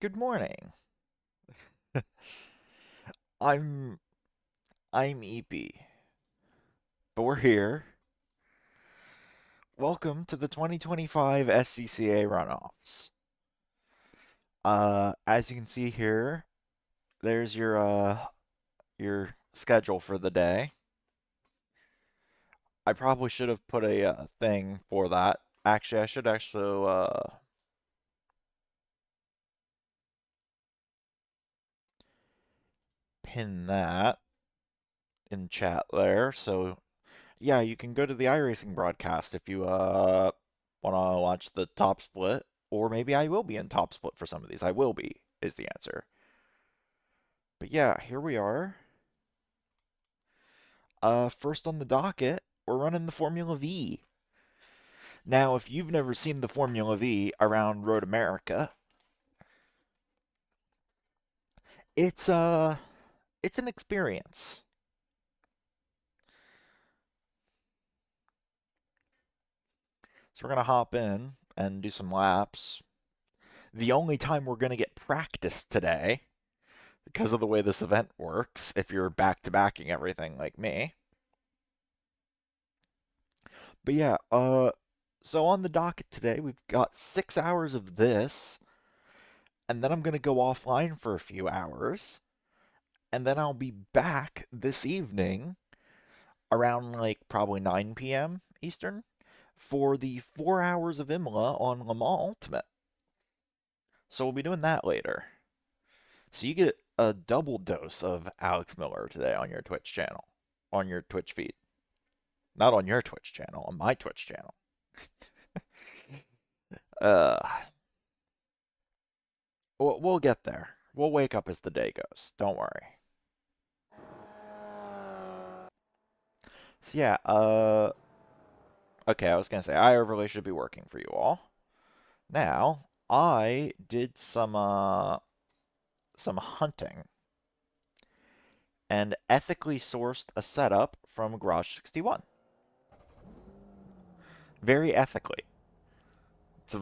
Good morning. I'm I'm EP, but we're here. Welcome to the 2025 SCCA Runoffs. As you can see here, there's your schedule for the day. I probably should have put a thing for that. Actually, I should actually pin that in chat there. So yeah, you can go to the iRacing broadcast if you want to watch the top split, or maybe I will be in top split for some of these. I will be is the answer. But yeah, here we are. First on the docket, we're running the Formula V. Now, if you've never seen the Formula V around Road America, it's it's an experience. So we're gonna hop in and do some laps. The only time we're gonna get practice today, because of the way this event works, if you're back to backing everything like me. But yeah, so on the docket today, we've got 6 hours of this, and then I'm gonna go offline for a few hours, and then I'll be back this evening around like probably 9 p.m. Eastern for the 4 hours of Imola on Le Mans Ultimate. So we'll be doing that later. So you get a double dose of Alex Miller today on your Twitch channel, on your Twitch feed. Not on your Twitch channel, on my Twitch channel. Uh, we'll get there. We'll wake up as the day goes. Don't worry. So yeah, okay, I was gonna say iOverlay should be working for you all. Now, I did some hunting and ethically sourced a setup from Garage 61. Very ethically. It's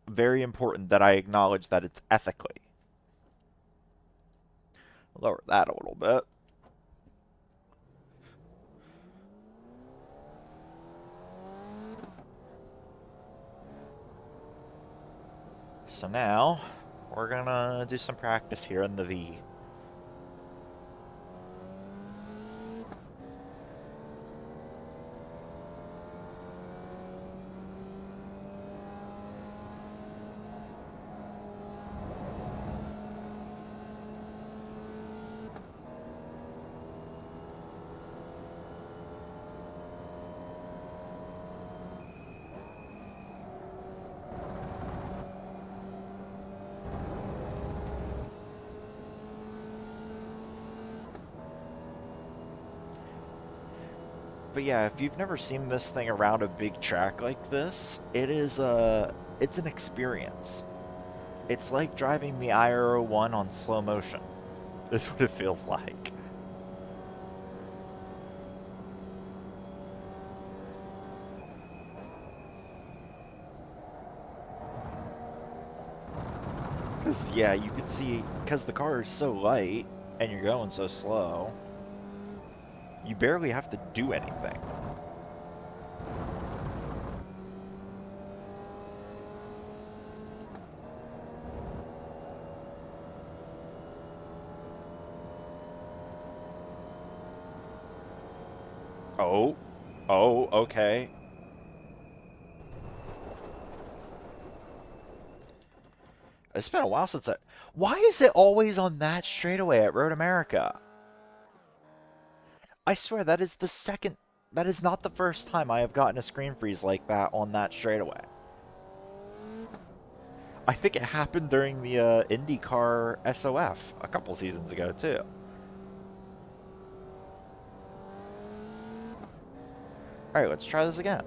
very important that I acknowledge that it's ethically. Lower that a little bit. So now, we're gonna do some practice here in the V. But yeah, if you've never seen this thing around a big track like this, it's an experience. It's like driving the IR01 on slow motion. Is what it feels like. Because yeah, you can see because the car is so light and you're going so slow, you barely have to do anything. Oh, oh, okay. It's been a while since I. Why is it always on that straightaway at Road America? I swear that is the second. That is not the first time I have gotten a screen freeze like that on that straightaway. I think it happened during the IndyCar SOF a couple seasons ago too. All right, let's try this again.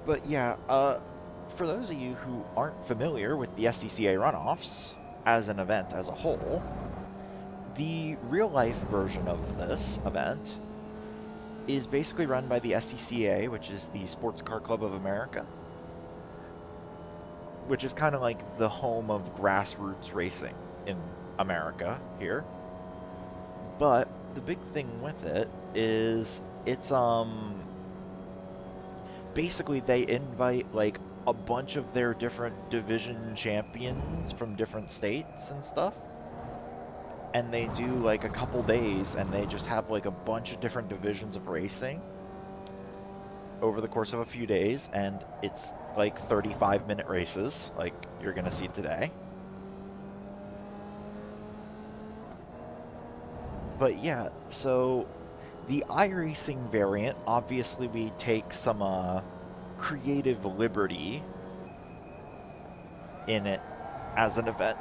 But yeah, for those of you who aren't familiar with the SCCA runoffs as an event as a whole, the real-life version of this event is basically run by the SCCA, which is the Sports Car Club of America, which is kind of like the home of grassroots racing in America here. But the big thing with it is it's basically they invite like a bunch of their different division champions from different states and stuff, and they do like a couple days and they just have like a bunch of different divisions of racing over the course of a few days, and it's like 35-minute races like you're gonna see today. But yeah, so the iRacing variant, obviously we take some creative liberty in it as an event.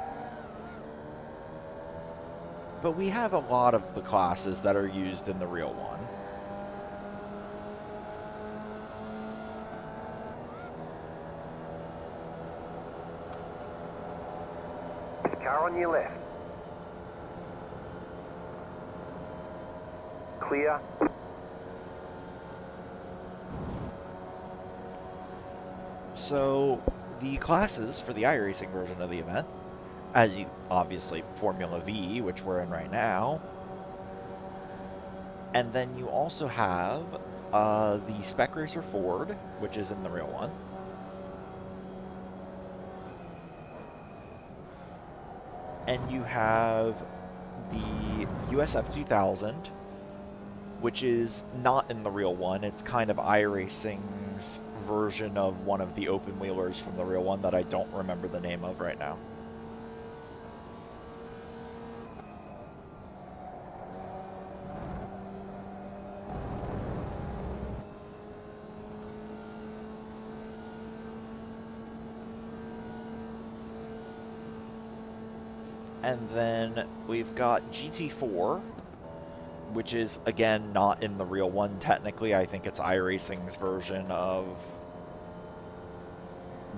But we have a lot of the classes that are used in the real one. Car on your left. Clear. So the classes for the iRacing version of the event, as you obviously Formula V, which we're in right now, and then you also have the Spec Racer Ford, which is in the real one. And you have the USF 2000, which is not in the real one. It's kind of iRacing's version of one of the open wheelers from the real one that I don't remember the name of right now. And then we've got GT4, which is, again, not in the real one technically. I think it's iRacing's version of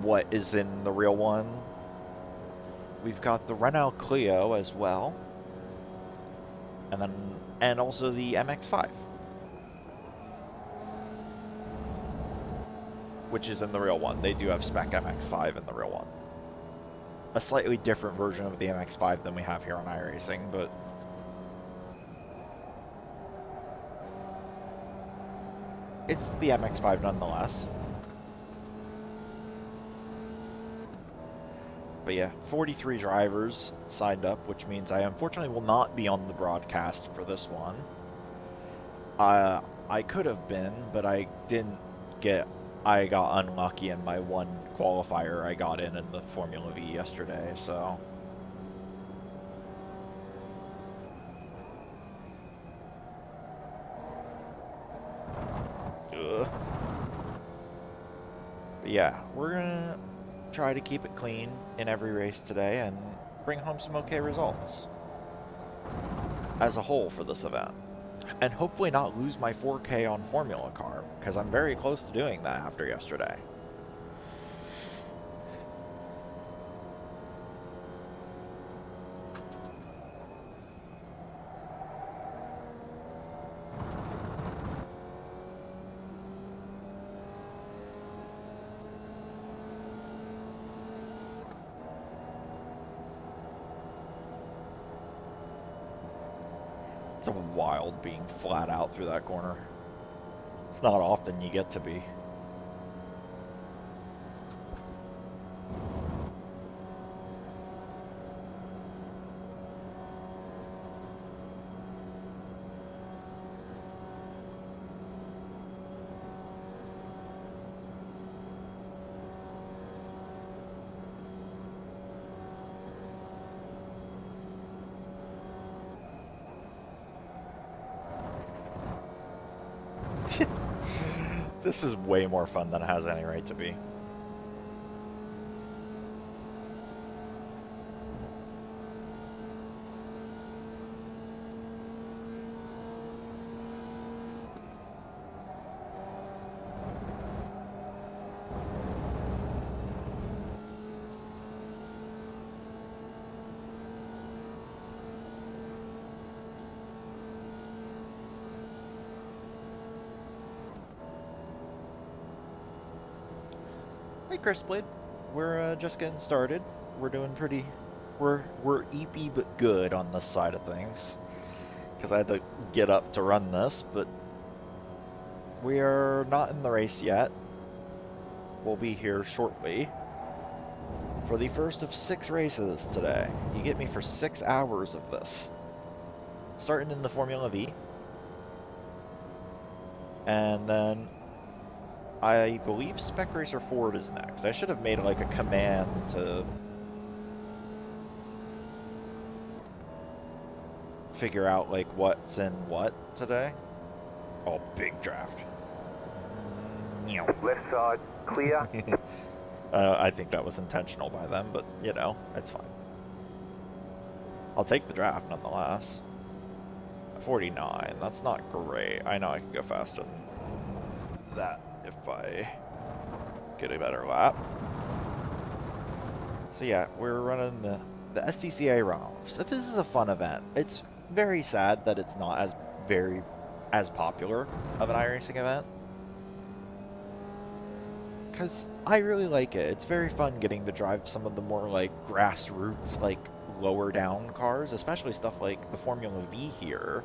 what is in the real one. We've got the Renault Clio as well. And also the MX-5, which is in the real one. They do have spec MX-5 in the real one. A slightly different version of the MX-5 than we have here on iRacing, but it's the MX-5 nonetheless. But yeah, 43 drivers signed up, which means I unfortunately will not be on the broadcast for this one. I could have been, but I didn't get... I got unlucky in my one qualifier I got in the Formula V yesterday, so... Ugh. But yeah, we're gonna try to keep it clean in every race today and bring home some okay results as a whole for this event. And hopefully not lose my 4K on Formula Car, because I'm very close to doing that after yesterday. It's wild being flat out through that corner. It's not often you get to be. This is way more fun than it has any right to be. Hey, Chris Blade. We're just getting started. We're doing pretty. We're eepy but good on this side of things because I had to get up to run this, but we are not in the race yet. We'll be here shortly for the first of 6 races today. You get me for 6 hours of this, starting in the Formula V, and then I believe Spec Racer Ford is next. I should have made like a command to figure out like what's in what today. Oh, big draft. Left side, clear. I think that was intentional by them, but you know, it's fine. I'll take the draft nonetheless. 49, that's not great. I know I can go faster than that if I get a better lap. So yeah, we're running the SCCA Runoffs. So this is a fun event. It's very sad that it's not as popular of an iRacing event, because I really like it. It's very fun getting to drive some of the more like grassroots, like lower down cars, especially stuff like the Formula V here,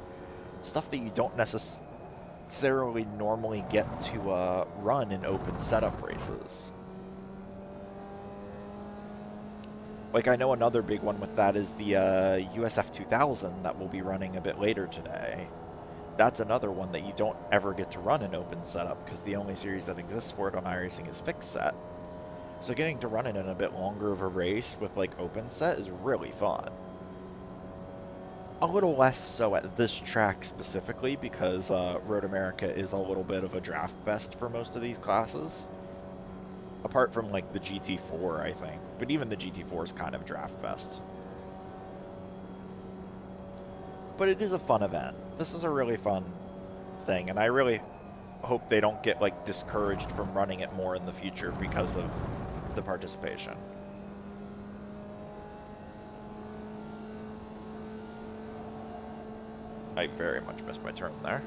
stuff that you don't necessarily normally get to run in open setup races. Like, I know another big one with that is the USF 2000 that we'll be running a bit later today. That's another one that you don't ever get to run in open setup because the only series that exists for it on iRacing is fixed set. So getting to run it in a bit longer of a race with like open set is really fun. A little less so at this track specifically because Road America is a little bit of a draft fest for most of these classes. Apart from like the GT4, I think. But even the GT4 is kind of draft fest. But it is a fun event. This is a really fun thing, and I really hope they don't get like discouraged from running it more in the future because of the participation. I very much missed my turn there.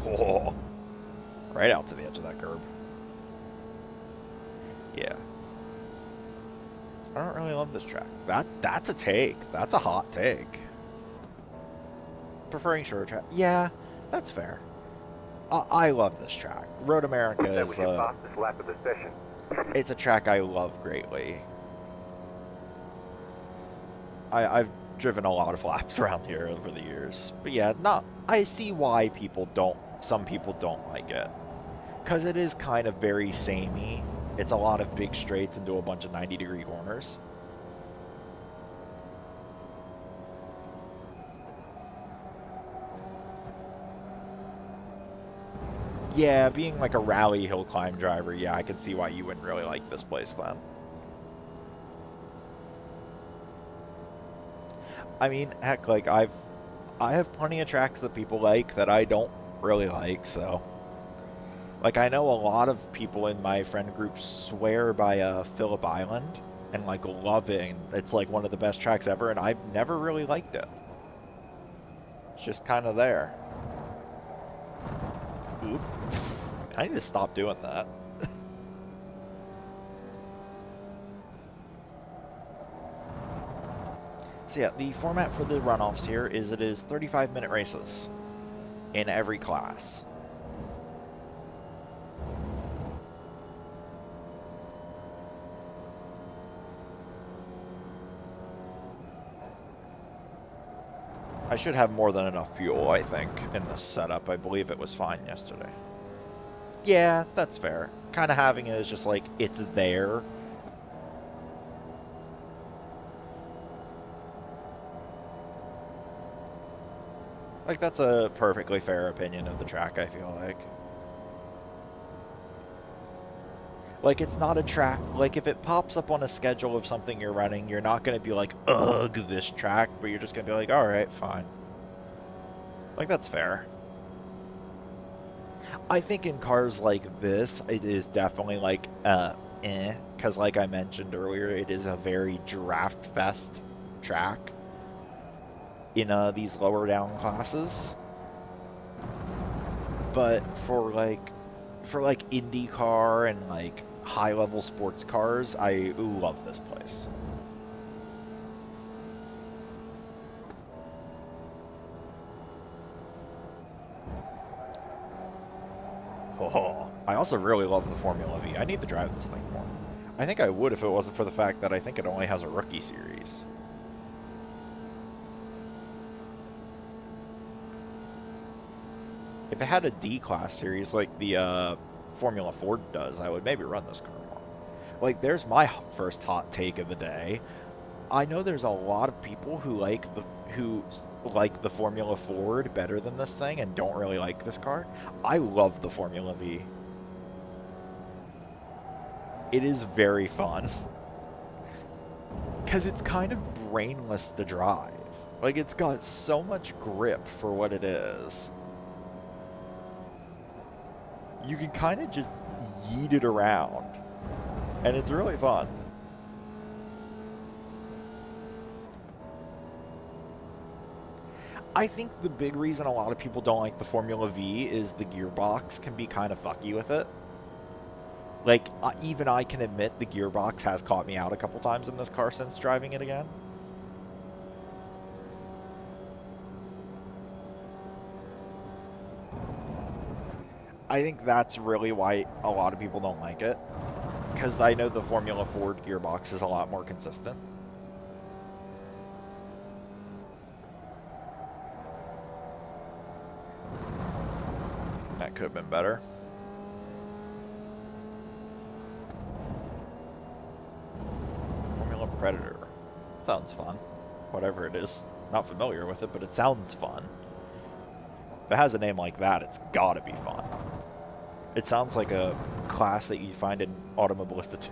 Oh, right out to the edge of that curb. Yeah. I don't really love this track. That's a take. That's a hot take. Preferring shorter track. Yeah, that's fair. I love this track. Road America That is was your fastest lap of the session. it's a track I love greatly. I've driven a lot of laps around here over the years. But yeah, I see why some people don't like it. Because it is kind of very samey. It's a lot of big straights into a bunch of 90-degree corners. Yeah, being like a rally hill climb driver, yeah, I can see why you wouldn't really like this place then. I mean, heck, like I have plenty of tracks that people like that I don't really like, so like I know a lot of people in my friend group swear by Phillip Island and like love it. It's like one of the best tracks ever, and I've never really liked it. It's just kind of there. Oop. I need to stop doing that. So yeah, the format for the runoffs here is it is 35-minute races in every class. I should have more than enough fuel, I think, in this setup. I believe it was fine yesterday. Yeah, that's fair. Kind of having it is just like, it's there. Like, that's a perfectly fair opinion of the track, I feel like. Like, it's not a track. Like, if it pops up on a schedule of something you're running, you're not going to be like, ugh, this track, but you're just going to be like, alright, fine. Like, that's fair. I think in cars like this, it is definitely like, because like I mentioned earlier, it is a very draft fest track. in these lower down classes. But for like IndyCar and like high level sports cars, I love this place. Oh, I also really love the Formula V. I need to drive this thing more. I think I would if it wasn't for the fact that I think it only has a rookie series. If it had a D-Class series like the Formula Ford does, I would maybe run this car more. Like, there's my first hot take of the day. I know there's a lot of people who like the Formula Ford better than this thing and don't really like this car. I love the Formula V. It is very fun. Because it's kind of brainless to drive. Like, it's got so much grip for what it is. You can kind of just yeet it around. And it's really fun. I think the big reason a lot of people don't like the Formula V is the gearbox can be kind of fucky with it. Like, even I can admit the gearbox has caught me out a couple times in this car since driving it again. I think that's really why a lot of people don't like it. Because I know the Formula Ford gearbox is a lot more consistent. That could have been better. Formula Predator. Sounds fun. Whatever it is. Not familiar with it, but it sounds fun. If it has a name like that, it's gotta be fun. It sounds like a class that you find in Automobilista 2.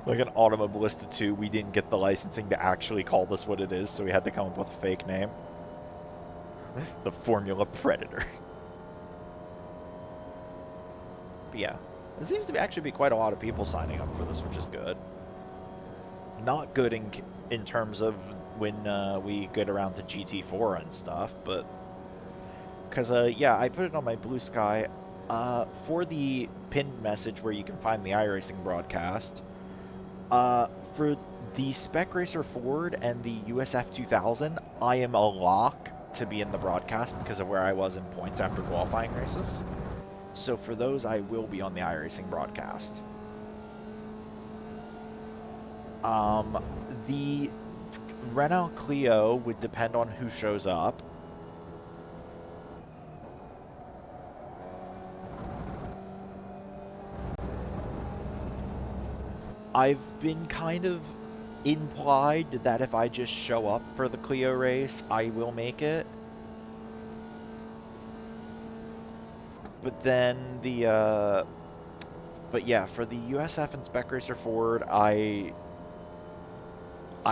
Like an Automobilista 2, we didn't get the licensing to actually call this what it is, so we had to come up with a fake name. The Formula Predator. But yeah, there seems to actually be quite a lot of people signing up for this, which is good. Not good in terms of when we get around to GT4 and stuff, but because yeah, I put it on my Blue Sky for the pinned message where you can find the iRacing broadcast. For the Spec Racer Ford and the USF 2000, I am a lock to be in the broadcast because of where I was in points after qualifying races. So for those, I will be on the iRacing broadcast. The Renault Clio would depend on who shows up. I've been kind of implied that if I just show up for the Clio race, I will make it. But then but yeah, for the USF and Spec Racer Ford, I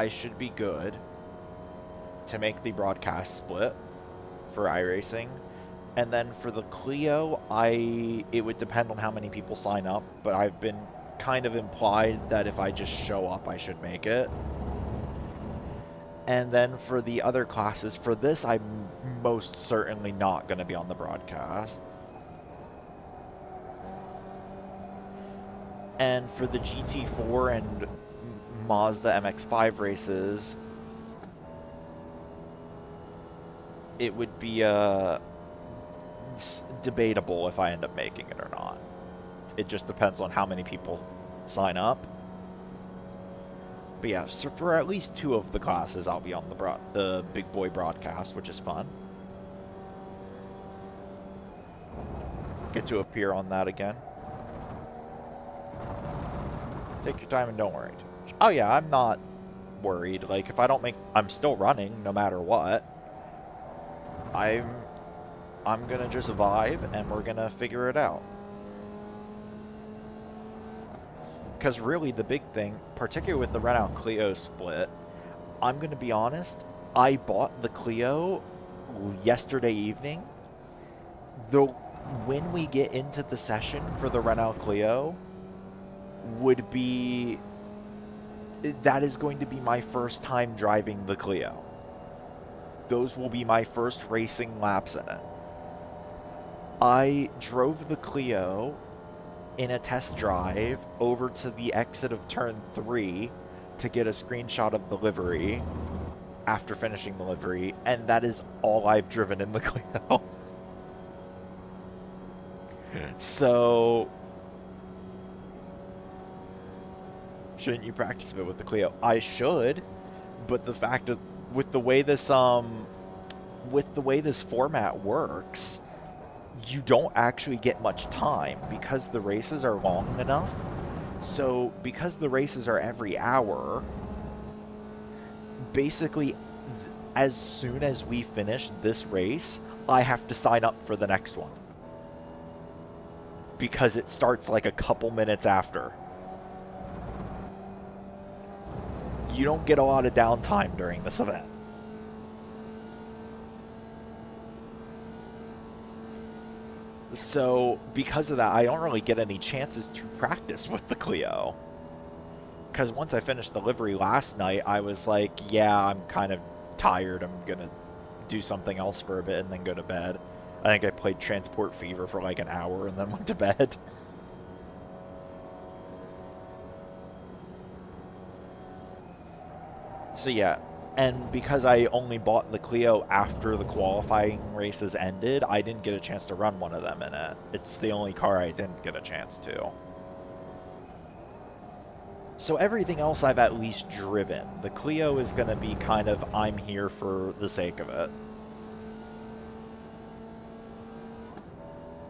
should be good to make the broadcast split for iRacing. And then for the Clio, it would depend on how many people sign up, but I've been kind of implied that if I just show up, I should make it. And then for the other classes, for this, I'm most certainly not going to be on the broadcast. And for the GT4 and Mazda MX-5 races, it would be debatable if I end up making it or not. It just depends on how many people sign up. But yeah, so for at least 2 of the classes, I'll be on the big boy broadcast, which is fun. Get to appear on that again. Take your time and don't worry. Oh yeah, I'm not worried. Like, if I don't make... I'm still running, no matter what. I'm gonna just vibe, and we're gonna figure it out. Because really, the big thing, particularly with the Renault Clio split, I'm gonna be honest, I bought the Clio yesterday evening. Though, when we get into the session for the Renault Clio, would be that is going to be my first time driving the Clio. Those will be my first racing laps in it. I drove the Clio in a test drive over to the exit of turn 3 to get a screenshot of the livery after finishing the livery, and that is all I've driven in the Clio. So, shouldn't you practice a bit with the Clio? I should, but the fact of with the way this format works, you don't actually get much time because the races are long enough. So, because the races are every hour, basically as soon as we finish this race, I have to sign up for the next one. Because it starts like a couple minutes after. You don't get a lot of downtime during this event. So, because of that, I don't really get any chances to practice with the Clio. Because once I finished the livery last night, I was like, yeah, I'm kind of tired. I'm going to do something else for a bit and then go to bed. I think I played Transport Fever for like an hour and then went to bed. So yeah, and because I only bought the Clio after the qualifying races ended, I didn't get a chance to run one of them in it. It's the only car I didn't get a chance to. So everything else I've at least driven. The Clio is going to be kind of, I'm here for the sake of it.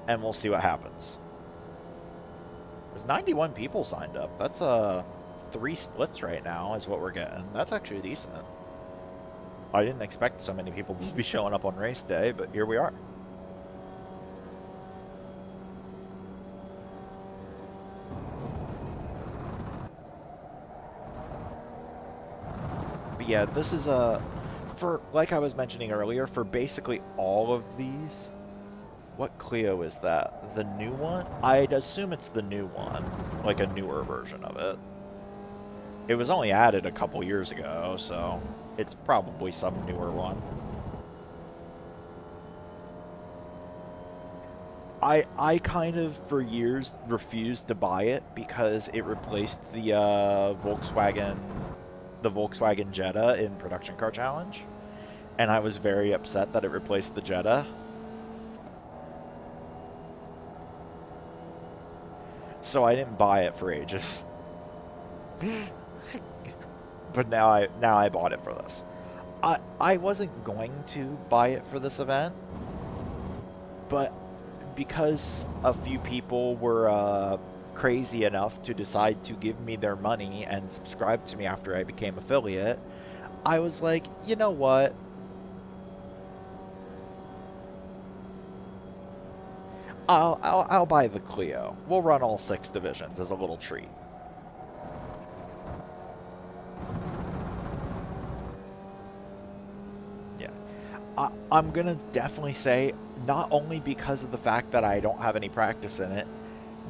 And we'll see what happens. There's 91 people signed up. That's 3 splits right now is what we're getting. That's actually decent. I didn't expect so many people to be showing up on race day, but here we are. But yeah, this is for, like I was mentioning earlier, for basically all of these. What Clio is that? The new one? I'd assume it's the new one, like a newer version of it. It was only added a couple years ago, so it's probably some newer one. I kind of, for years, refused to buy it because it replaced the Volkswagen Jetta in Production Car Challenge. And I was very upset that it replaced the Jetta. So I didn't buy it for ages. But now I bought it for this. I wasn't going to buy it for this event, but because a few people were crazy enough to decide to give me their money and subscribe to me after I became affiliate, I was like, you know what? I'll buy the Clio. We'll run all 6 divisions as a little treat. Yeah. I'm gonna definitely say, not only because of the fact that I don't have any practice in it,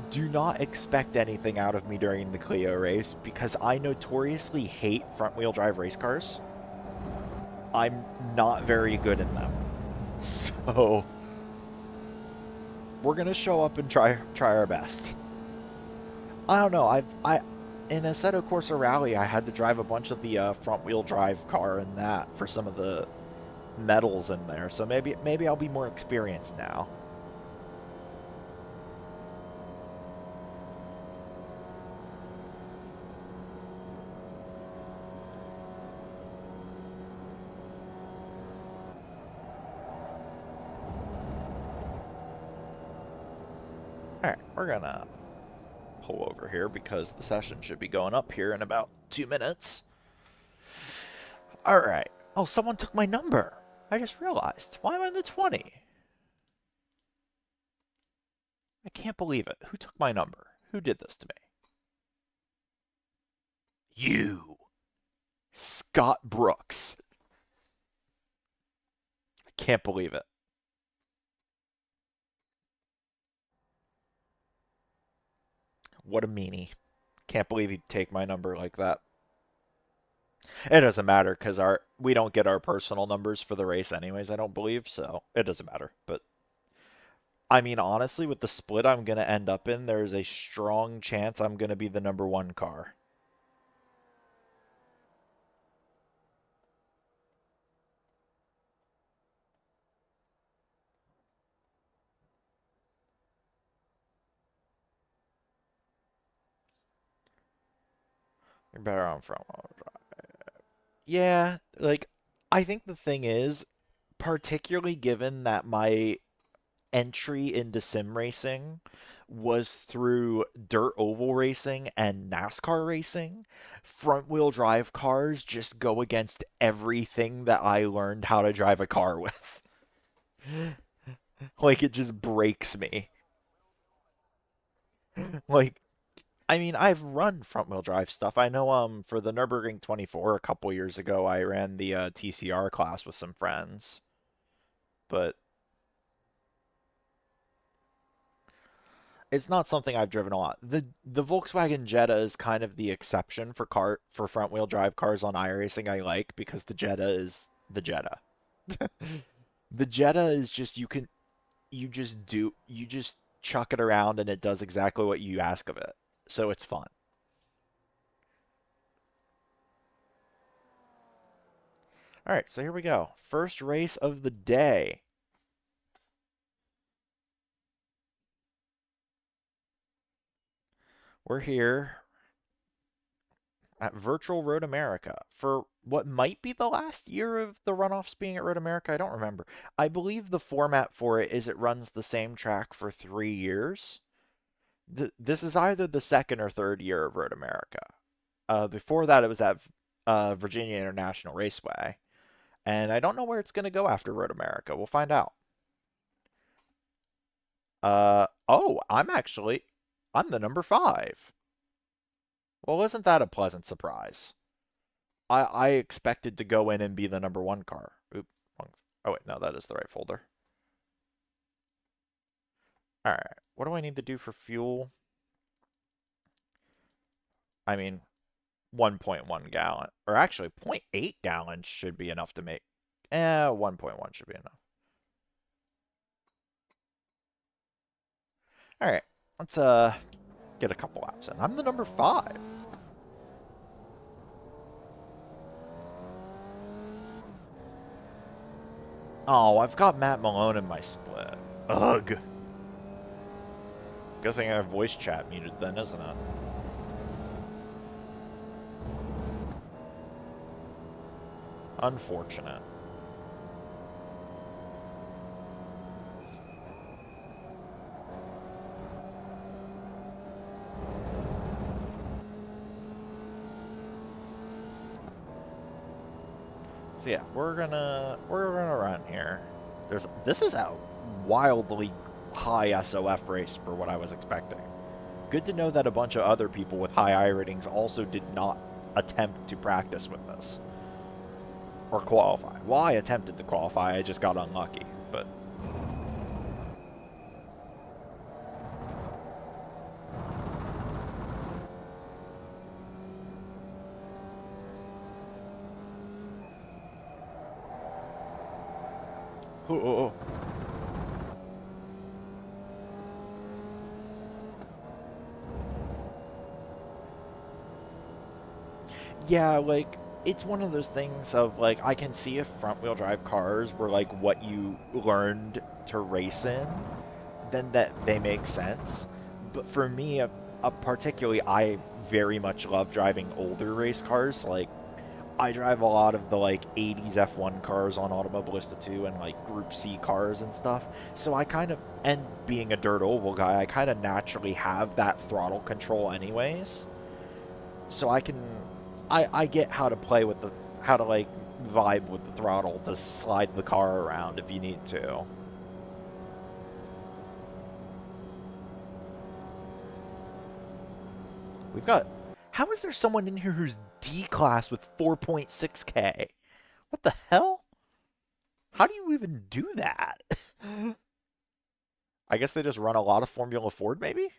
do not expect anything out of me during the Clio race because I notoriously hate front-wheel drive race cars. I'm not very good in them. So we're gonna show up and try our best. I don't know. I in Assetto Corsa Rally, I had to drive a bunch of the front-wheel drive car in that for some of the medals in there. So maybe I'll be more experienced now. Alright, we're gonna pull over here because the session should be going up here in about 2 minutes. Alright. Oh, someone took my number. I just realized. Why am I in the 20? I can't believe it. Who took my number? Who did this to me? You. Scott Brooks. I can't believe it. What a meanie. Can't believe he'd take my number like that. It doesn't matter because we don't get our personal numbers for the race anyways, I don't believe, so it doesn't matter. But I mean, honestly, with the split I'm going to end up in, there's a strong chance I'm going to be the number one car. You're better on front wheel drive. Yeah, like, I think the thing is, particularly given that my entry into sim racing was through dirt oval racing and NASCAR racing, front wheel drive cars just go against everything that I learned how to drive a car with. Like, it just breaks me. Like, I mean, I've run front wheel drive stuff. I know for the Nürburgring 24 a couple years ago, I ran the TCR class with some friends, but it's not something I've driven a lot. The Volkswagen Jetta is kind of the exception for front wheel drive cars on iRacing I like because the Jetta is the Jetta. The Jetta is just you just chuck it around and it does exactly what you ask of it. So it's fun. All right, so here we go. First race of the day. We're here at Virtual Road America for what might be the last year of the runoffs being at Road America. I don't remember. I believe the format for it is it runs the same track for 3 years. This is either the second or third year of Road America. Before that, it was at Virginia International Raceway. And I don't know where it's going to go after Road America. We'll find out. Oh, I'm the number five. Well, isn't that a pleasant surprise? I expected to go in and be the number one car. Oop. Oh, wait, no, that is the right folder. All right. What do I need to do for fuel? I mean, 1.1 gallon, or actually 0.8 gallons should be enough to make. 1.1 should be enough. All right. Let's get a couple laps in. I'm the number five. Oh, I've got Matt Malone in my split. Ugh. Good thing I have voice chat muted then, isn't it? Unfortunate. So yeah, we're gonna run here. This is a wildly high SOF race for what I was expecting. Good to know that a bunch of other people with high I ratings also did not attempt to practice with this or qualify. Well, I attempted to qualify, I just got unlucky. But oh, oh, oh. Yeah, like it's one of those things of like I can see if front wheel drive cars were like what you learned to race in, then that they make sense. But for me, particularly, I very much love driving older race cars. Like I drive a lot of the like 80s F1 cars on Automobilista 2 and like Group C cars and stuff. So I kind of, and being a dirt oval guy, I kind of naturally have that throttle control anyways. So I get how to play with how to like vibe with the throttle to slide the car around if you need to. We've got, how is there someone in here who's D class with 4.6K? What the hell? How do you even do that? I guess they just run a lot of Formula Ford, maybe?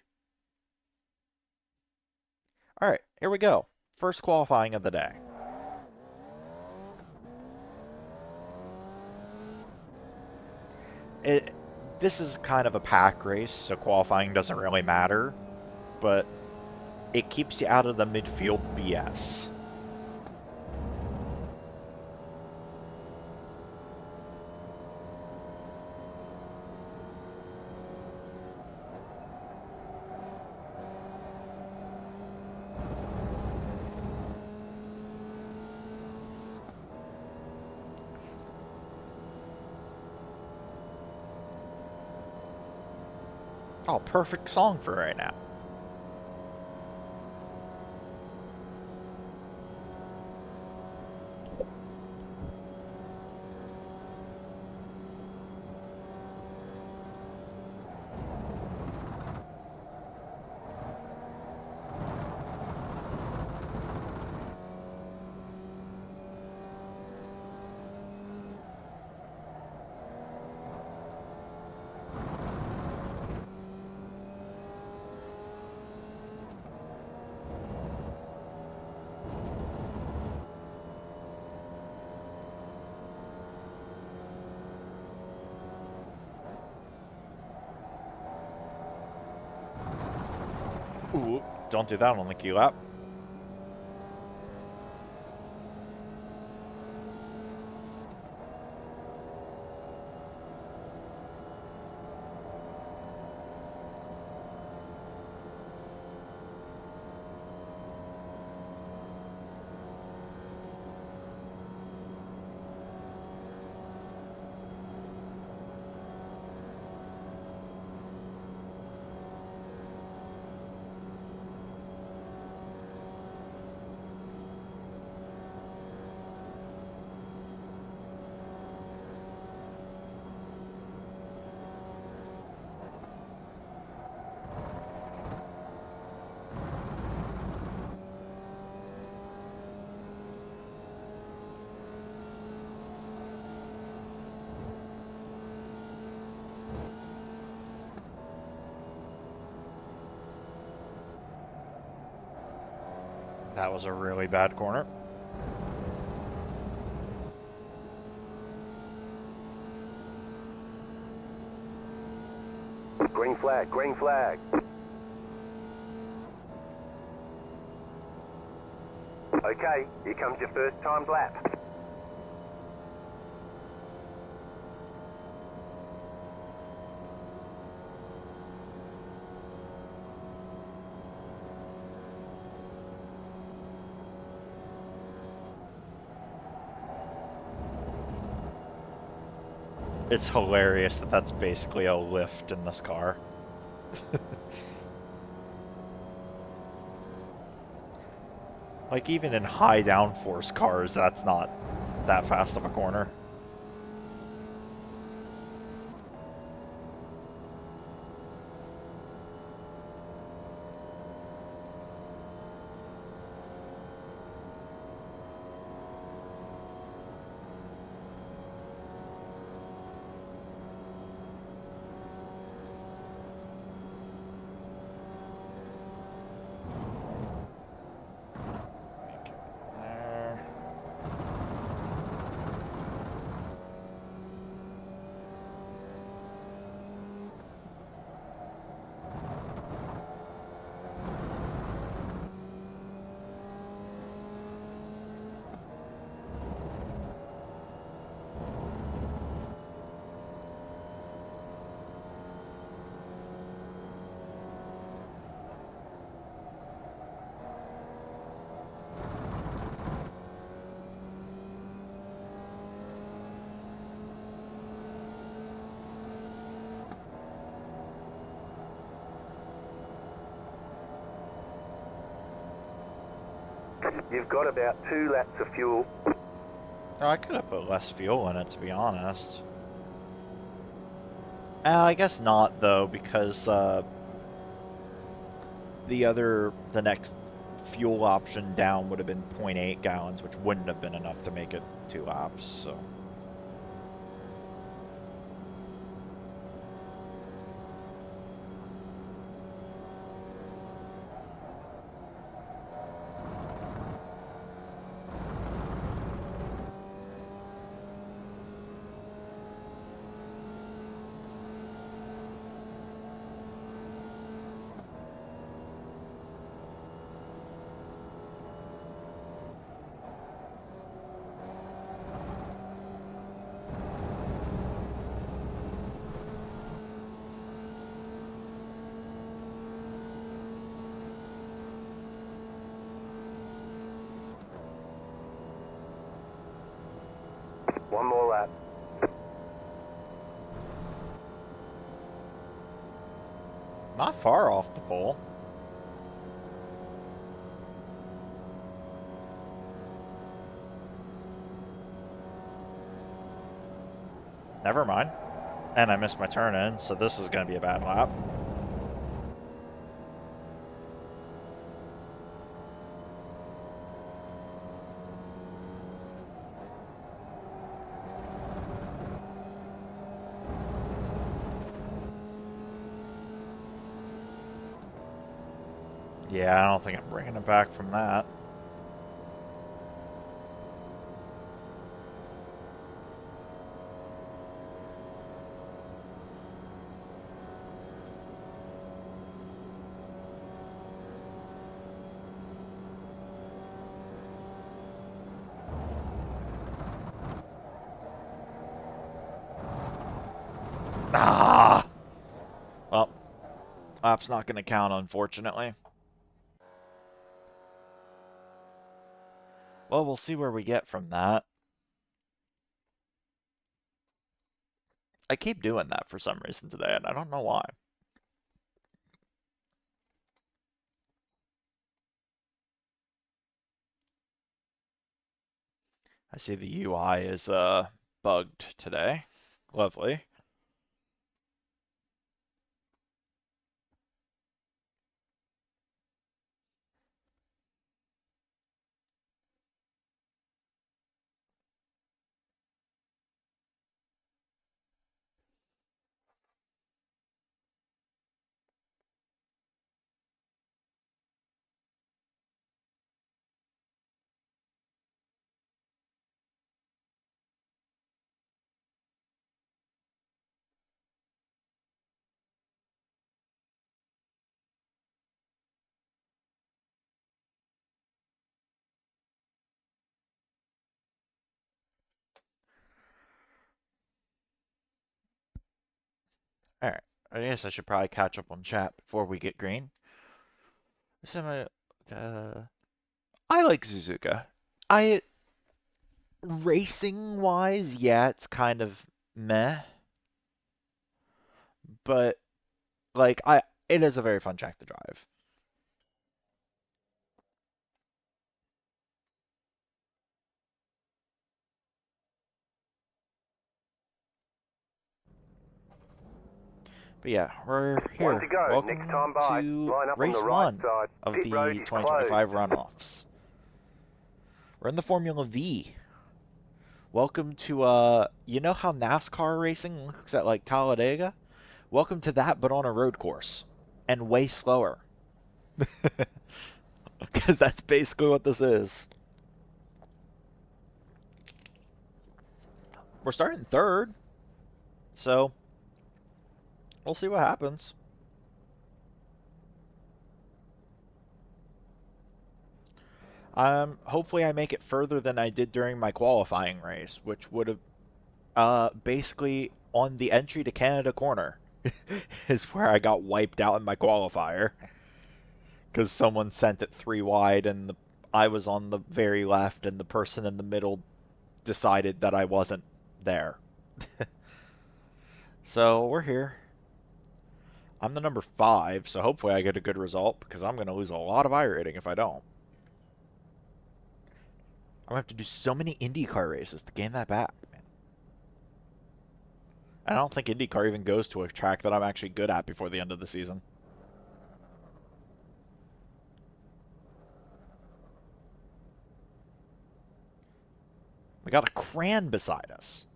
All right, here we go. First qualifying of the day. This is kind of a pack race, so qualifying doesn't really matter, but it keeps you out of the midfield BS. Oh, perfect song for right now. Ooh, don't do that on the Q lap. That was a really bad corner. Green flag, green flag. Okay, here comes your first timed lap. It's hilarious that that's basically a lift in this car. Like, even in high downforce cars, that's not that fast of a corner. You've got about 2 laps of fuel. Oh, I could have put less fuel in it, to be honest. I guess not, though, because the next fuel option down would have been 0.8 gallons, which wouldn't have been enough to make it 2 laps, so... One more lap. Not far off the pole. Never mind. And I missed my turn in, so this is going to be a bad lap. Yeah, I don't think I'm bringing it back from that. Ah! Well, lap's not going to count, unfortunately. Well, we'll see where we get from that. I keep doing that for some reason today, and I don't know why. I see the UI is bugged today. Lovely. Alright, I guess I should probably catch up on chat before we get green. I like Suzuka. Racing wise, yeah, it's kind of meh, but it is a very fun track to drive. But yeah, we're One to here. go. Next Welcome time by. to Line up on the race right one side. of Pit road the is 2025 closed. runoffs. We're in the Formula V. Welcome to you know how NASCAR racing looks at like Talladega? Welcome to that, but on a road course and way slower. Because that's basically what this is. We're starting third, so we'll see what happens. Hopefully I make it further than I did during my qualifying race, which would have basically on the entry to Canada corner is where I got wiped out in my qualifier because someone sent it 3 wide and I was on the very left and the person in the middle decided that I wasn't there. So we're here. I'm the number 5, so hopefully I get a good result because I'm going to lose a lot of iRating if I don't. I'm going to have to do so many IndyCar races to gain that back, man. I don't think IndyCar even goes to a track that I'm actually good at before the end of the season. We got a crayon beside us.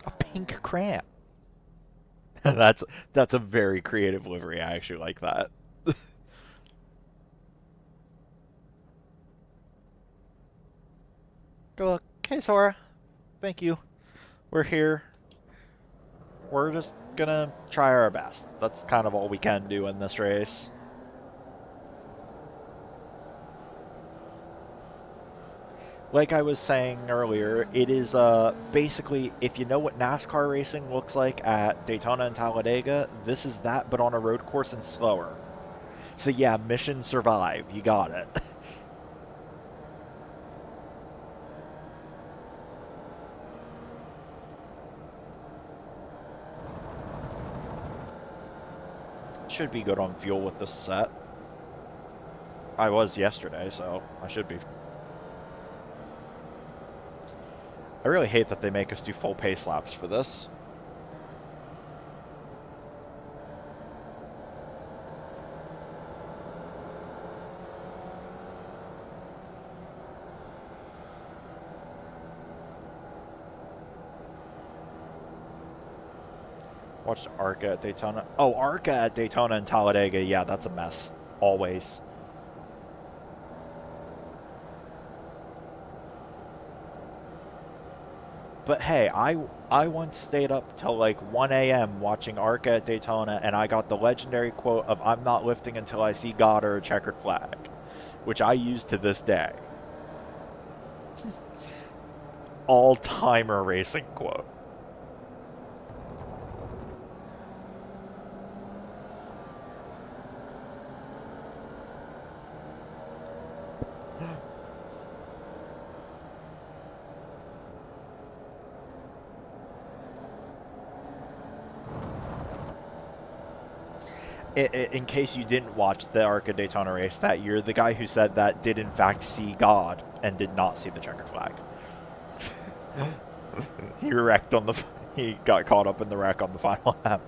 A pink crayon. that's a very creative livery. I actually like that. Go look. Okay, Sora. Thank you. We're here. We're just gonna try our best. That's kind of all we can do in this race. Like I was saying earlier, it is basically, if you know what NASCAR racing looks like at Daytona and Talladega, this is that, but on a road course and slower. So yeah, mission survive. You got it. should be good on fuel with this set. I was yesterday, so I should be. I really hate that they make us do full pace laps for this. Watched ARCA at Daytona. Oh, ARCA at Daytona and Talladega. Yeah, that's a mess. Always. But hey, I once stayed up till like 1 a.m. watching ARCA at Daytona, and I got the legendary quote of "I'm not lifting until I see God or a checkered flag," which I use to this day. All-timer racing quote. In case you didn't watch the ARCA Daytona race that year, the guy who said that did in fact see God and did not see the checkered flag. He wrecked on the... He got caught up in the wreck on the final lap.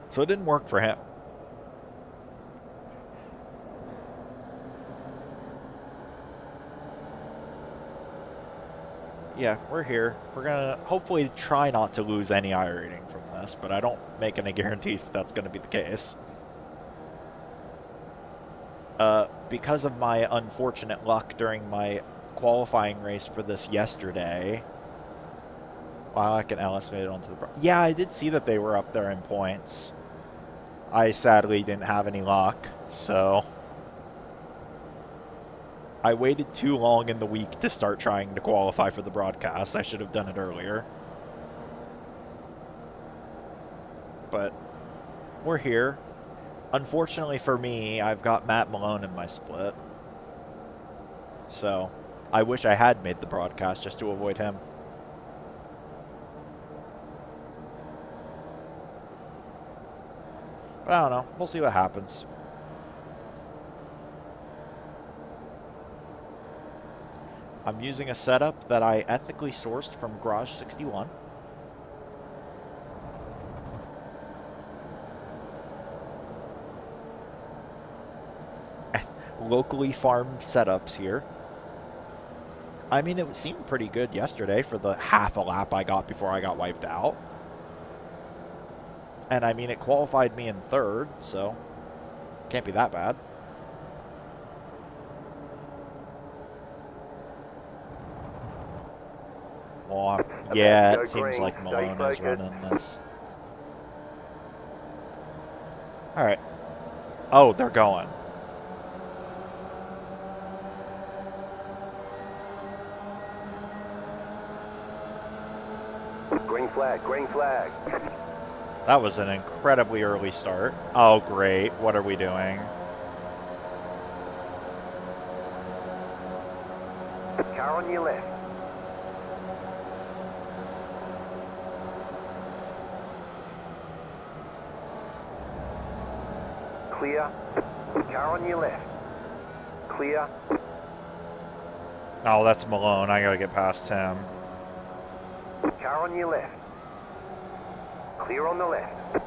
So it didn't work for him. Yeah, we're here. We're gonna hopefully try not to lose any iRating from this, but I don't make any guarantees that that's gonna be the case. Because of my unfortunate luck during my qualifying race for this yesterday... Wow, I can Ellis made it onto the... Yeah, I did see that they were up there in points. I sadly didn't have any luck, so... I waited too long in the week to start trying to qualify for the broadcast. I should have done it earlier. But we're here. Unfortunately for me, I've got Matt Malone in my split. So I wish I had made the broadcast just to avoid him. But I don't know. We'll see what happens. I'm using a setup that I ethically sourced from Garage 61. Locally farmed setups here. I mean, it seemed pretty good yesterday for the half a lap I got before I got wiped out. And I mean, it qualified me in third, so can't be that bad. Well, yeah, it seems like Malone is running this. Alright. Oh, they're going. Green flag, green flag. That was an incredibly early start. Oh, great. What are we doing? Car on your left. Clear. Car on your left. Clear. Oh, that's Malone. I gotta get past him. Car on your left. Clear on the left.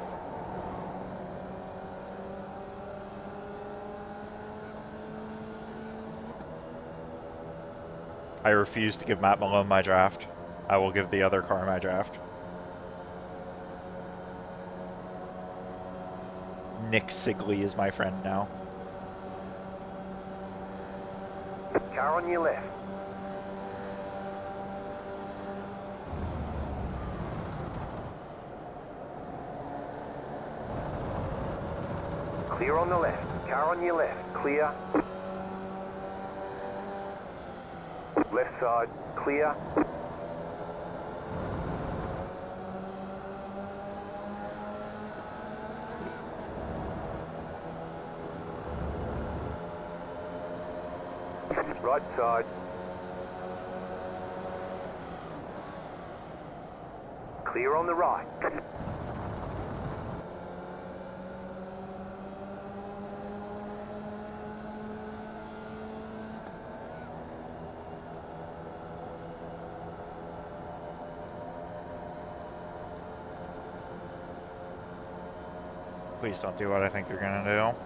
I refuse to give Matt Malone my draft. I will give the other car my draft. Nick Sigley is my friend now. Car on your left. Clear on the left. Car on your left. Clear. Left side. Clear. Right side. Clear on the right. Please don't do what I think you're gonna do.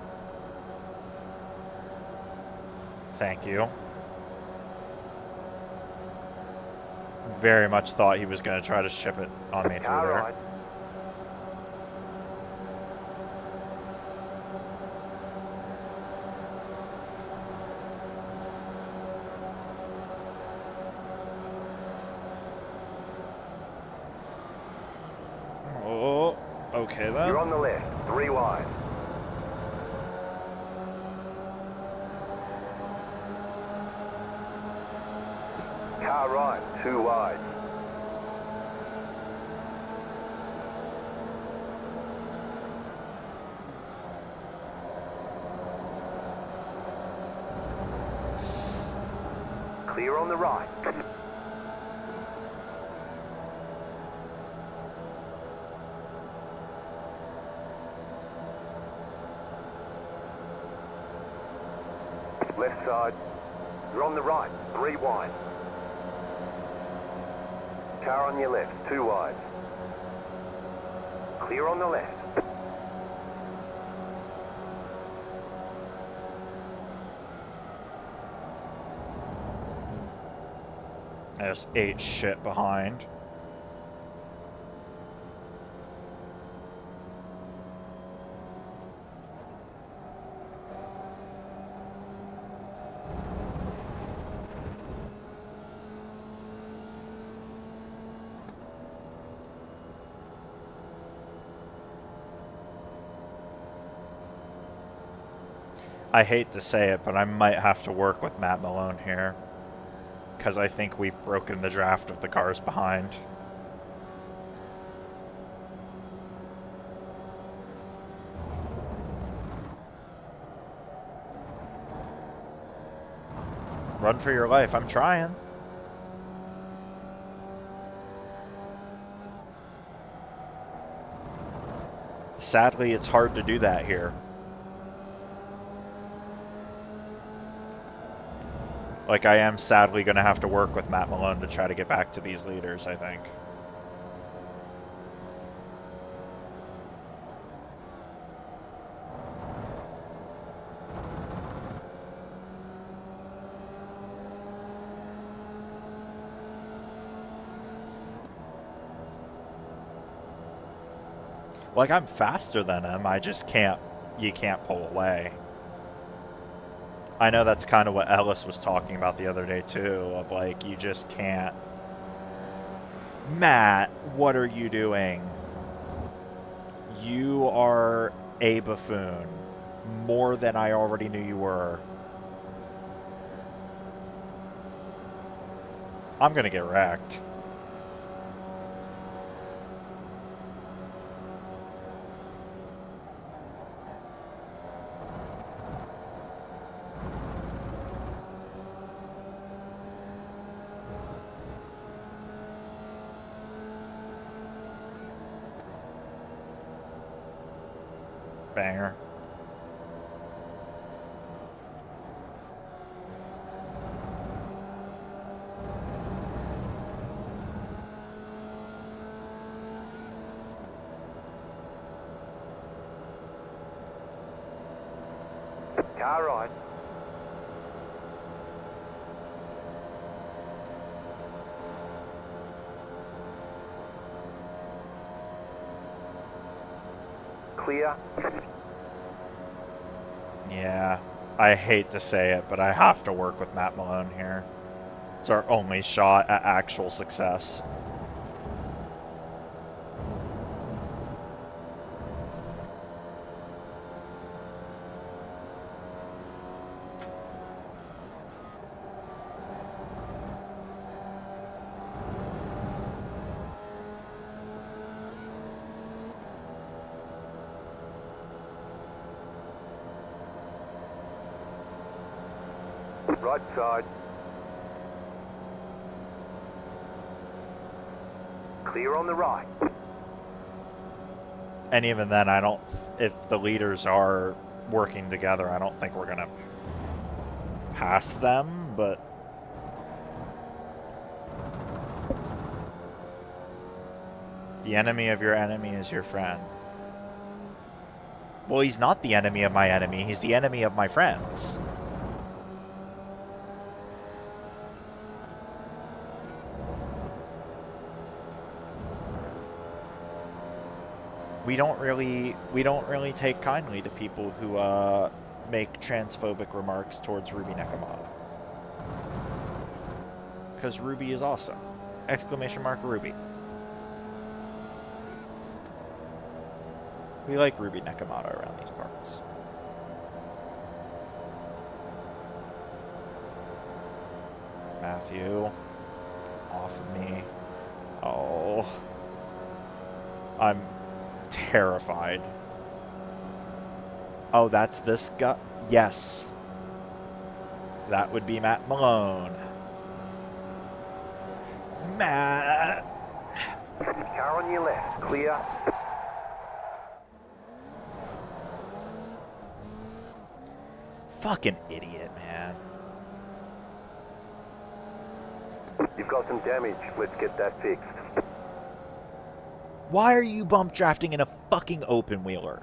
Thank you. Very much thought he was gonna try to ship it on me through Car there. right. Oh, okay then. You're on the left, 3 wide. Car right, 2 wide. Clear on the right. Left side. You're on the right, 3 wide. Car on your left, 2 wide. Clear on the left. I just ate shit behind. I hate to say it, but I might have to work with Matt Malone here. Because I think we've broken the draft of the cars behind. Run for your life. I'm trying. Sadly, it's hard to do that here. Like, I am sadly going to have to work with Matt Malone to try to get back to these leaders, I think. Like, I'm faster than him, I just can't, you can't pull away. I know that's kind of what Ellis was talking about the other day, too, of like, you just can't. Matt, what are you doing? You are a buffoon. More than I already knew you were. I'm gonna get wrecked. Banger. Car right. Clear. Yeah, I hate to say it, but I have to work with Matt Malone here. It's our only shot at actual success. Right side. Clear on the right. And even then, I don't, if the leaders are working together, I don't think we're gonna pass them, but the enemy of your enemy is your friend. Well, he's not the enemy of my enemy. He's the enemy of my friends. We don't really take kindly to people who make transphobic remarks towards Ruby Nakamata. Because Ruby is awesome. Exclamation mark Ruby. We like Ruby Nakamata around these parts. Matthew. Off of me. Oh. I'm terrified. Oh, that's this guy? Yes. That would be Matt Malone. Matt! Car on your left, clear. Fucking idiot, man. You've got some damage. Let's get that fixed. Why are you bump drafting in a fucking open wheeler?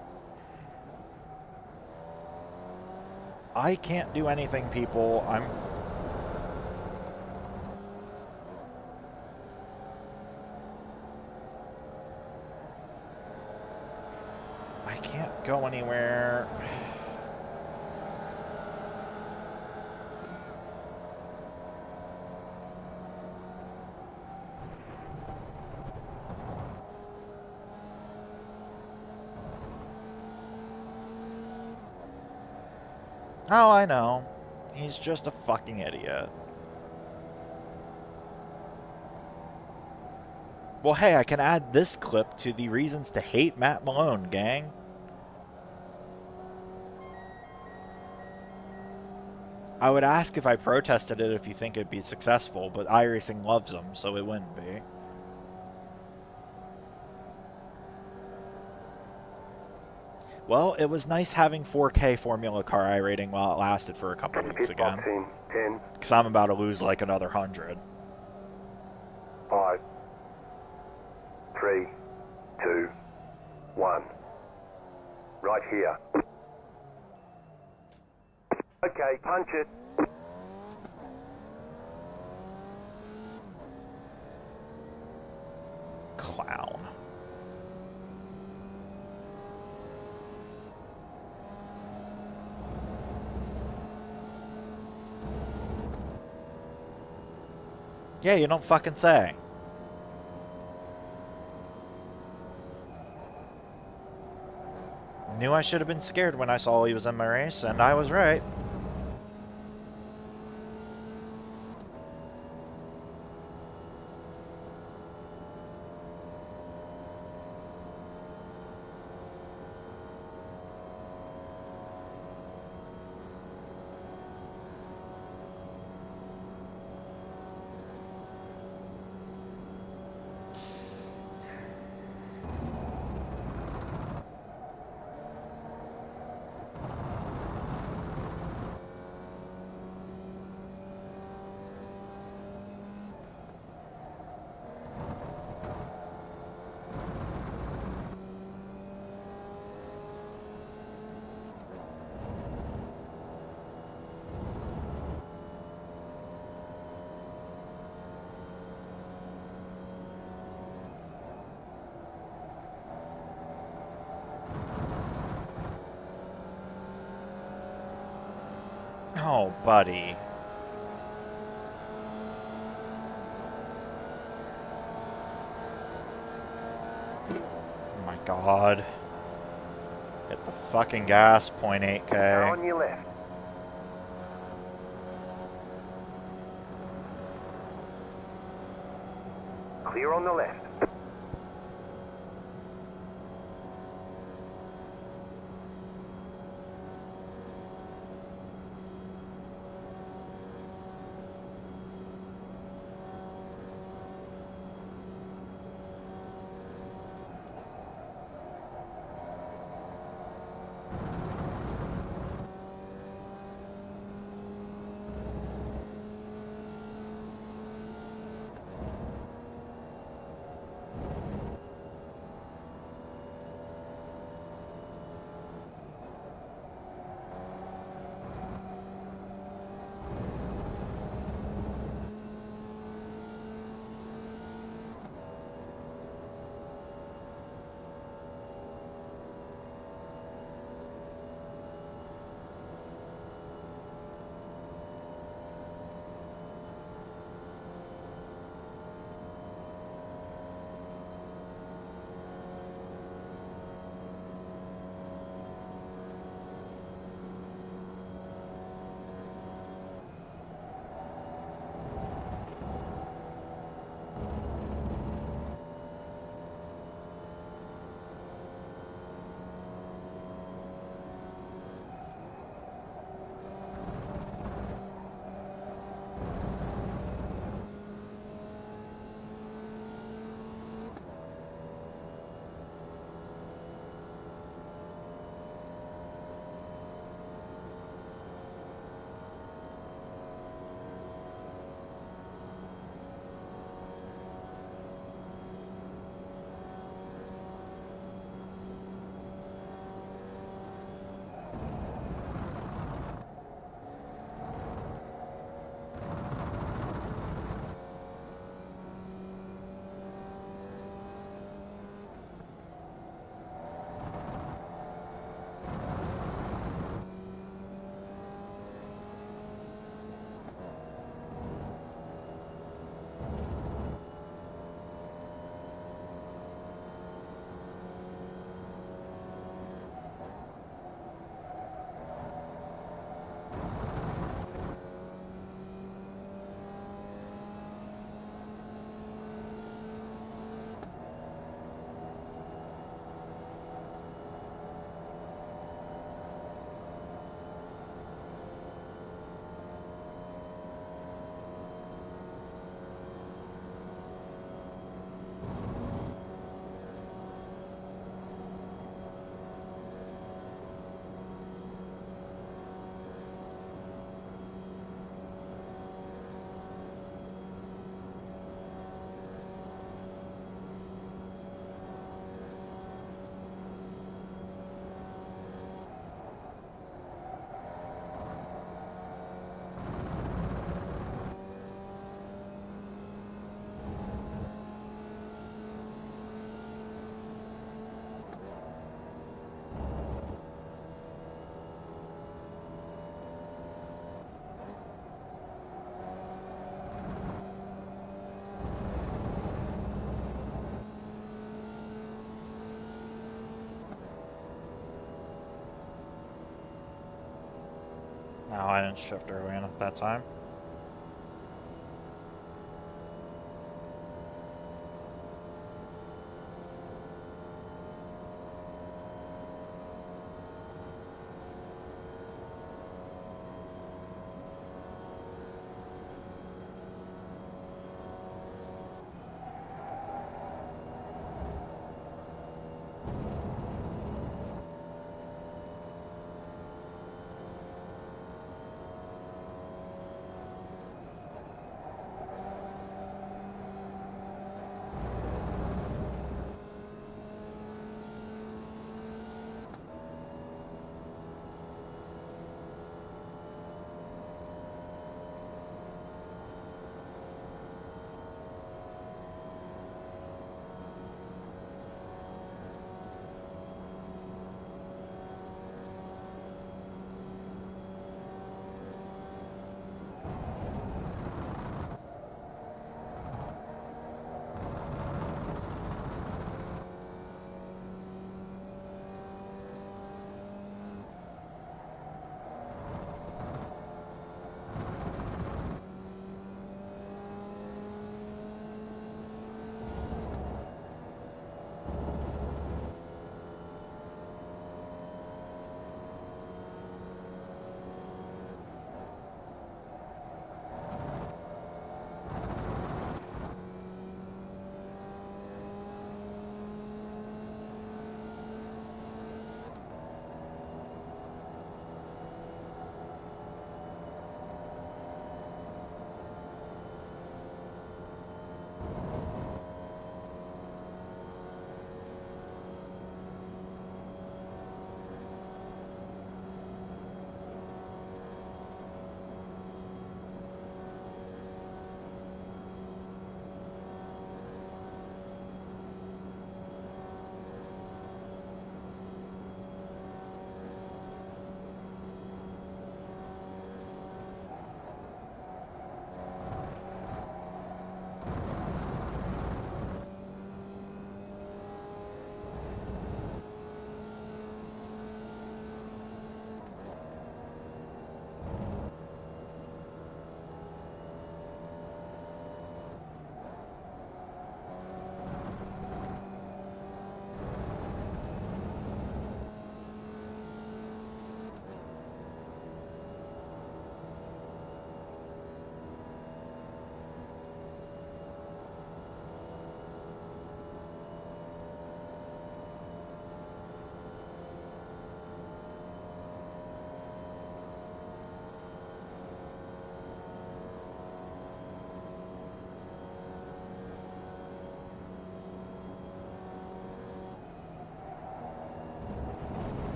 I can't do anything, people. I can't go anywhere. Oh, I know. He's just a fucking idiot. Well, hey, I can add this clip to the reasons to hate Matt Malone, gang. I would ask if I protested it if you think it'd be successful, but iRacing loves him, so it wouldn't be. Well, it was nice having 4K Formula Car iRating while it lasted for a couple weeks again. 10, Because I'm about to lose like another 100. 5, 3, 2, 1. Right here. Okay, punch it. Clown. Yeah, you don't fucking say. Knew I should have been scared when I saw he was in my race, and I was right. Oh, buddy. Oh my god. Hit the fucking gas, 0.8K. Car on your left. Clear on the left. Oh, I didn't shift early enough that time.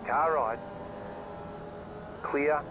Car right. Clear.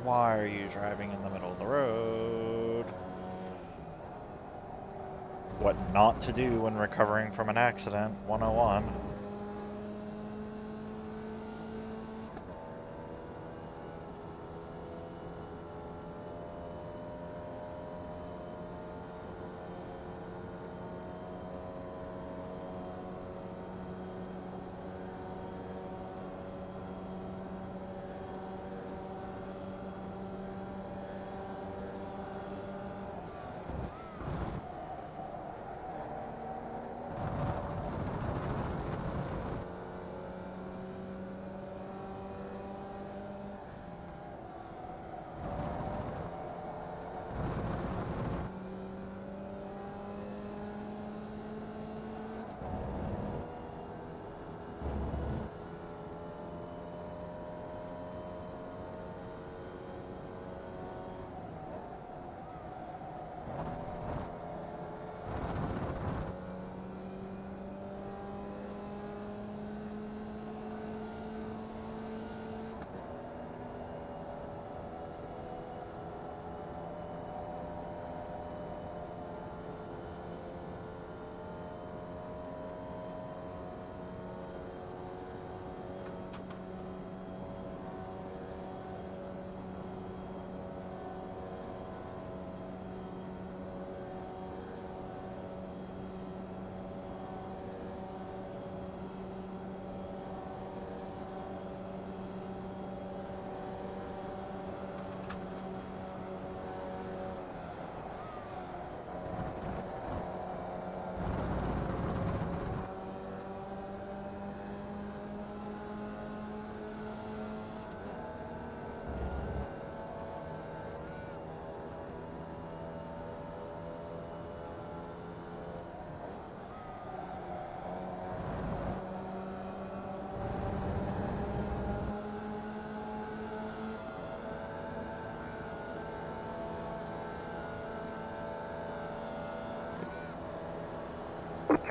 Why are you driving in the middle of the road? What not to do when recovering from an accident, 101.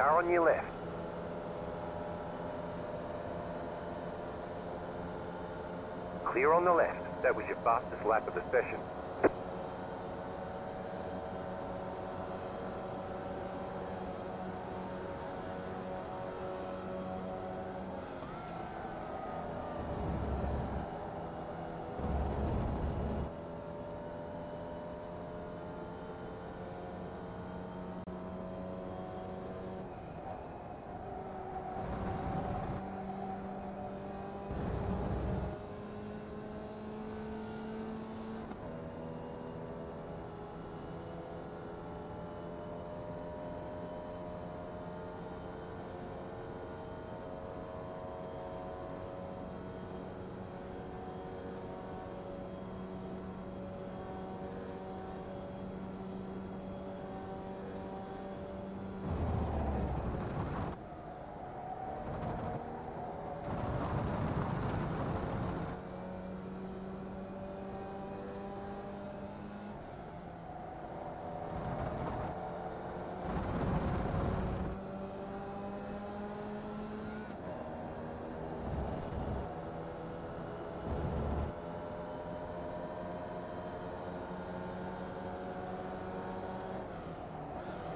Car on your left. Clear on the left. That was your fastest lap of the session.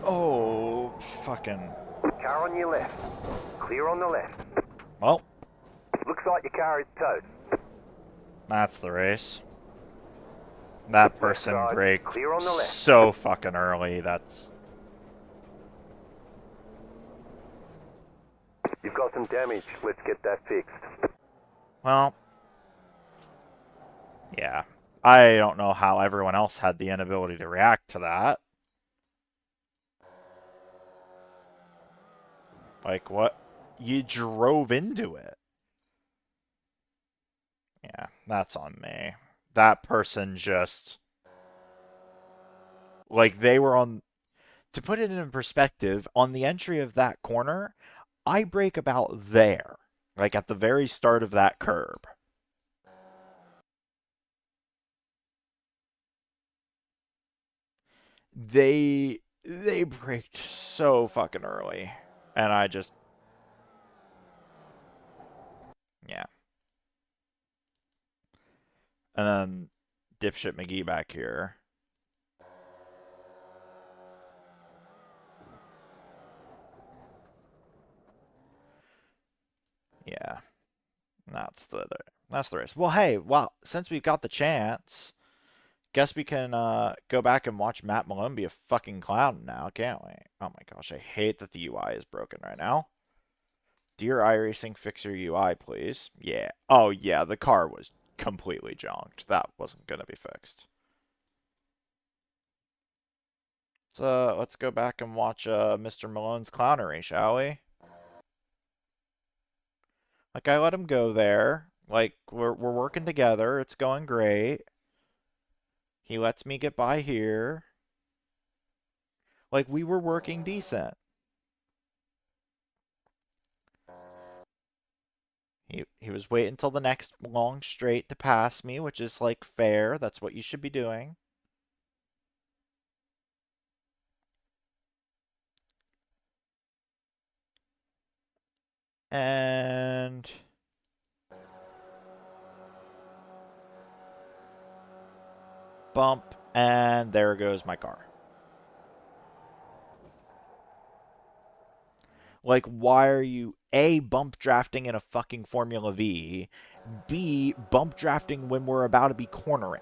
Oh, fucking... Car on your left. Clear on the left. Well, Looks like your car is towed. that's the race. That Left person side, braked clear on the left. so fucking early, that's... You've got some damage. Let's get that fixed. Well... Yeah. I don't know how everyone else had the inability to react to that. Like, what? You drove into it. Yeah, that's on me. That person just... Like, they were on... To put it in perspective, on the entry of that corner, I brake about there. Like, at the very start of that curb. They braked so fucking early. And I just... Yeah. And then dipshit McGee back here. Yeah, that's the race. Well, hey, well, since we've got the chance, guess we can go back and watch Matt Malone be a fucking clown now, can't we? Oh my gosh, I hate that the UI is broken right now. Dear iRacing, fix your UI, please. Yeah. Oh yeah, the car was completely junked. That wasn't gonna be fixed. So let's go back and watch Mr. Malone's clownery, shall we? Like I let him go there. Like we're working together. It's going great. He lets me get by here. Like we were working decent. He was waiting until the next long straight to pass me, which is like fair. That's what you should be doing. And bump, and there goes my car. Like, why are you A, bump drafting in a fucking Formula V, B, bump drafting when we're about to be cornering?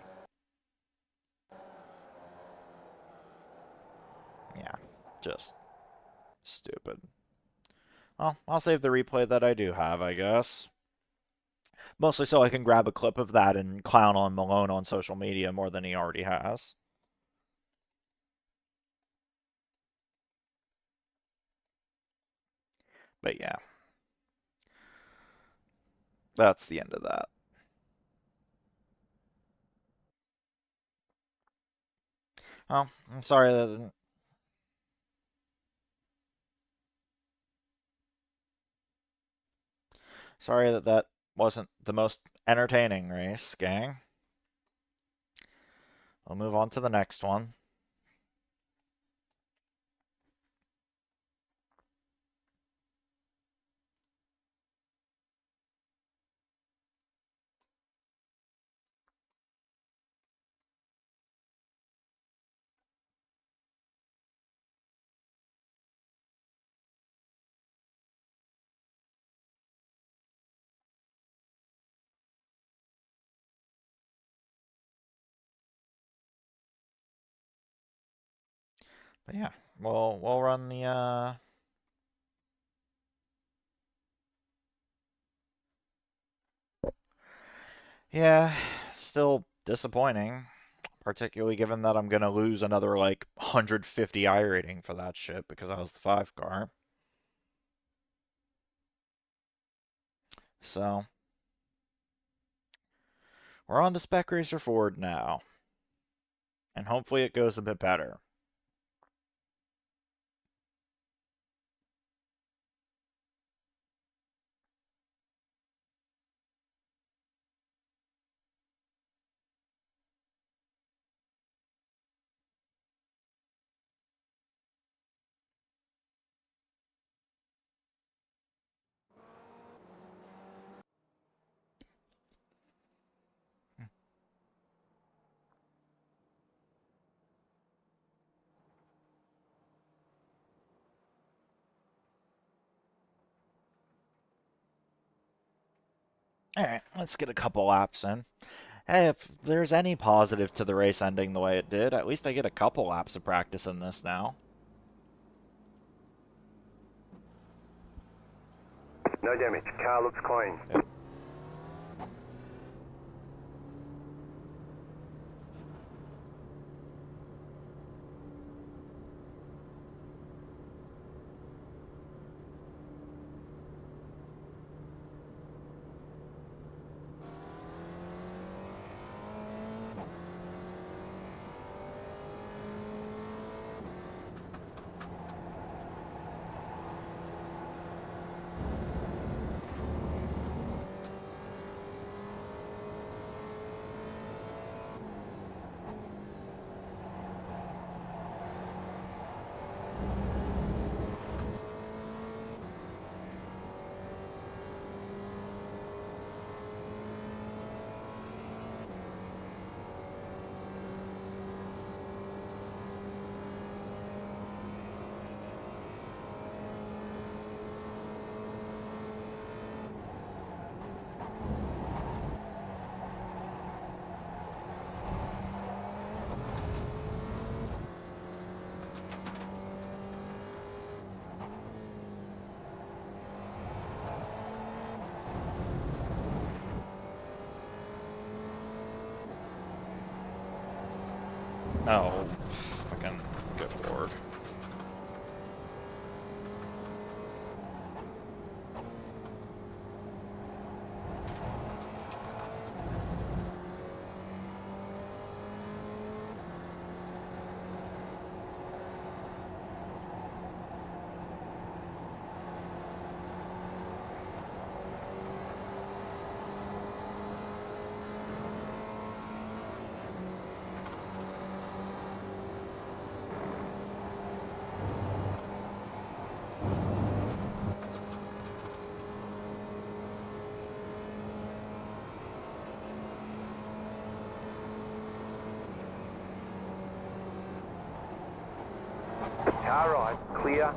Yeah, just stupid. Well, I'll save the replay that I do have, I guess. Mostly so I can grab a clip of that and clown on Malone on social media more than he already has. But yeah, that's the end of that. Oh, I'm sorry that that wasn't the most entertaining race, gang. We'll move on to the next one. But yeah, we'll run the yeah, still disappointing, particularly given that I'm gonna lose another like 150 I rating for that shit because I was the 5 car. So we're on to Spec Racer Ford now, and hopefully it goes a bit better. All right, let's get a couple laps in. Hey, if there's any positive to the race ending the way it did, at least I get a couple laps of practice in this now. No damage. Car looks clean. Yep. Oh, fucking good lord. Car right, clear.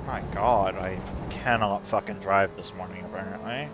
My god, I cannot fucking drive this morning, apparently.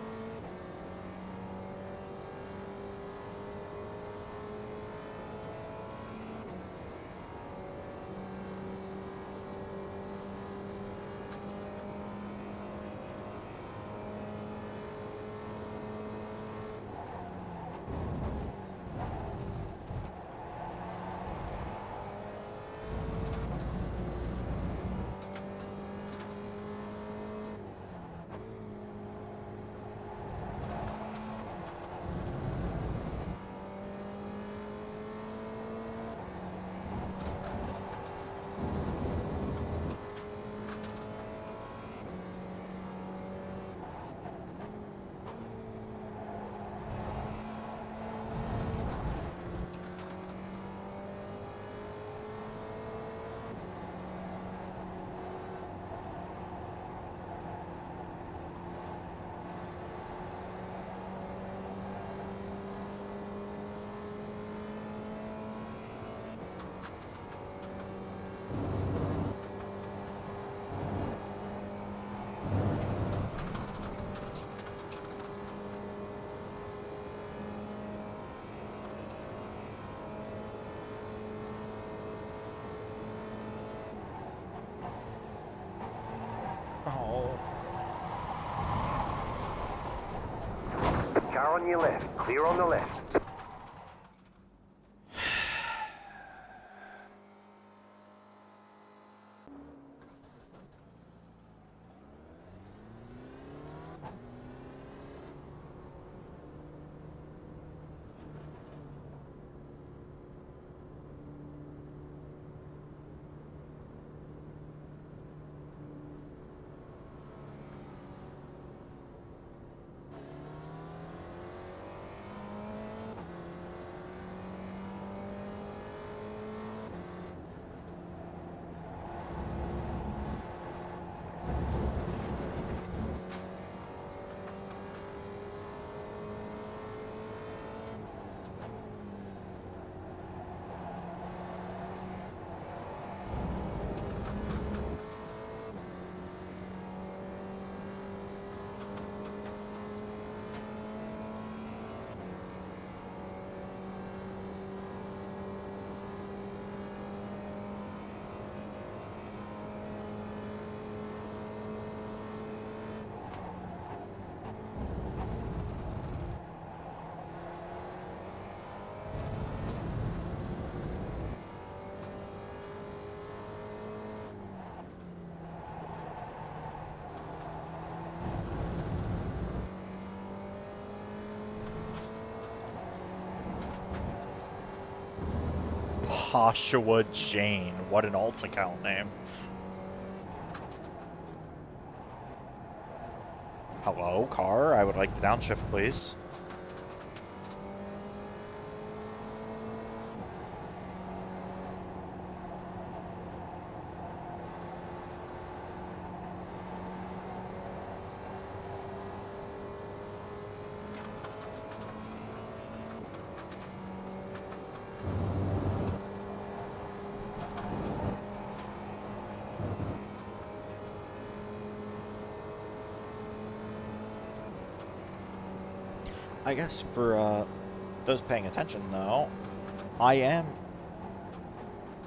Oh. Car on your left, clear on the left. Joshua Jane. What an alt account name. Hello, car. I would like to downshift, please. I guess for those paying attention, though, I am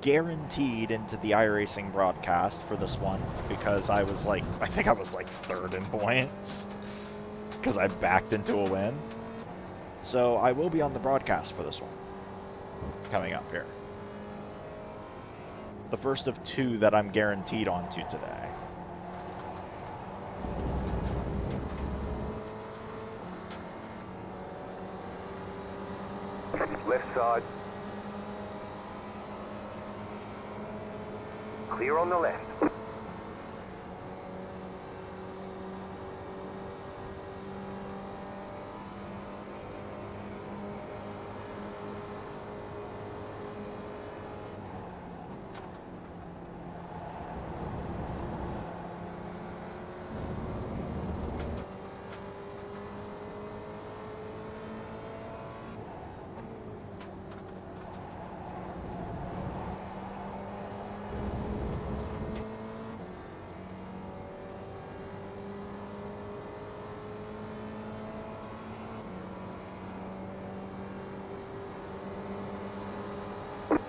guaranteed into the iRacing broadcast for this one because I think I was like third in points because I backed into a win. So I will be on the broadcast for this one coming up here. The first of two that I'm guaranteed onto today. Left side. Clear on the left.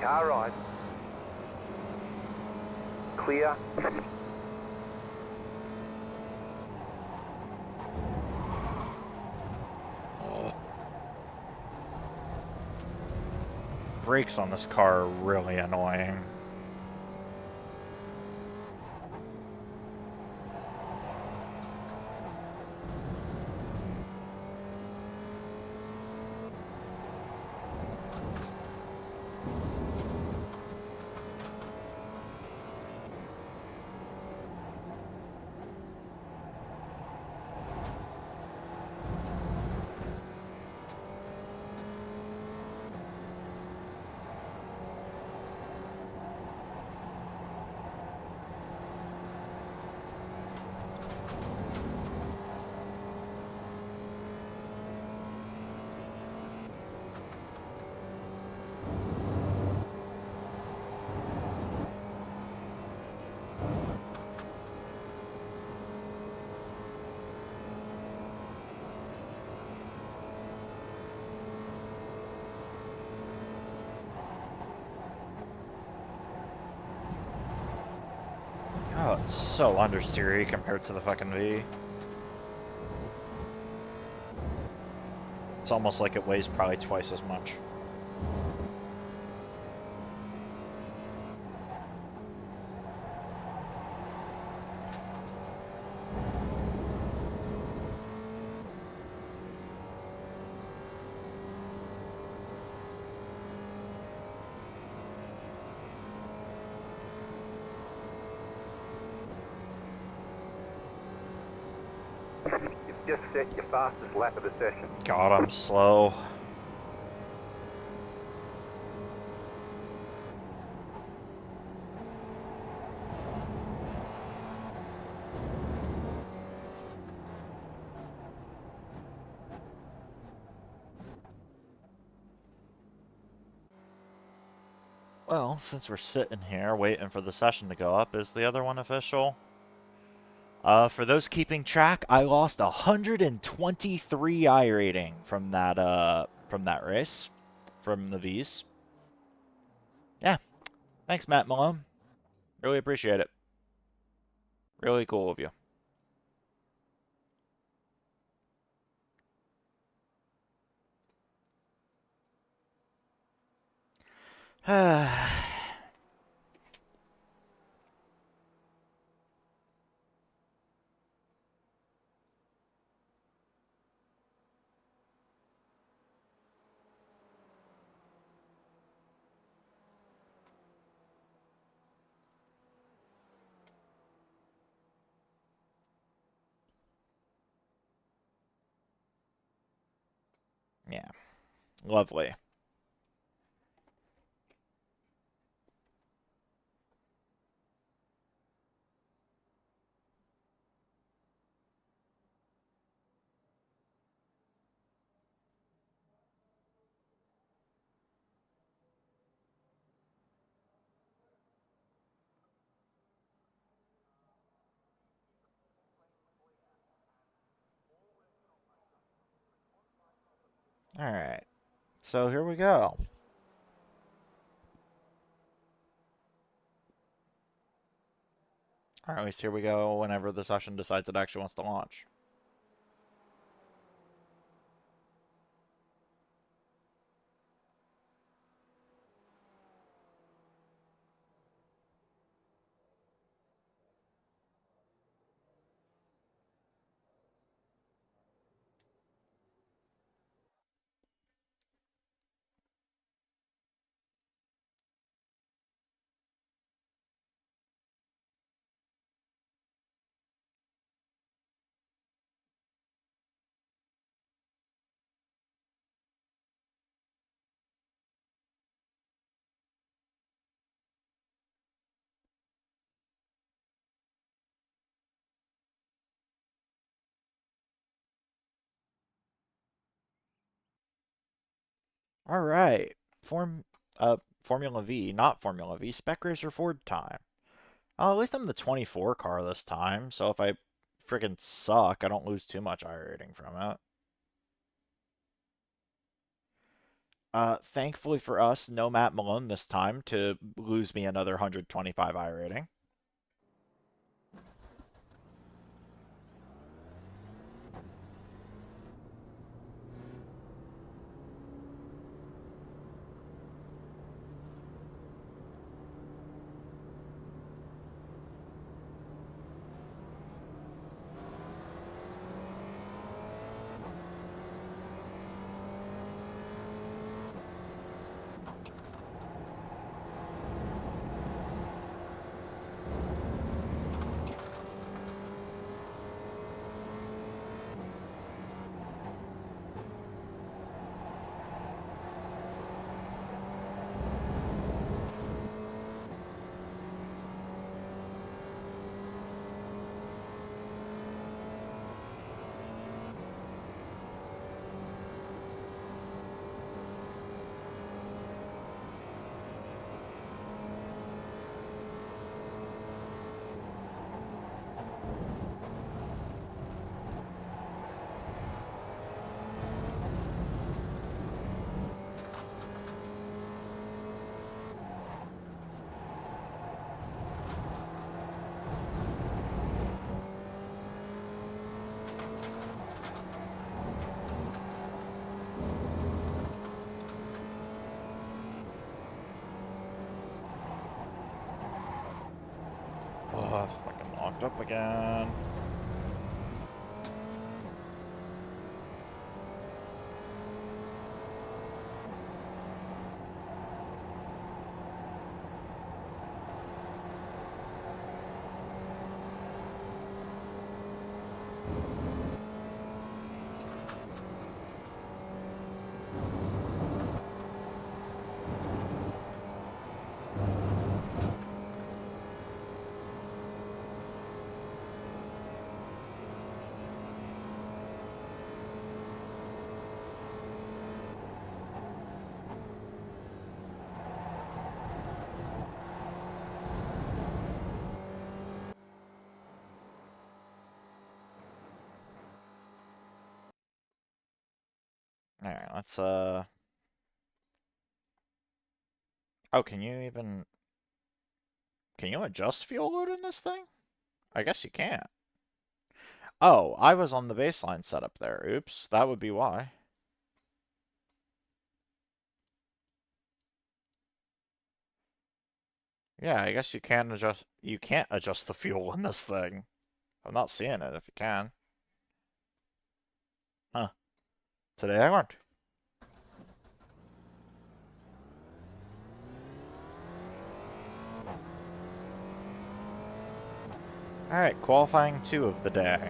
Car right. Clear. Brakes on this car are really annoying. Oh, it's so understeery compared to the fucking V. It's almost like it weighs probably twice as much. You've just set your fastest lap of the session. God, I'm slow. Well, since we're sitting here waiting for the session to go up, is the other one official? For those keeping track, I lost 123 I rating from that race, from the V's. Yeah, thanks, Matt Malone. Really appreciate it. Really cool of you. Yeah, lovely. Alright, so here we go. Or at least here we go whenever the session decides it actually wants to launch. Alright, Formula V, not Formula V, Spec Racer Ford time. Oh, at least I'm the 24 car this time, so if I friggin' suck, I don't lose too much iRating from it. Thankfully for us, no Matt Malone this time to lose me another 125 iRating. Oh, fucking locked up again. Alright, let's, Oh, can you even... Can you adjust fuel load in this thing? I guess you can't. Oh, I was on the baseline setup there. Oops, that would be why. Yeah, I guess you can adjust... You can't adjust the fuel in this thing. I'm not seeing it if you can. Huh. Today I learned. Alright, qualifying 2 of the day.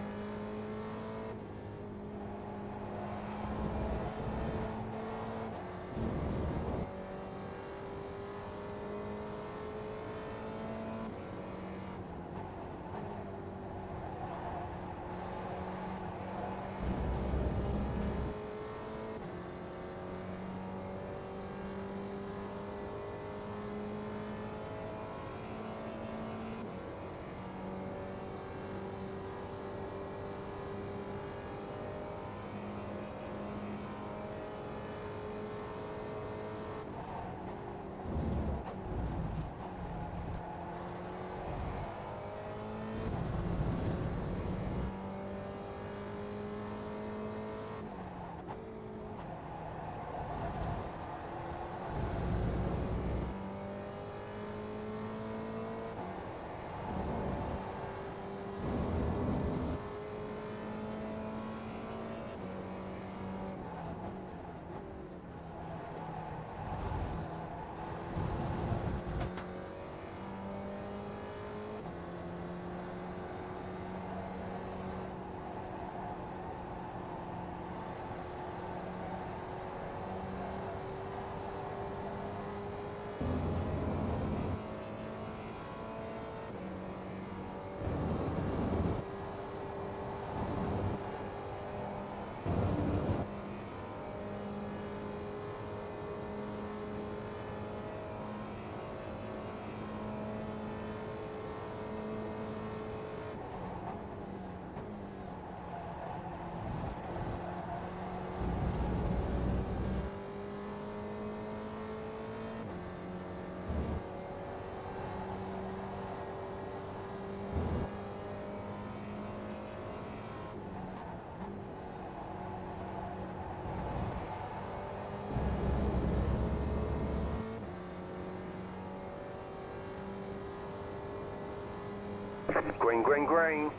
Green, green, green.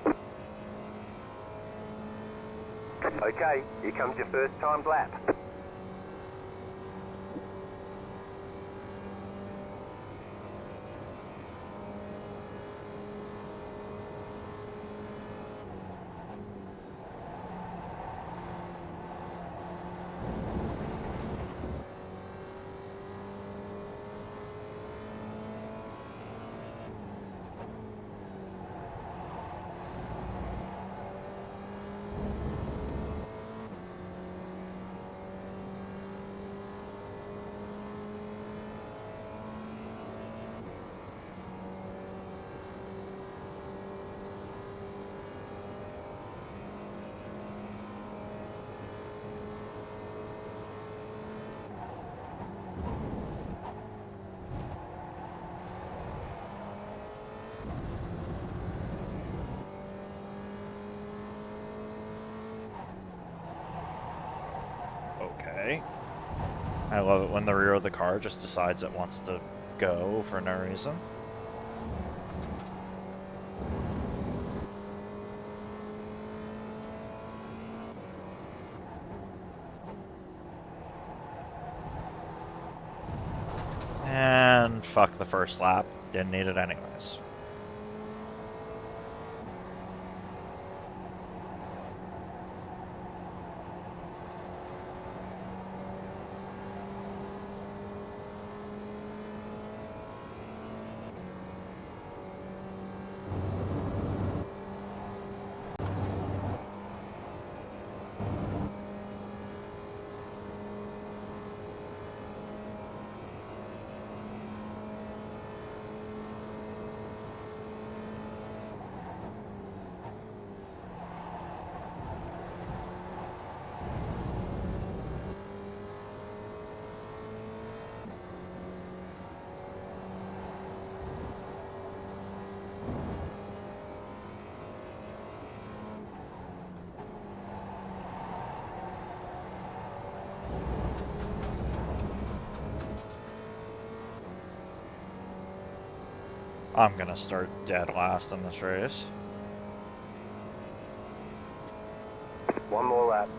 Okay, here comes your first timed lap. Okay. I love it when the rear of the car just decides it wants to go for no reason. And fuck the first lap. Didn't need it anyways. I'm gonna start dead last in this race. One more lap.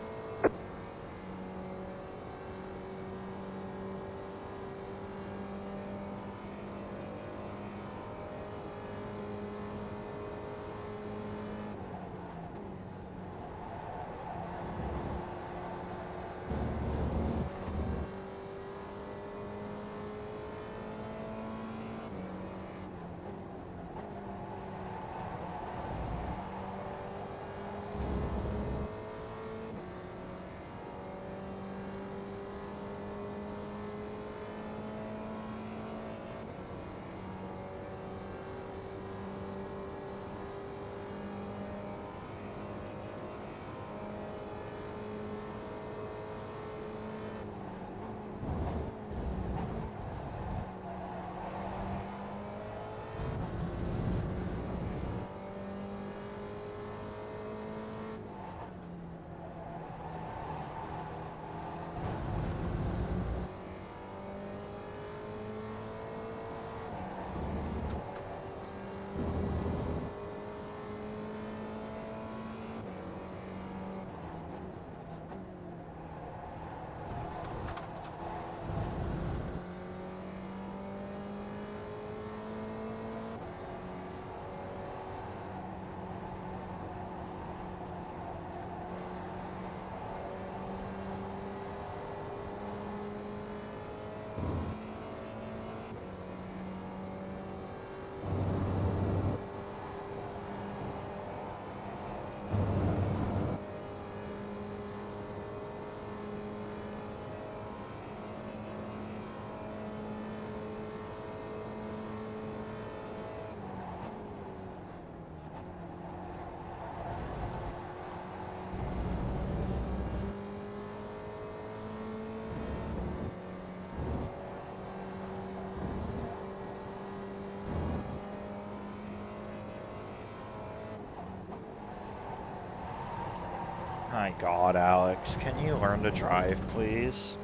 My god, Alex, can you learn to drive, please?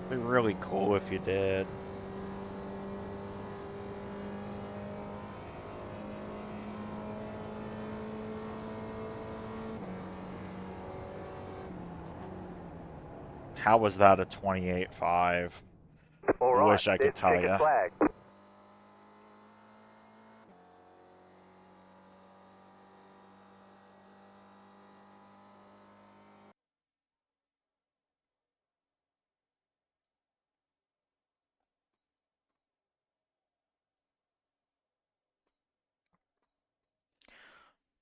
It'd be really cool if you did. How was that a 28.5? All right, Wish I could there's tell checkered ya. flag.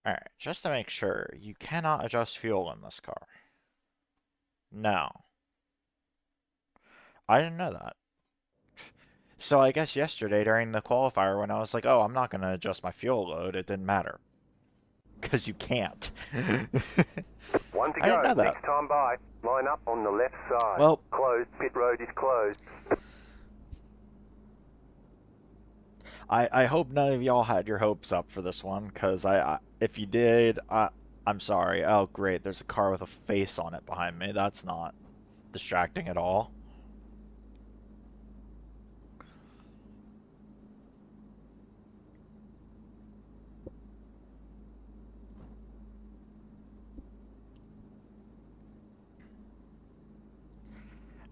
Alright, just to make sure, you cannot adjust fuel in this car. No. I didn't know that. So I guess yesterday during the qualifier when I was like, oh, I'm not going to adjust my fuel load, it didn't matter. Because you can't. One to I didn't go. know that. Next time by. Line up on the left side. Well, Closed. Pit road is closed. I hope none of y'all had your hopes up for this one, because if you did, I'm sorry. Oh, great, there's a car with a face on it behind me. That's not distracting at all.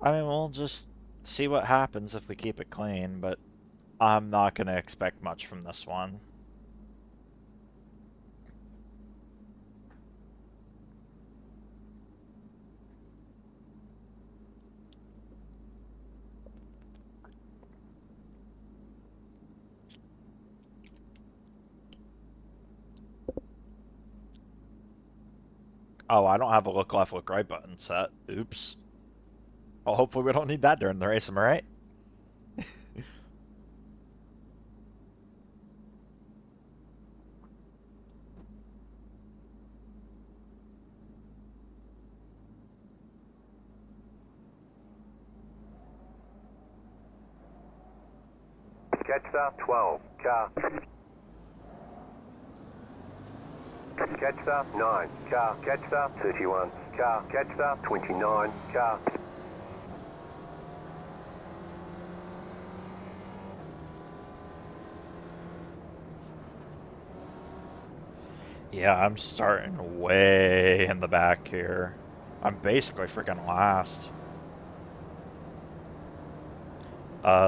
I mean, we'll just see what happens if we keep it clean, but I'm not going to expect much from this one. Oh, I don't have a look left, look right button set. Oops. Well, hopefully we don't need that during the race, am I right? Catch star 12. Car. Catch star 9. Car. Catch star 31. Car. Catch star 29. Car. Yeah, I'm starting way in the back here. I'm basically freaking last.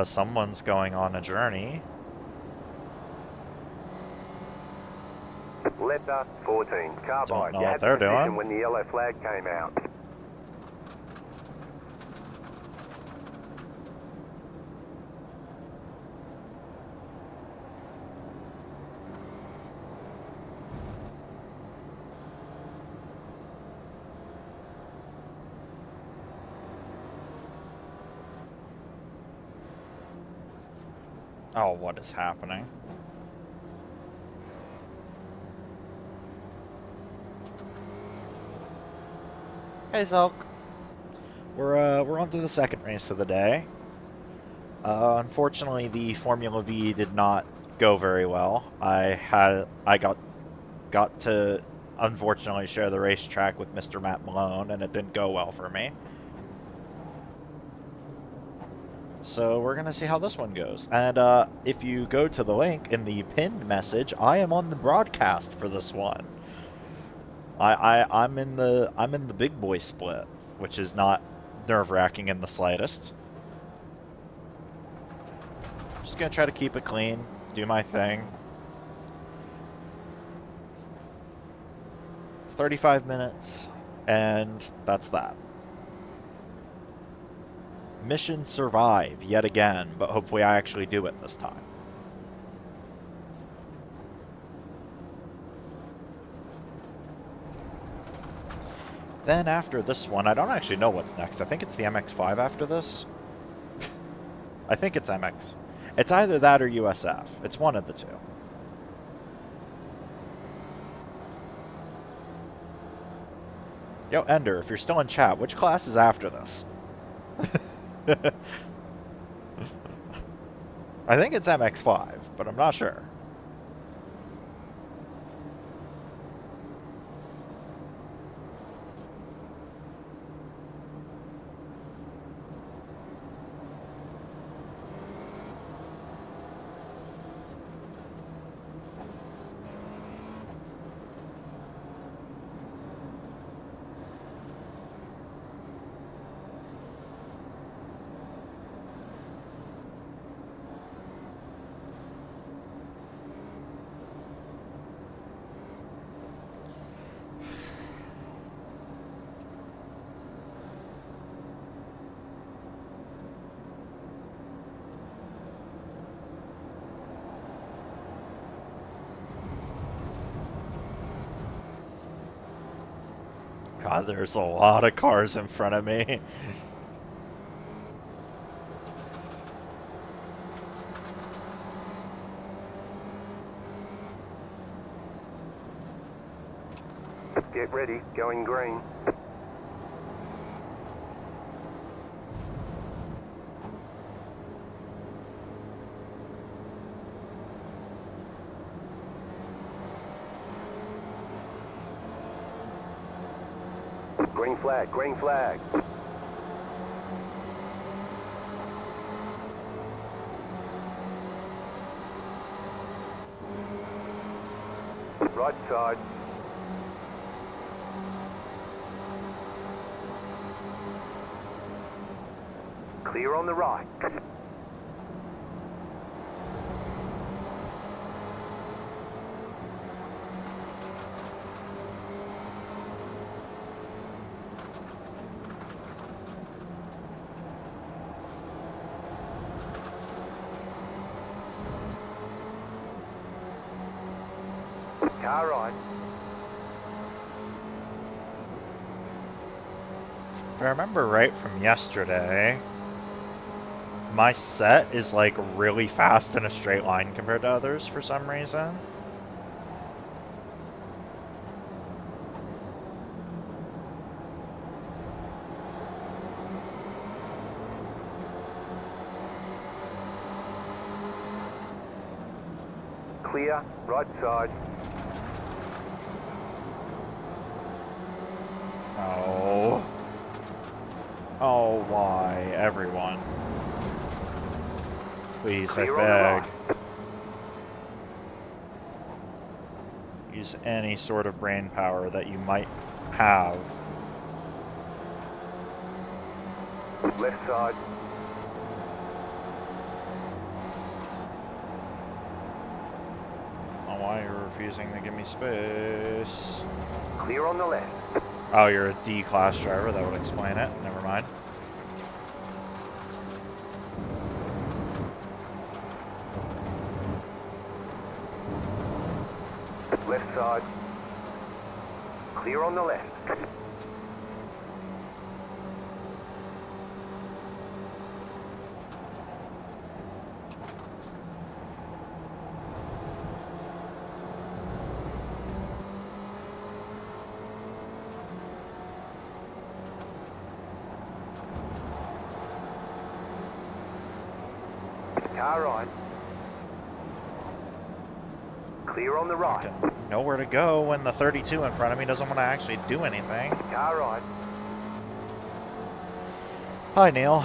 Someone's going on a journey. Letter 14. Don't Carbide. know You what had they're position doing. when the yellow flag came out. Oh, what is happening? Hey, Zelk. We're on to the second race of the day. Unfortunately, the Formula V did not go very well. I got to unfortunately share the racetrack with Mr. Matt Malone, and it didn't go well for me. So we're gonna see how this one goes. And if you go to the link in the pinned message, I am on the broadcast for this one. I'm in the big boy split, which is not nerve-wracking in the slightest. Just gonna try to keep it clean, do my thing. 35 minutes, and that's that. Mission survive yet again, but hopefully I actually do it this time. Then after this one, I don't actually know what's next. I think it's the MX-5 after this. I think it's MX. It's either that or USF. It's one of the two. Yo, Ender, if you're still in chat, which class is after this? I think it's MX-5, but I'm not sure. God, there's a lot of cars in front of me. Get ready, going green. Green flag, green flag. Right side. Clear on the right. Car right. If I remember right from yesterday, my set is like really fast in a straight line compared to others for some reason. Clear, right side. Oh. Oh, why? Everyone. Please, I Clear on the beg. right. Use any sort of brain power that you might have. Left side. Oh, why you're refusing to give me space? Clear on the left. Oh, you're a D-class driver. That would explain it. Never mind. Left side. Clear on the left. Car right. Clear on the right. Fucking nowhere to go when the 32 in front of me doesn't want to actually do anything. Car right. Hi, Neil.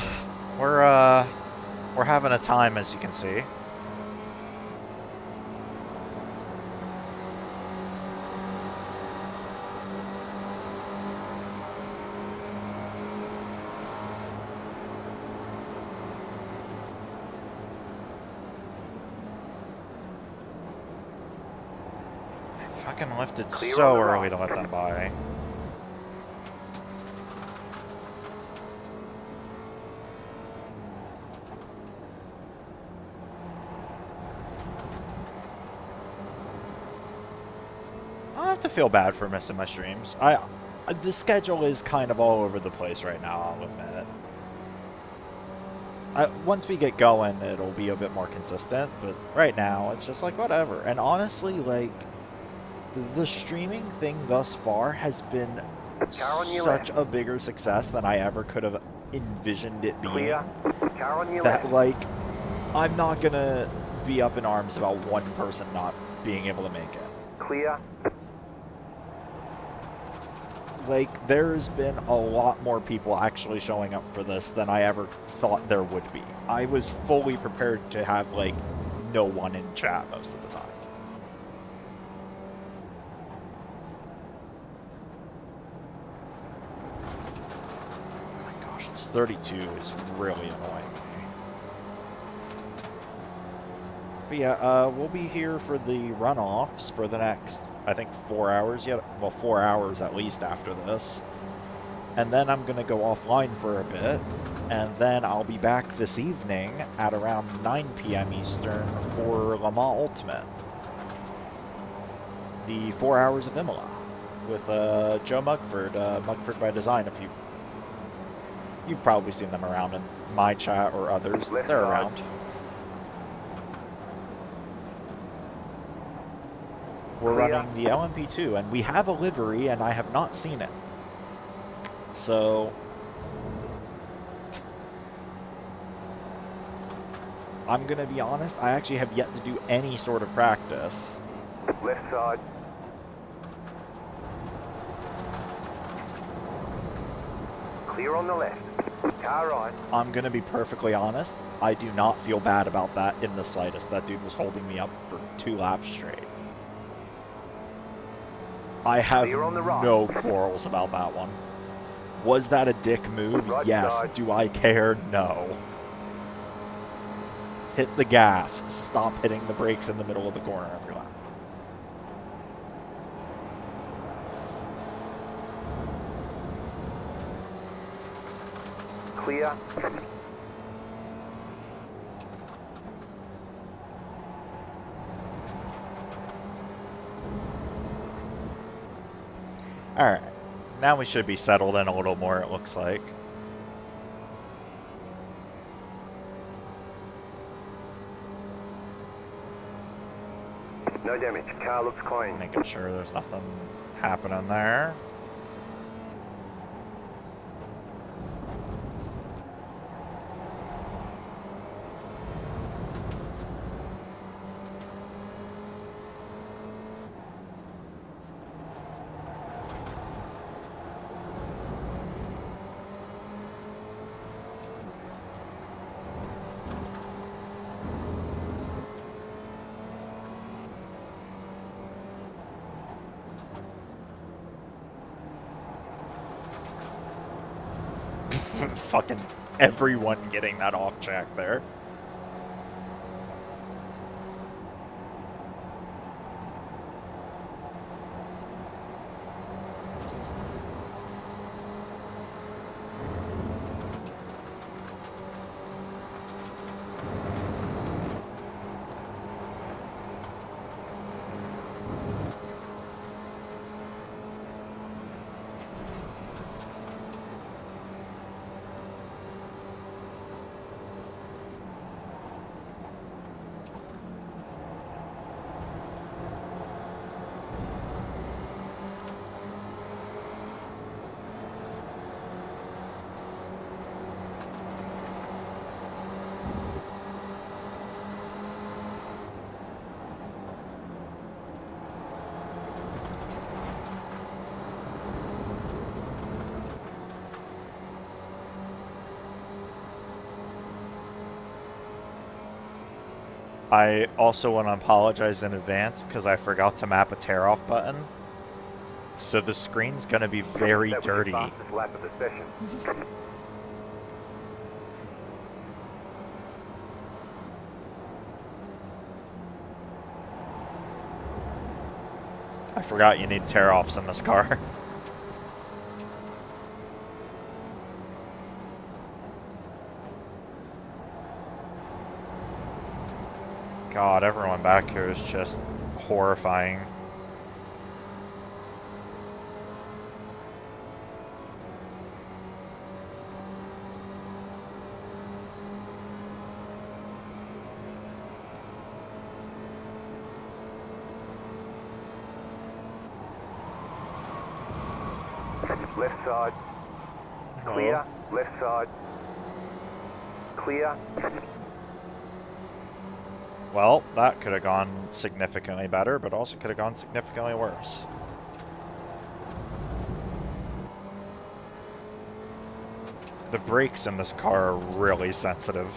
We're having a time, as you can see. Fucking lifted Clear on so the early right. to let them by. I don't have to feel bad for missing my streams. The schedule is kind of all over the place right now, I'll admit. Once we get going, it'll be a bit more consistent, but right now, it's just like, whatever. And honestly, like, the streaming thing thus far has been Car on your such left. a bigger success than I ever could have envisioned it being. Clear. Car on your That, left. like, I'm not gonna be up in arms about one person not being able to make it. Clear. Like, there's been a lot more people actually showing up for this than I ever thought there would be. I was fully prepared to have, like, no one in chat most of the time. Oh my gosh, this 32 is really annoying me. But yeah, we'll be here for the runoffs for the next, I think, 4 hours yet. Well, 4 hours at least after this. And then I'm going to go offline for a bit. And then I'll be back this evening at around 9 p.m. Eastern for Le Mans Ultimate. The 4 hours of Imola. with Joe Mugford, Mugford by Design. If you've probably seen them around in my chat or others. Left They're side. around. We're Clear. running the LMP2, and we have a livery, and I have not seen it. So I'm going to be honest, I actually have yet to do any sort of practice. Left side. Clear on the left. Car right. I'm going to be perfectly honest, I do not feel bad about that in the slightest. That dude was holding me up for 2 laps straight. I have Clear on the right. no quarrels about that one. Was that a dick move? Right Yes. side. Do I care? No. Hit the gas. Stop hitting the brakes in the middle of the corner every lap. Clear. Alright. Now we should be settled in a little more, it looks like. No damage. Car looks clean. Making sure there's nothing happening there. Fucking everyone getting that off track there. I also want to apologize in advance because I forgot to map a tear-off button. So the screen's going to be very That was dirty. your fastest lap of the session. I forgot you need tear-offs in this car. God, everyone back here is just horrifying. Left side. Clear. Left side. Clear. Well, that could have gone significantly better, but also could have gone significantly worse. The brakes in this car are really sensitive.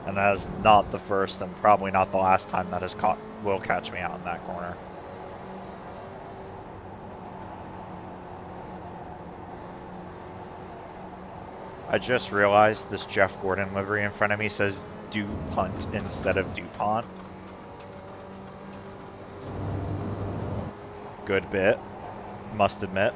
And that is not the first and probably not the last time that will catch me out in that corner. I just realized this Jeff Gordon livery in front of me says DuPont instead of DuPont. Good bit, must admit.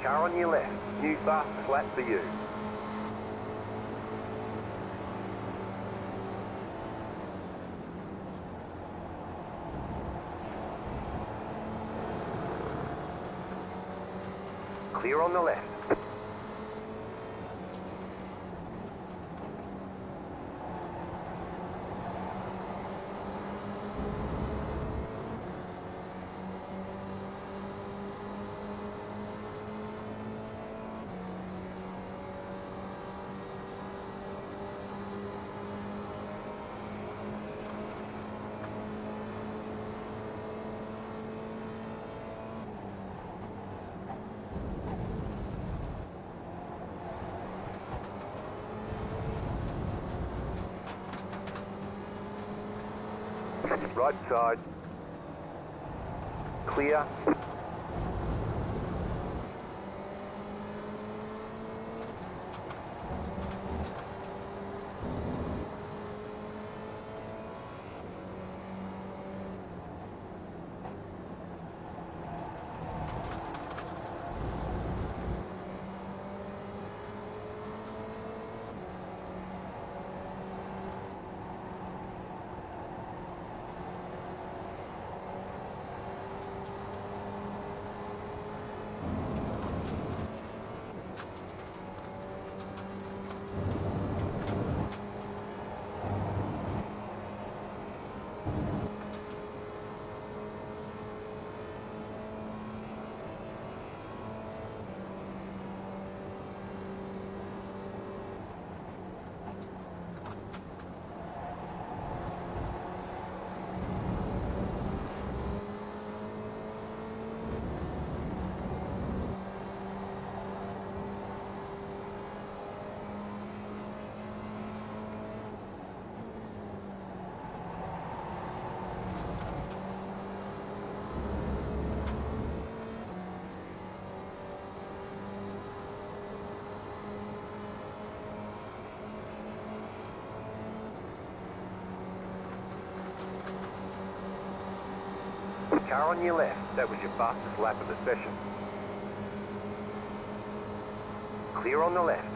Car on your left. New fastest lap for you. Clear on the left. Right side. Clear. Car on your left. That was your fastest lap of the session. Clear on the left.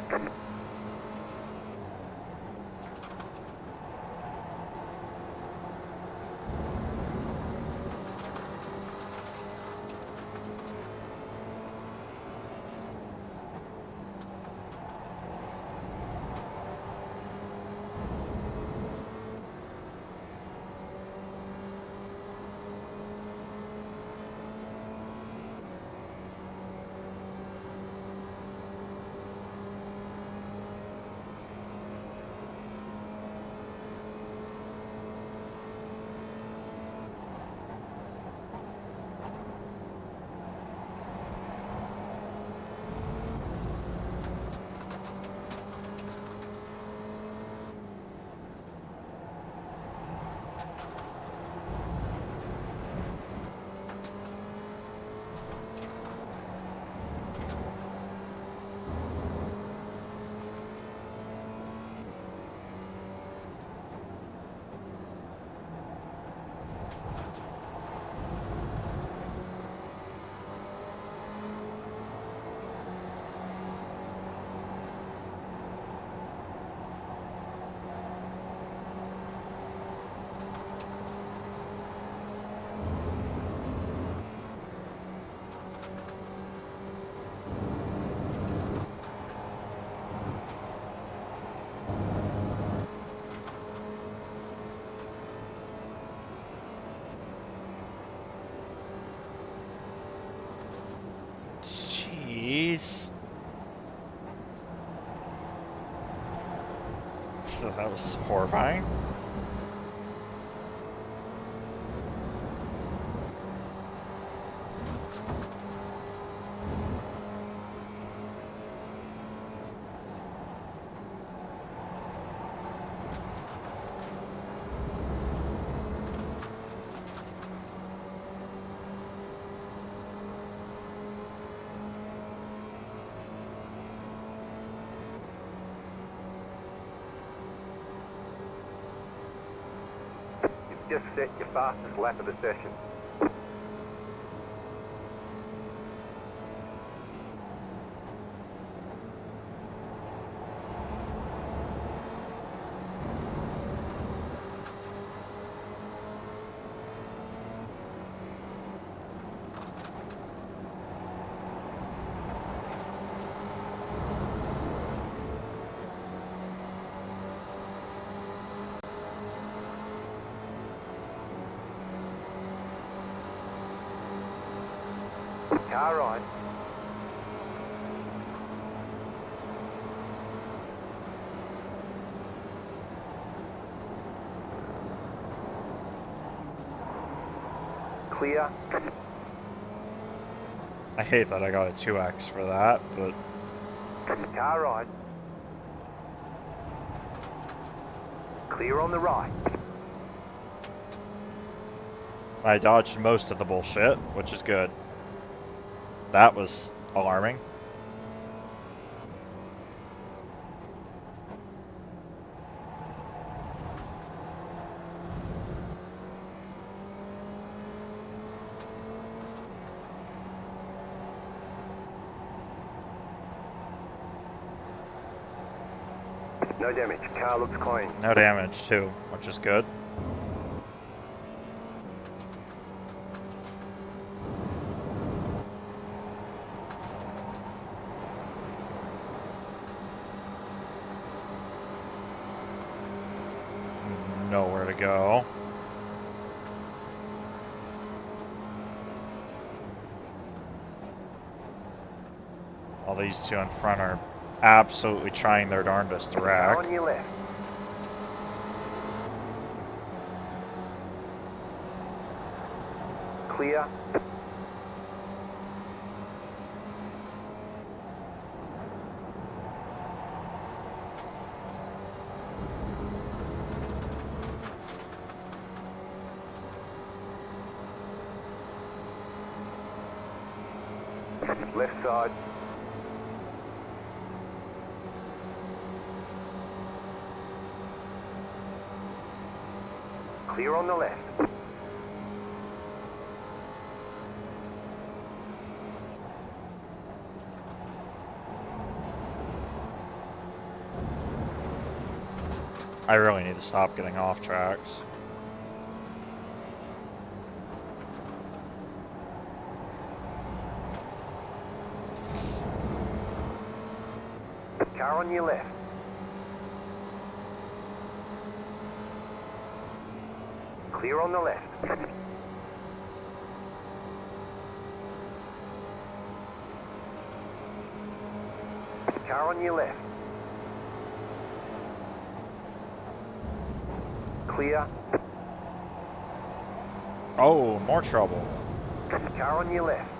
Jeez. So that was horrifying. Just set your fastest lap of the session. Car right. Clear. I hate that I got a 2x for that, but Car right. Clear on the right. I dodged most of the bullshit, which is good. That was alarming. No damage. Car looks clean. No damage, too, which is good. Nowhere to go. All these two in front are absolutely trying their darndest to Car wreck. on your left. Clear. Left side. Clear on the left. I really need to stop getting off tracks. Car on your left. Clear on the left. Car on your left. Clear. Oh, more trouble. Car on your left.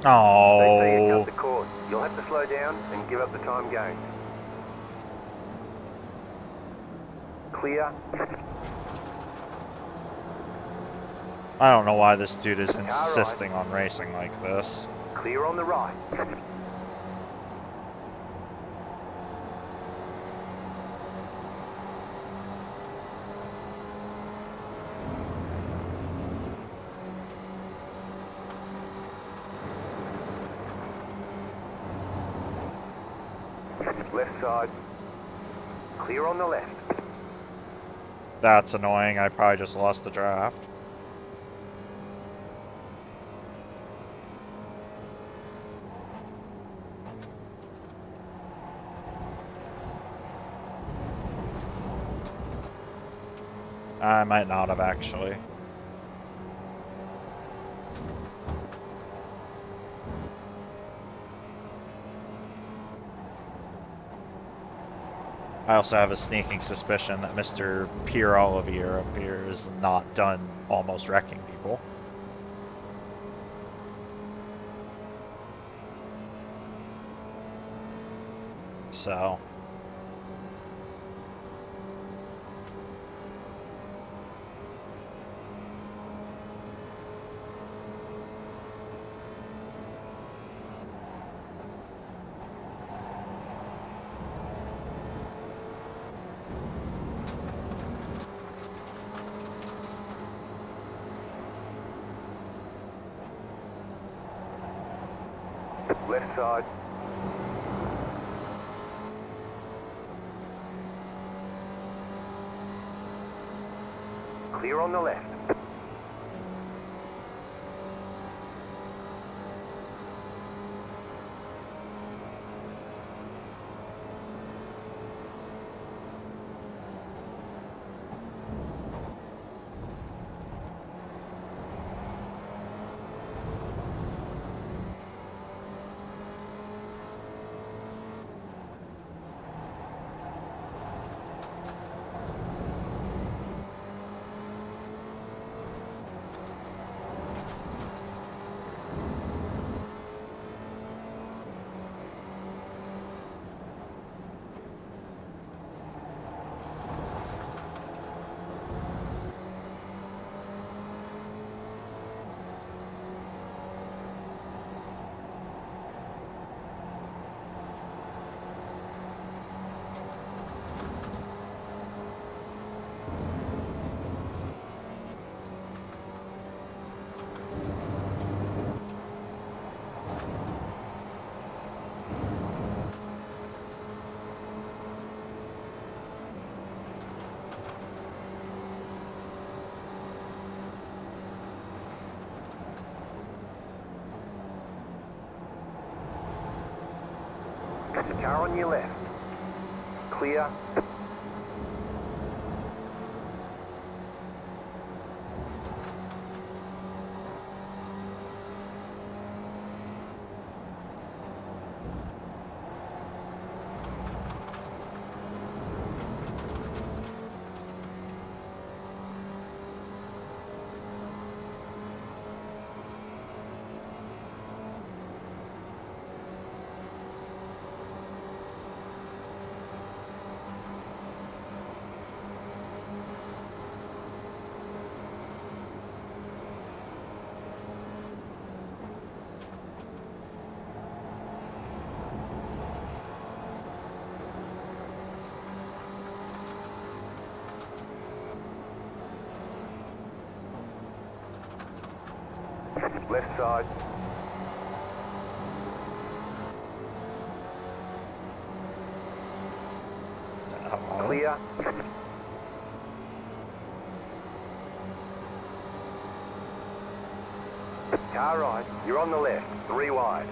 They say you Oh. cut the cord. You'll have to slow down and give up the time gained. Clear. I don't know why this dude is right. insisting on racing like this. Clear on the right. Left side. Clear on the left. That's annoying. I probably just lost the draft. I might not have actually. I also have a sneaking suspicion that Mr. Pierre Olivier up here is not done almost wrecking people. So... Left side. Clear on the left. Car on your left. Clear. Left side. Uh-oh. Clear. Car right. You're on the left. 3 wide.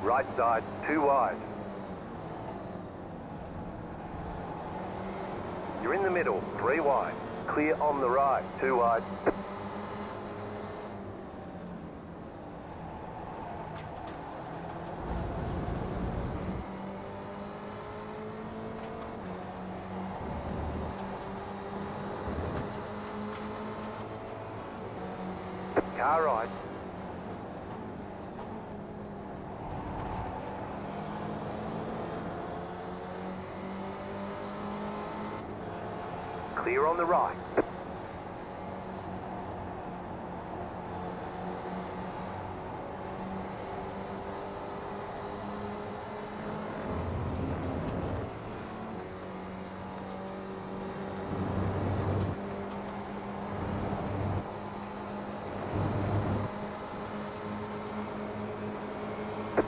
Right side. 2 wide. You're in the middle. 3 wide. Clear on the right. 2 wide. Car right. Clear on the right.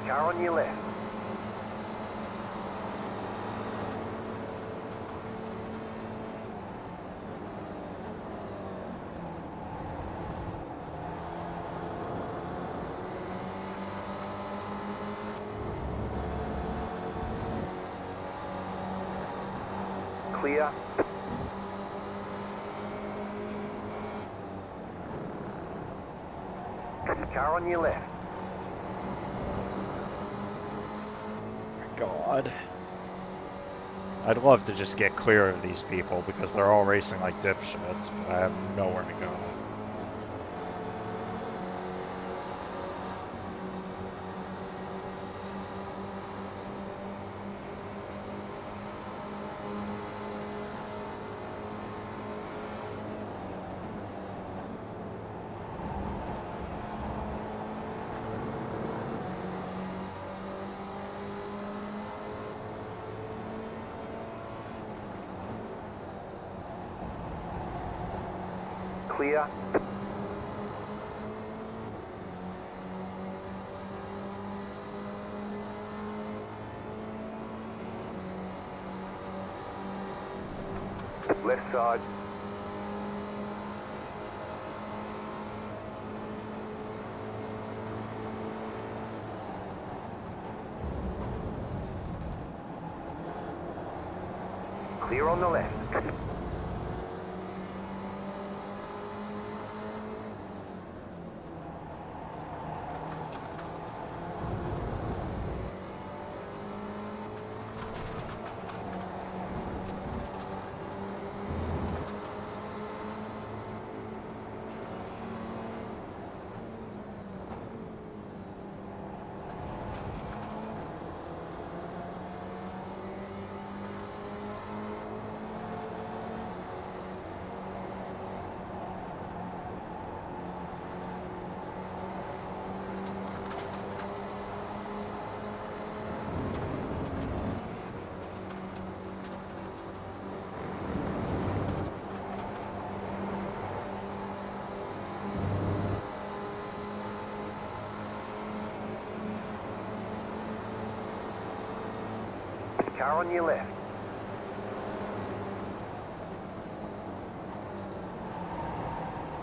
Car on your left. Clear. Car on your left. God. I'd love to just get clear of these people because they're all racing like dipshits, but I have nowhere to go. Clear. Left side. Clear on the left. Car on your left.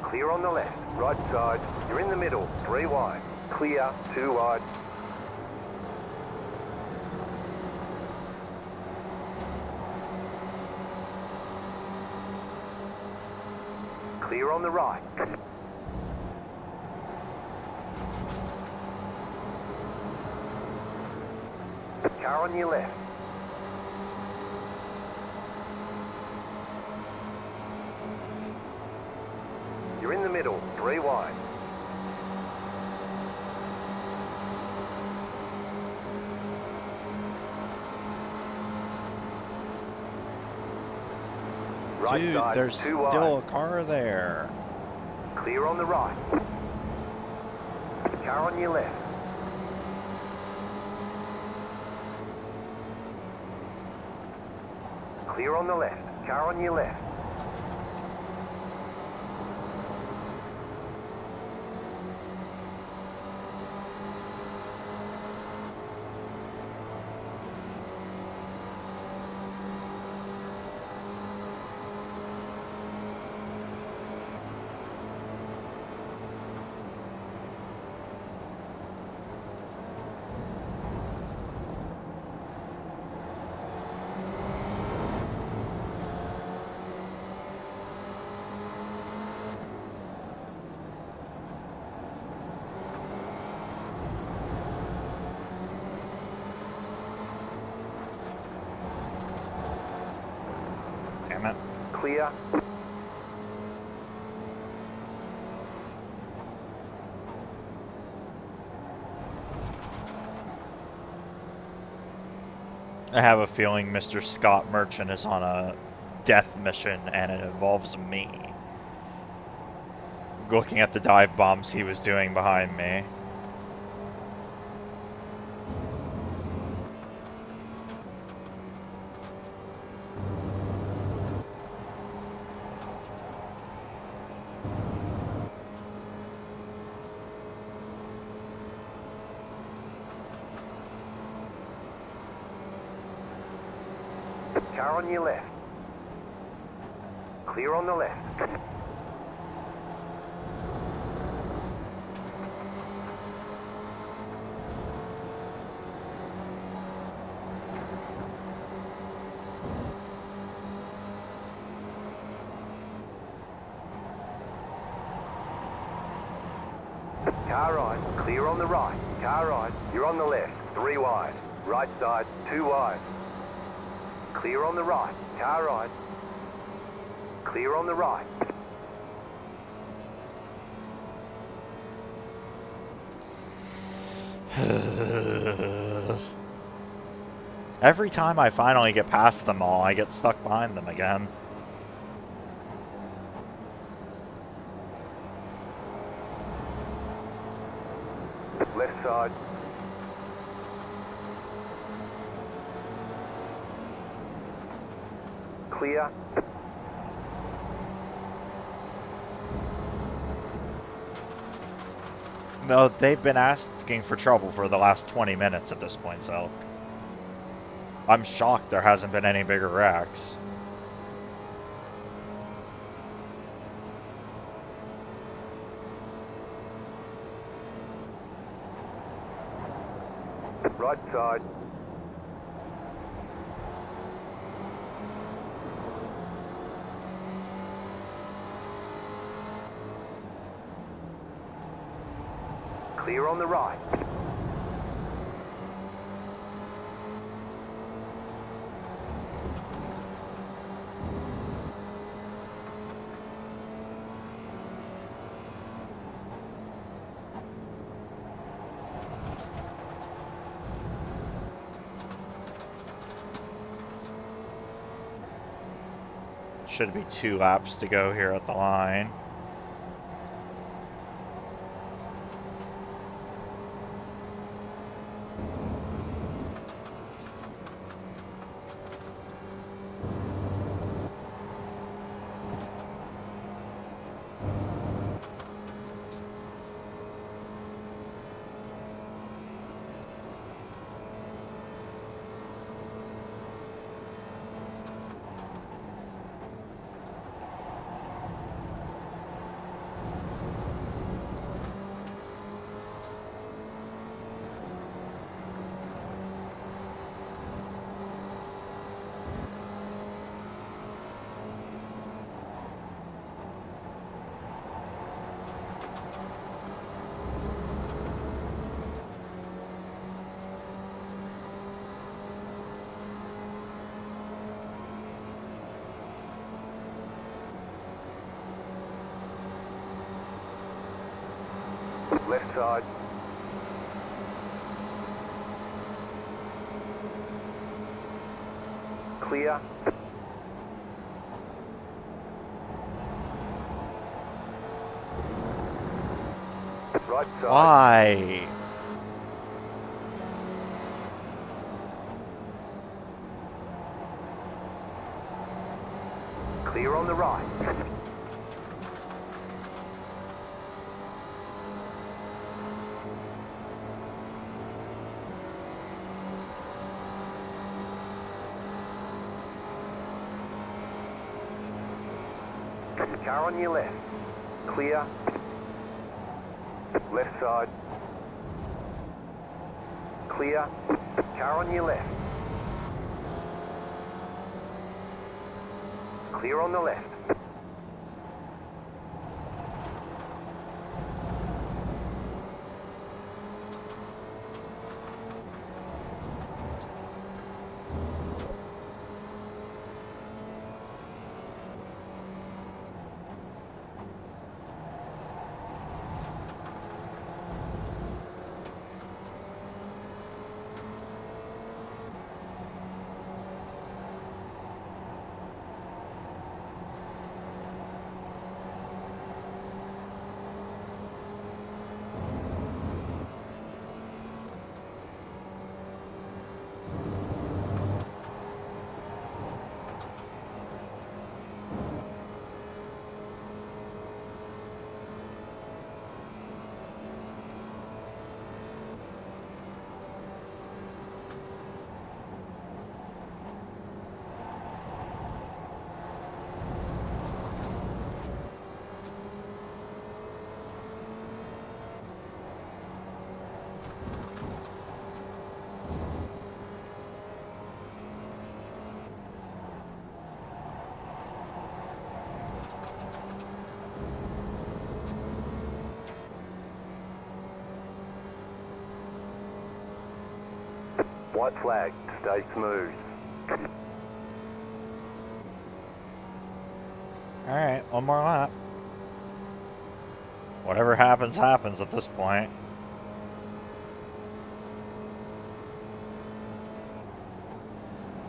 Clear on the left. Right side. You're in the middle. 3 wide. Clear, 2 wide. Clear on the right. Car on your left. You're in the middle, 3 wide. Right Dude, side, there's 2 wide. still a car there. Clear on the right. Car on your left. Clear on the left. Car on your left. Damn it. Clear. I have a feeling Mr. Scott Merchant is on a death mission and it involves me. Looking at the dive bombs he was doing behind me. Car on your left. Clear on the left. Car right, clear on the right. Car right, you're on the left, 3 wide. Right side, 2 wide. Clear on the right. Car right. Clear on the right. Every time I finally get past them all, I get stuck behind them again. Left side. Clear. No, they've been asking for trouble for the last 20 minutes at this point, so I'm shocked there hasn't been any bigger wrecks. Right side. Clear on the right. Should be 2 laps to go here at the line. Left side. Clear. Right side. Why? Clear on the right. Car on your left. Clear. Left side. Clear. Car on your left. Clear on the left. White flag. Stay smooth. Alright, one more lap. Whatever happens, happens at this point.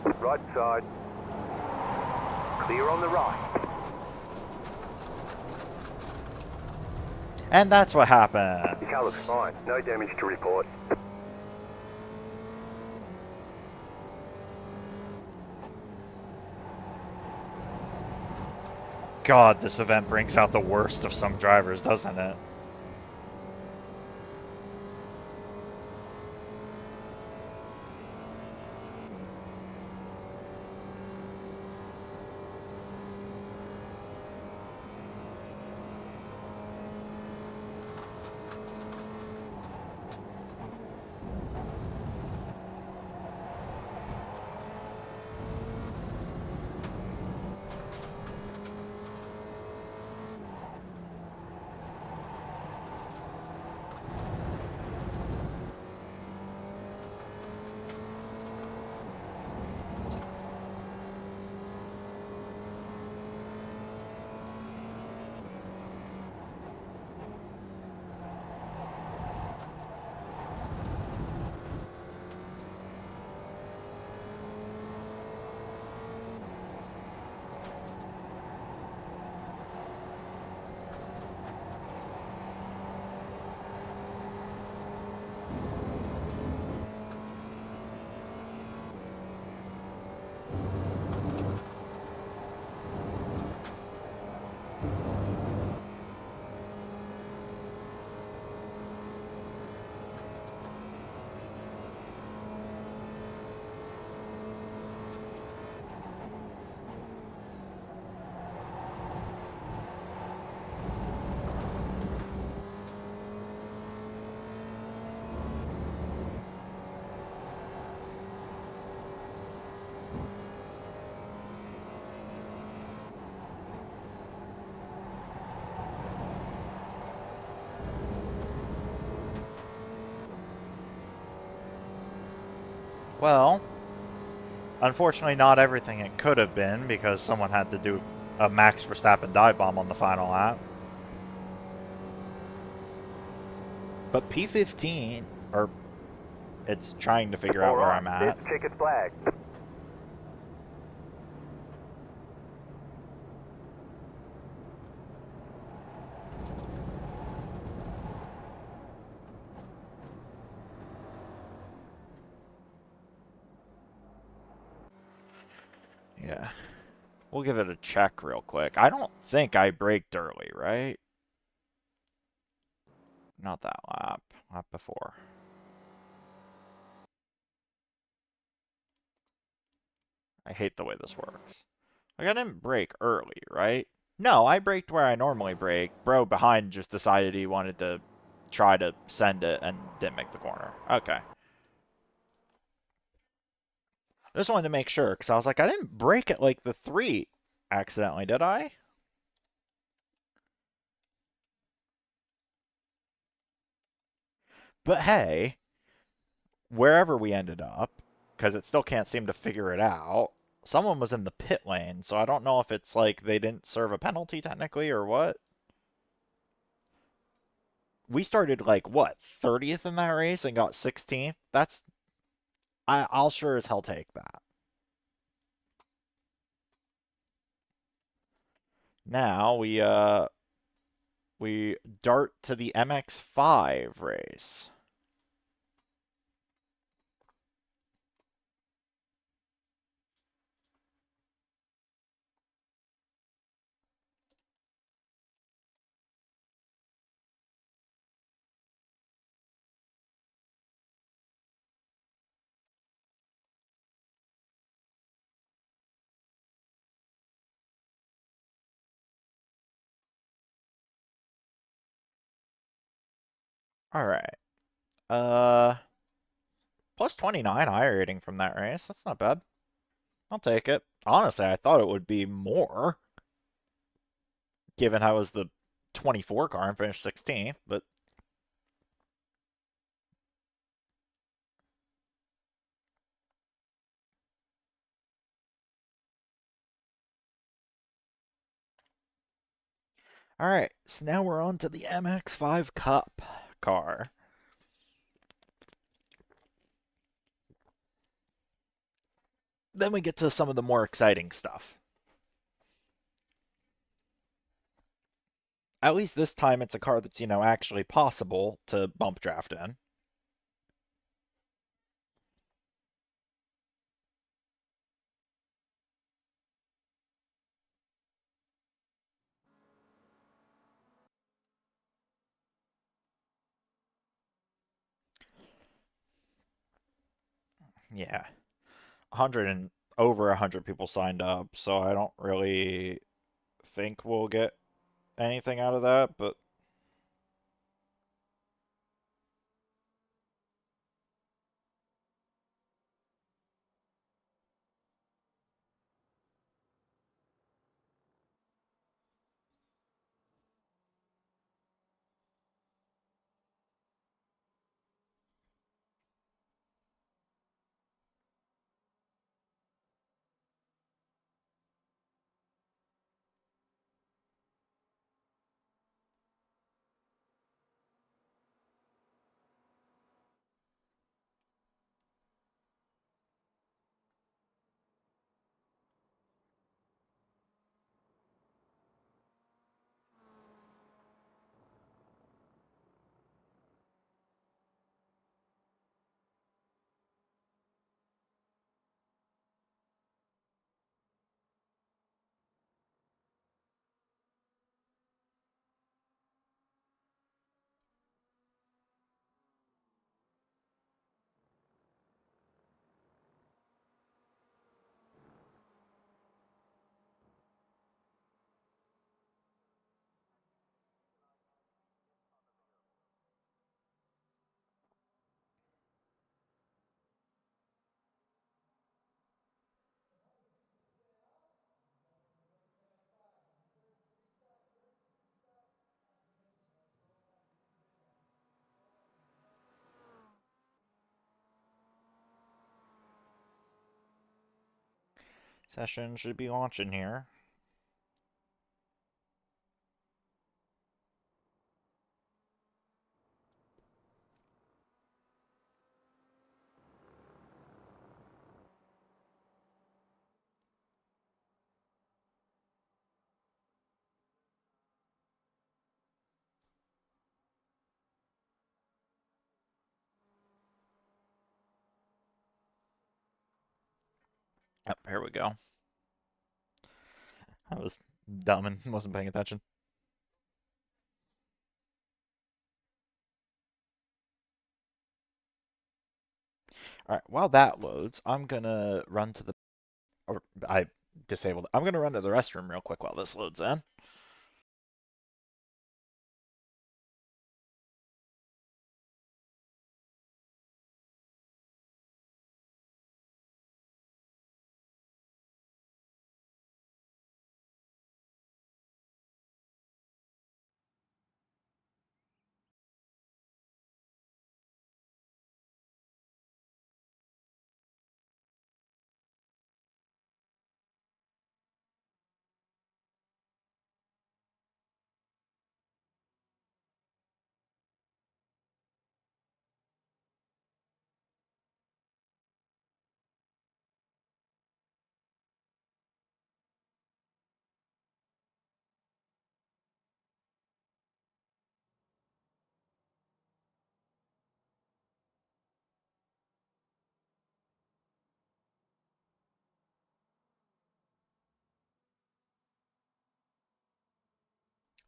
Right side. Clear on the right. And that's what happens. Your car looks fine. No damage to report. God, this event brings out the worst of some drivers, doesn't it? Well, unfortunately not everything it could have been because someone had to do a Max Verstappen dive bomb on the final lap. But P15, or it's trying to figure All out where right, I'm at. there's the checkered flag. Yeah. We'll give it a check real quick. I don't think I braked early, right? Not that lap. Lap before. I hate the way this works. Like, I didn't brake early, right? No, I braked where I normally brake. Bro behind just decided he wanted to try to send it and didn't make the corner. Okay. Just wanted to make sure, because I was like, I didn't brake at, like, the 3 accidentally, did I? But hey, wherever we ended up, because it still can't seem to figure it out, someone was in the pit lane, so I don't know if it's like they didn't serve a penalty technically or what. We started like what 30th in that race and got 16th. I'll sure as hell take that. Now we dart to the MX5 race. All right. Uh, plus 29 iRating from that race. That's not bad. I'll take it. Honestly, I thought it would be more, given I was the 24 car and finished 16th, but all right. So now we're on to the MX5 Cup car. Then we get to some of the more exciting stuff. At least this time it's a car that's, actually possible to bump draft in. Yeah. 100 and over 100 people signed up, so I don't really think we'll get anything out of that, but session should be launching here. Yep, here we go. I was dumb and wasn't paying attention. Alright, while that loads, I'm gonna run to the... Or, I disabled it. I'm gonna run to the restroom real quick while this loads in.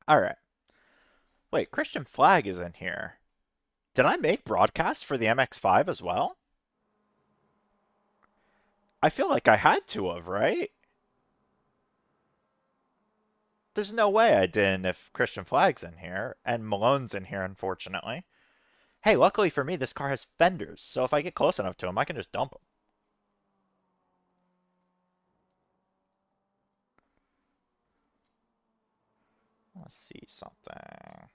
Alright. Wait, Christian Flag is in here. Did I make broadcasts for the MX-5 as well? I feel like I had to have, right? There's no way I didn't if Christian Flag's in here, and Malone's in here, unfortunately. Hey, luckily for me, this car has fenders, so if I get close enough to him, I can just dump him. Let's see something.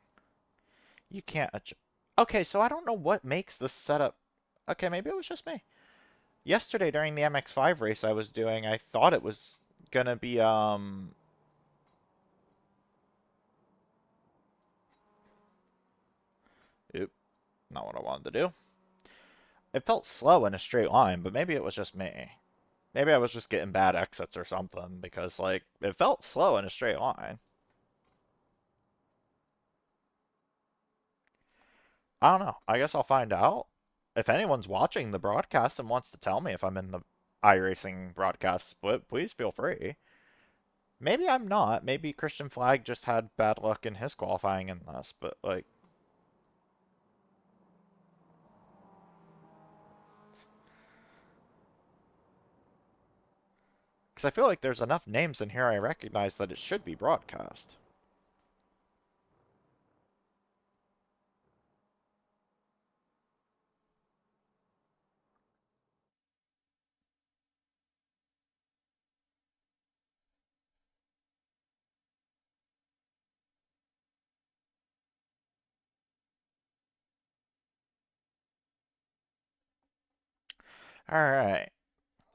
You can't adjust. Okay, so I don't know what makes this setup... Okay, maybe it was just me. Yesterday during the MX-5 race I was doing, I thought it was gonna be, Oop, not what I wanted to do. It felt slow in a straight line, but maybe it was just me. Maybe I was just getting bad exits or something, because, like, it felt slow in a straight line. I don't know. I guess I'll find out. If anyone's watching the broadcast and wants to tell me if I'm in the iRacing broadcast split, please feel free. Maybe I'm not. Maybe Christian Flag just had bad luck in his qualifying in this, but, like... Because I feel like there's enough names in here I recognize that it should be broadcast. Alright.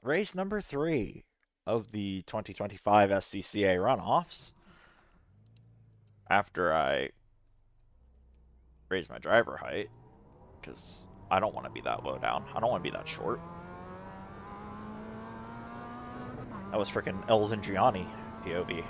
Race number 3 of the 2025 SCCA Runoffs. After I raise my driver height, because I don't want to be that low down. I don't want to be that short. That was freaking Elz and Gianni POV.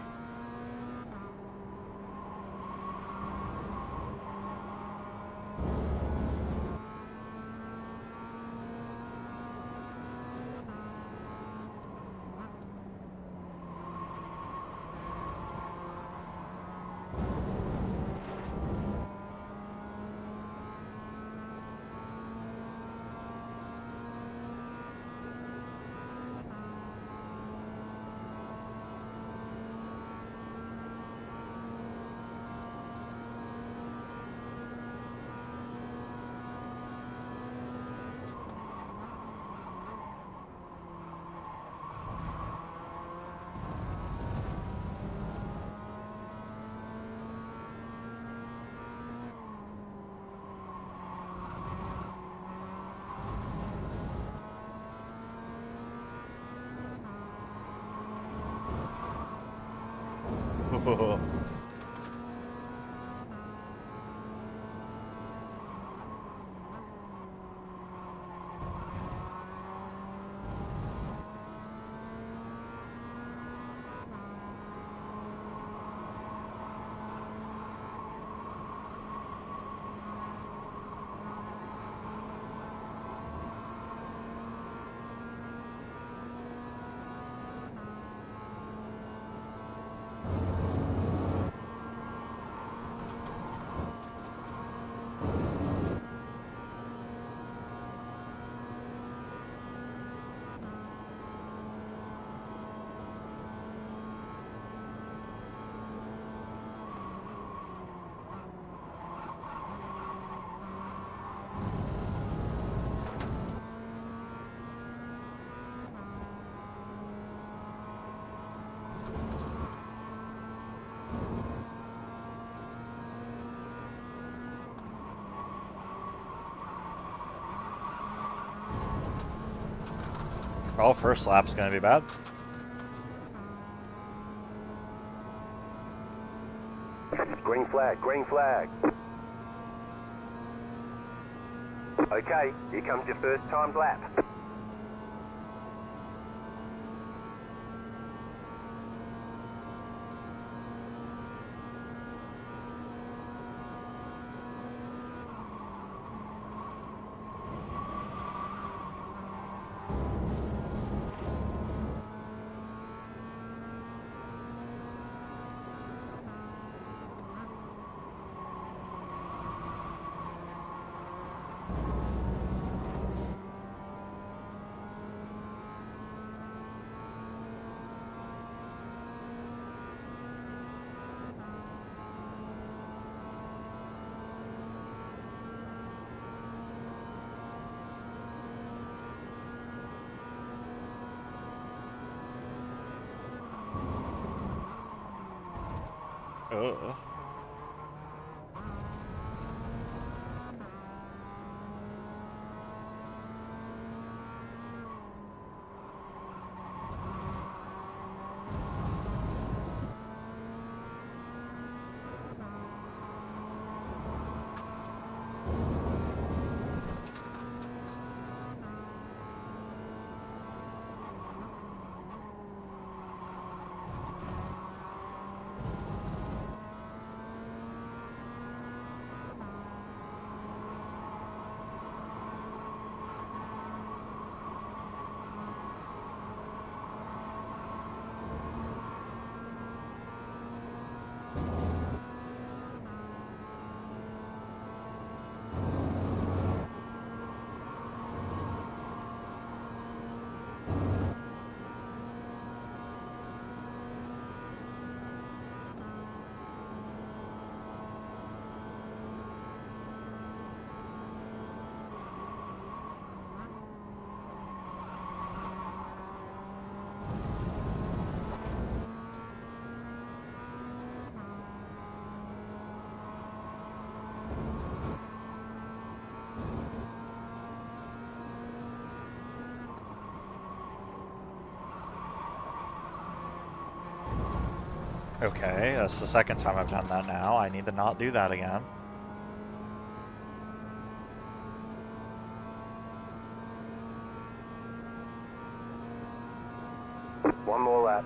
Oh, first lap's gonna be bad. Green flag, green flag. Okay, here comes your first timed lap. Ugh. Okay, that's the second time I've done that now. I need to not do that again. One more lap.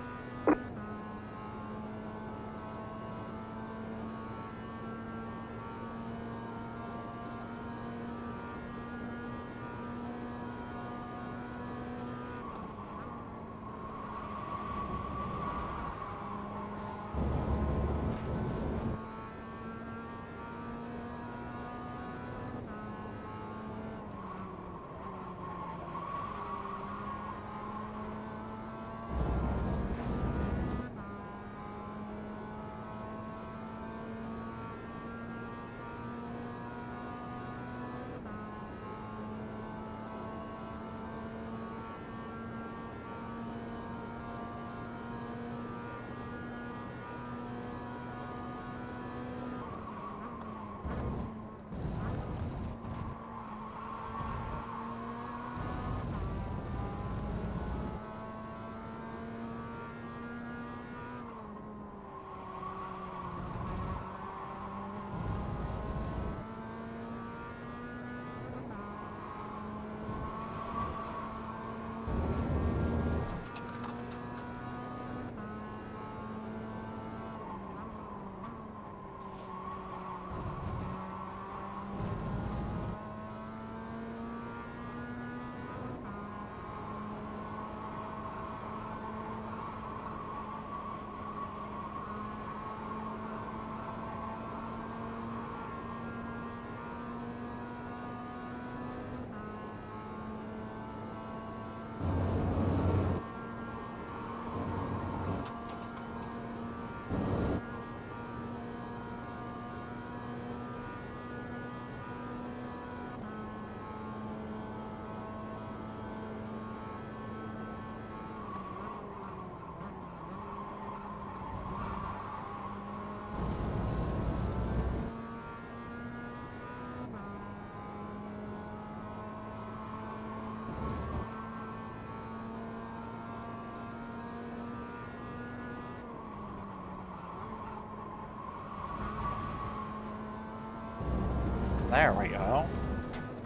There we go.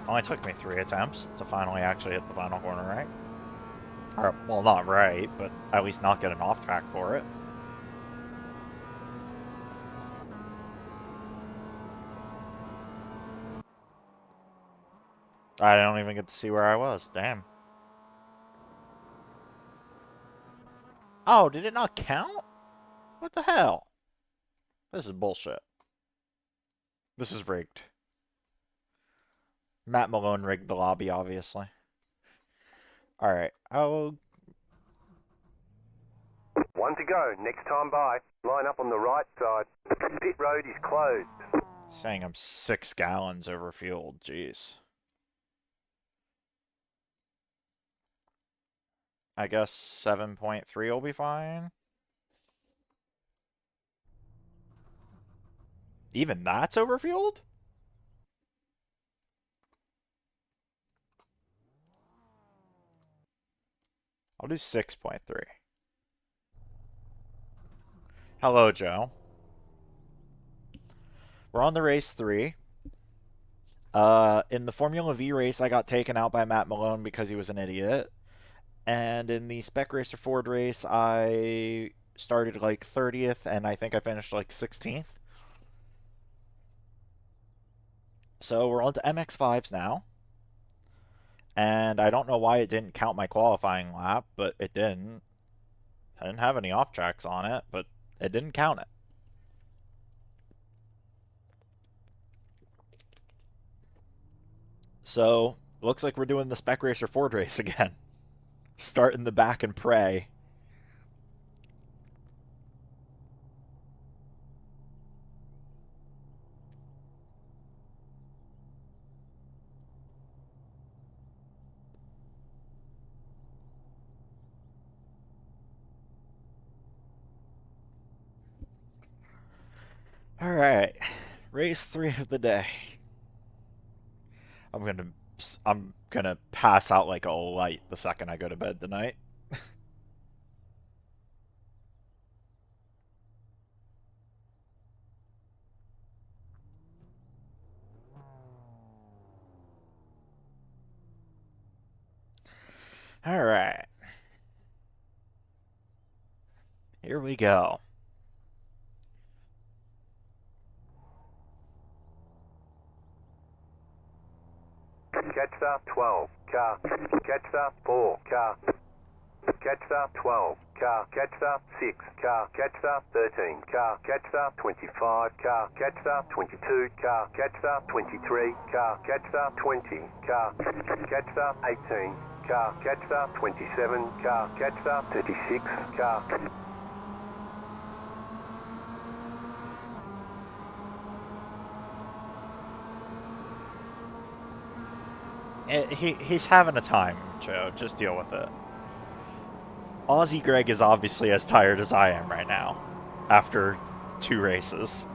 Only took me 3 attempts to finally actually hit the final corner right. Or, well, not right, but at least not get an off track for it. I don't even get to see where I was. Damn. Oh, did it not count? What the hell? This is bullshit. This is rigged. Matt Malone rigged the lobby, obviously. Alright, oh... One to go. Next time by. Line up on the right side. Pit road is closed. Saying I'm 6 gallons overfueled. Jeez. I guess 7.3 will be fine. Even that's overfueled? I'll do 6.3. Hello, Joe. We're on the race 3. In the Formula V race, I got taken out by Matt Malone because he was an idiot. And in the Spec Racer Ford race, I started like 30th, and I think I finished like 16th. So we're on to MX5s now. And I don't know why it didn't count my qualifying lap, but it didn't. I didn't have any off tracks on it, but it didn't count it. So, looks like we're doing the Spec Racer Ford race again. Start in the back and pray. Alright. Race 3 of the day. I'm gonna pass out like a light the second I go to bed tonight. Alright. Here we go. Catch start 12. Car. Catch start 4. Car. Catch start 12. Car. Catch start 6. Car. Catch start 13. Car. Catch start 25. Car. Catch start 22. Car. Catch start 23. Car. Catch start 20. Car. Catch start 18. Car. Catch start 27. Car. Catch start 36. Car. He's having a time, Joe. Just deal with it. Aussie Greg is obviously as tired as I am right now, after 2 races.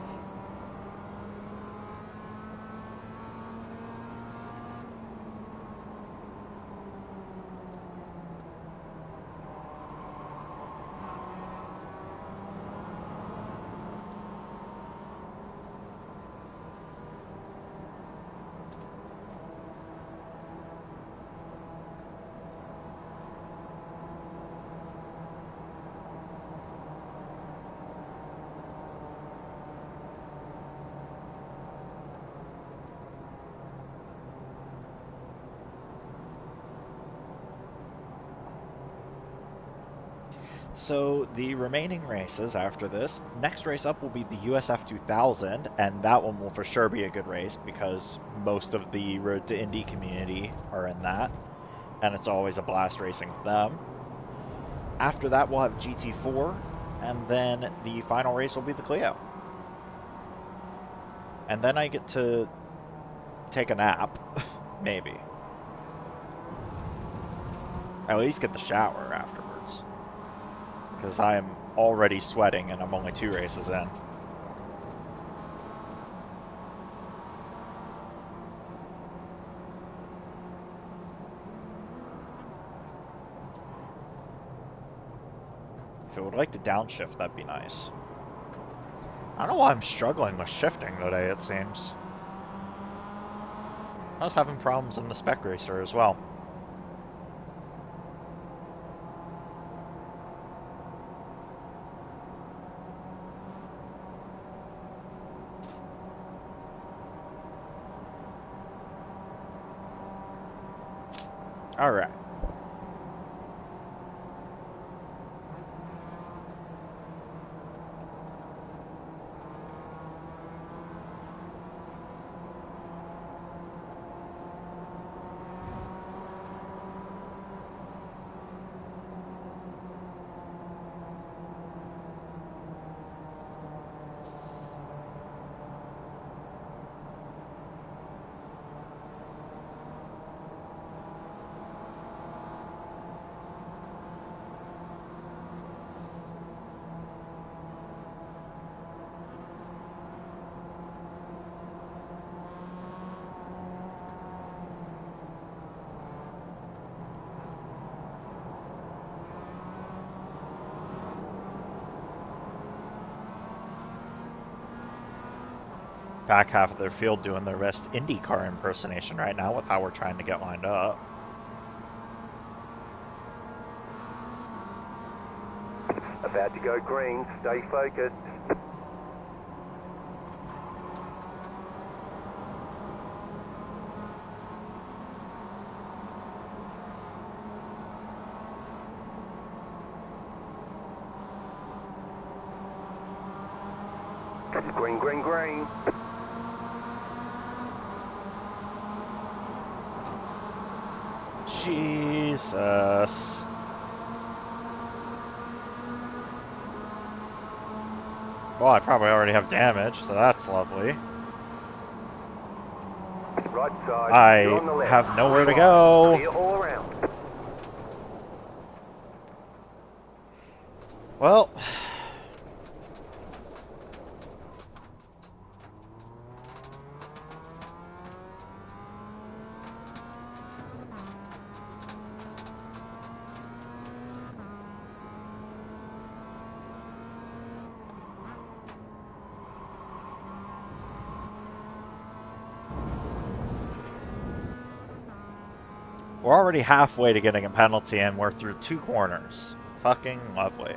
So the remaining races after this, next race up will be the USF 2000, and that one will for sure be a good race because most of the Road to Indy community are in that, and it's always a blast racing with them. After that, we'll have GT4, and then the final race will be the Clio. And then I get to take a nap, maybe. At least get the shower afterwards. Because I am already sweating and I'm only 2 races in. If it would like to downshift, that'd be nice. I don't know why I'm struggling with shifting today, it seems. I was having problems in the Spec Racer as well. Alright. Back half of their field doing their best IndyCar impersonation right now with how we're trying to get lined up. About to go green. Stay focused. Green, green, green. Jesus. Well, I probably already have damage, so that's lovely. Right side. I You're on the left. have nowhere to Right. go. Clear all around. Well, we're already halfway to getting a penalty and we're through 2 corners. Fucking lovely.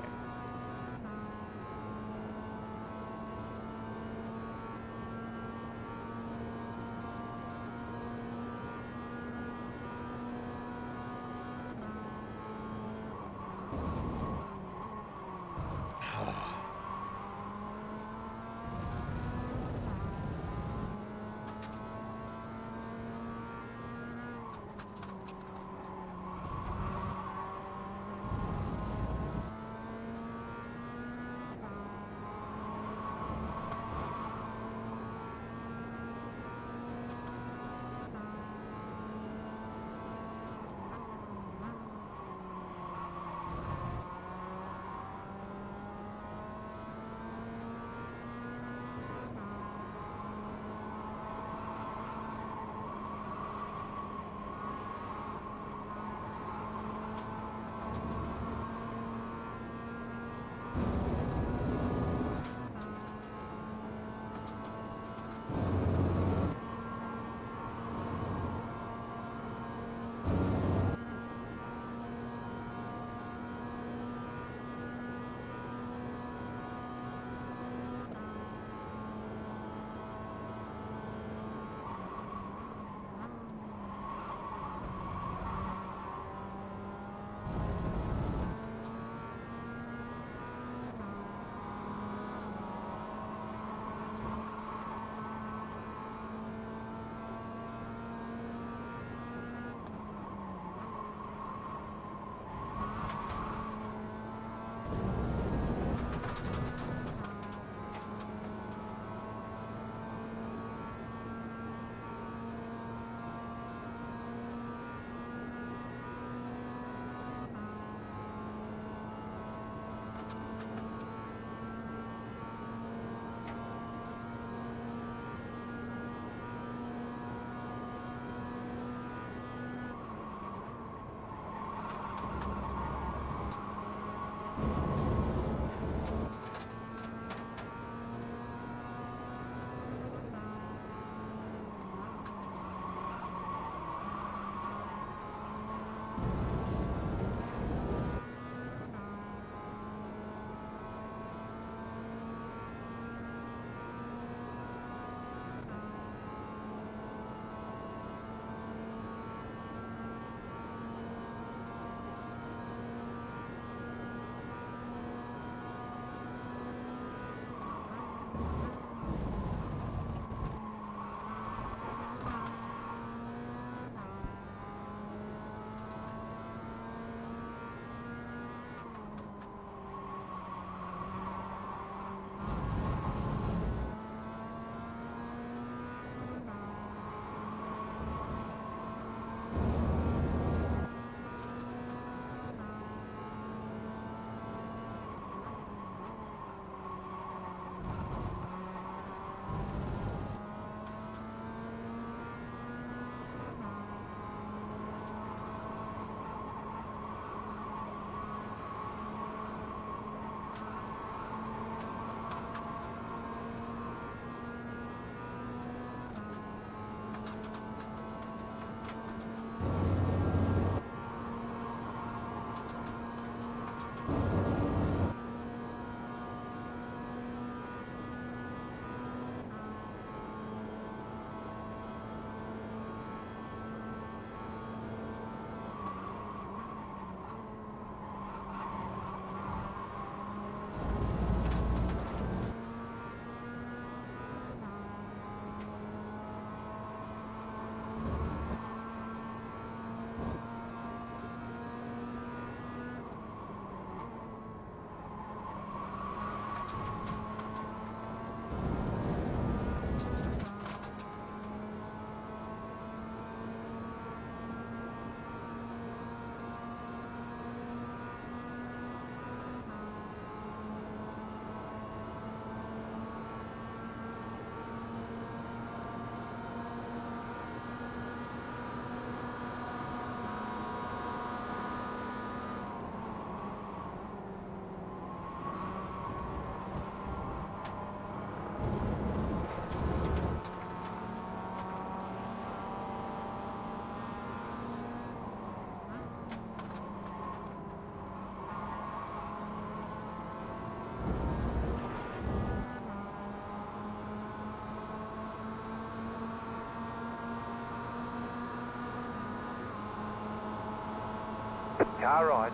Car right.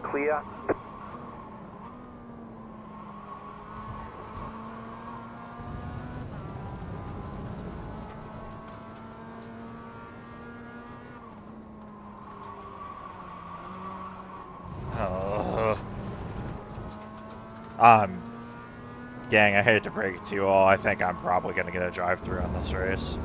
Clear. Gang, I hate to break it to you all. I think I'm probably going to get a drive-through on this race.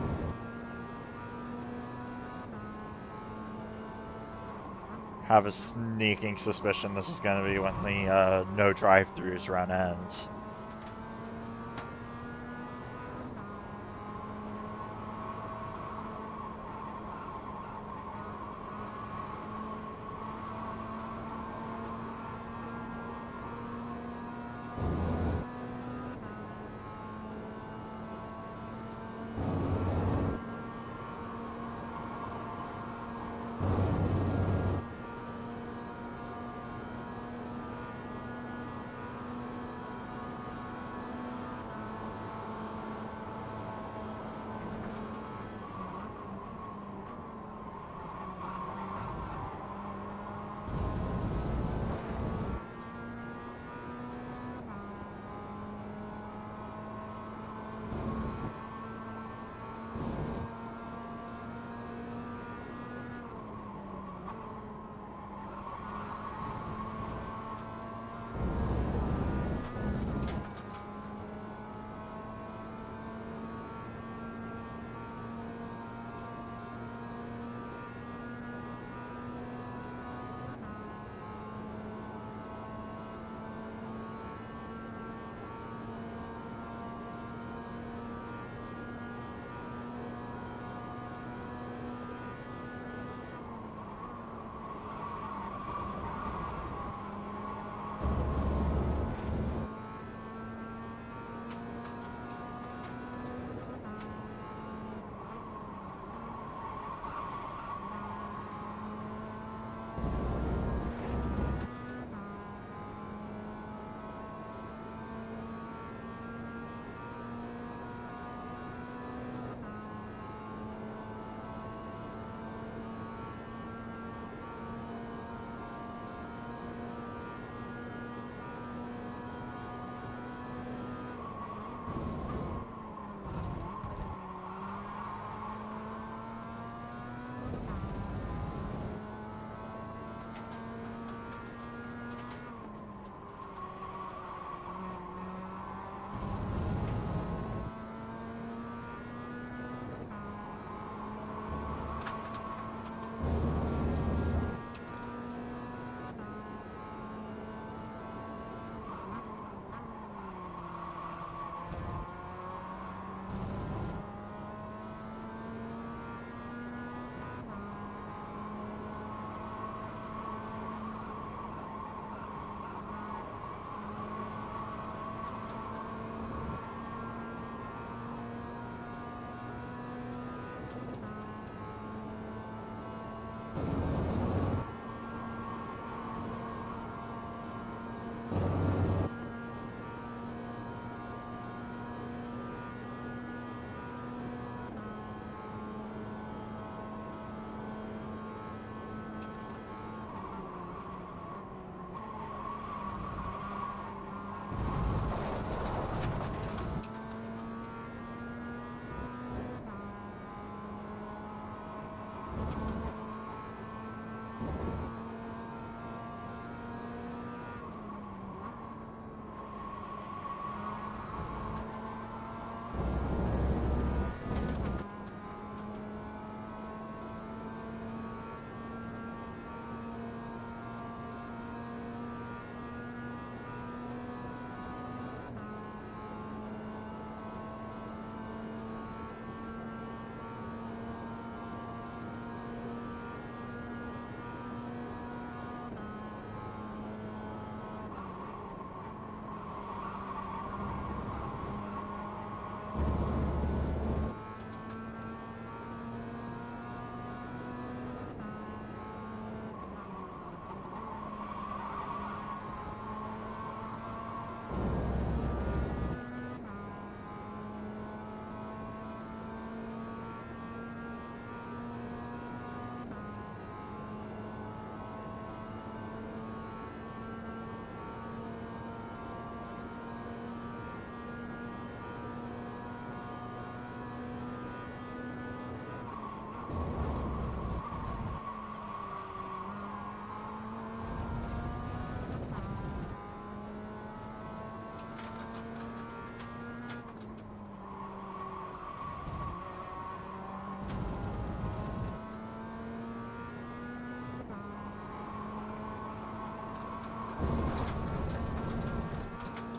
Have a sneaking suspicion this is going to be when the no drive-throughs run ends.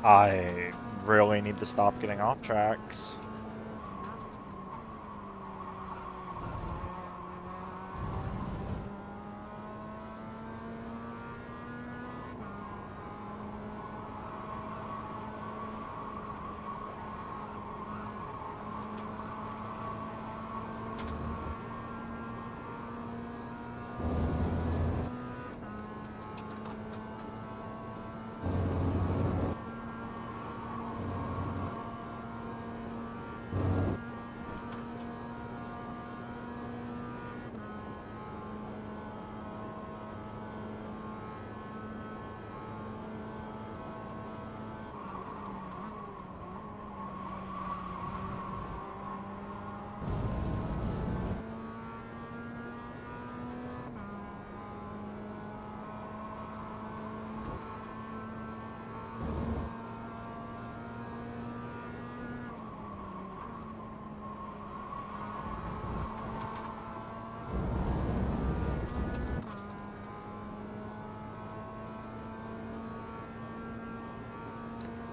I really need to stop getting off tracks.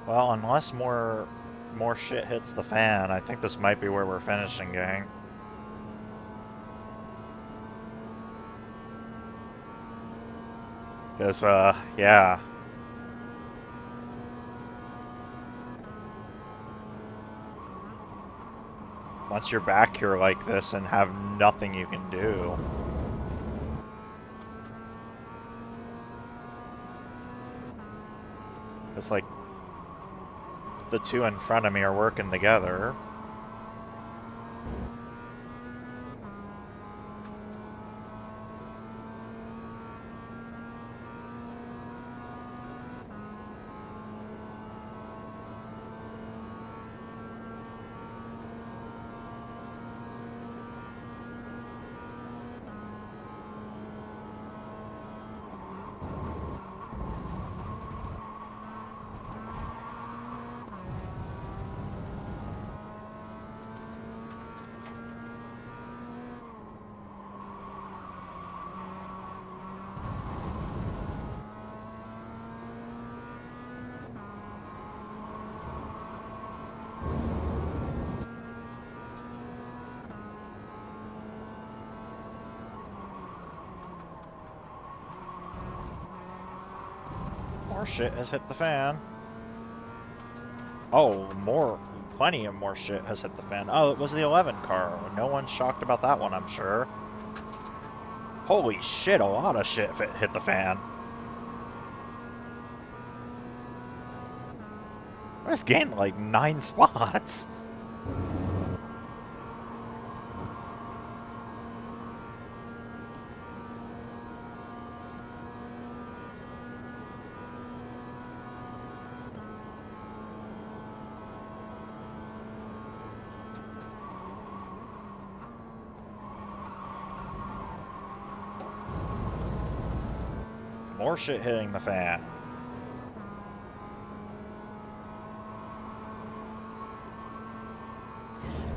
Well, unless more shit hits the fan, I think this might be where we're finishing, gang. Because, yeah. Once you're back here like this and have nothing you can do. It's like the two in front of me are working together. More shit has hit the fan. Oh, plenty of more shit has hit the fan. Oh, it was the 11 car. No one's shocked about that one, I'm sure. Holy shit, a lot of shit hit the fan. I just gained like 9 spots. More shit hitting the fan.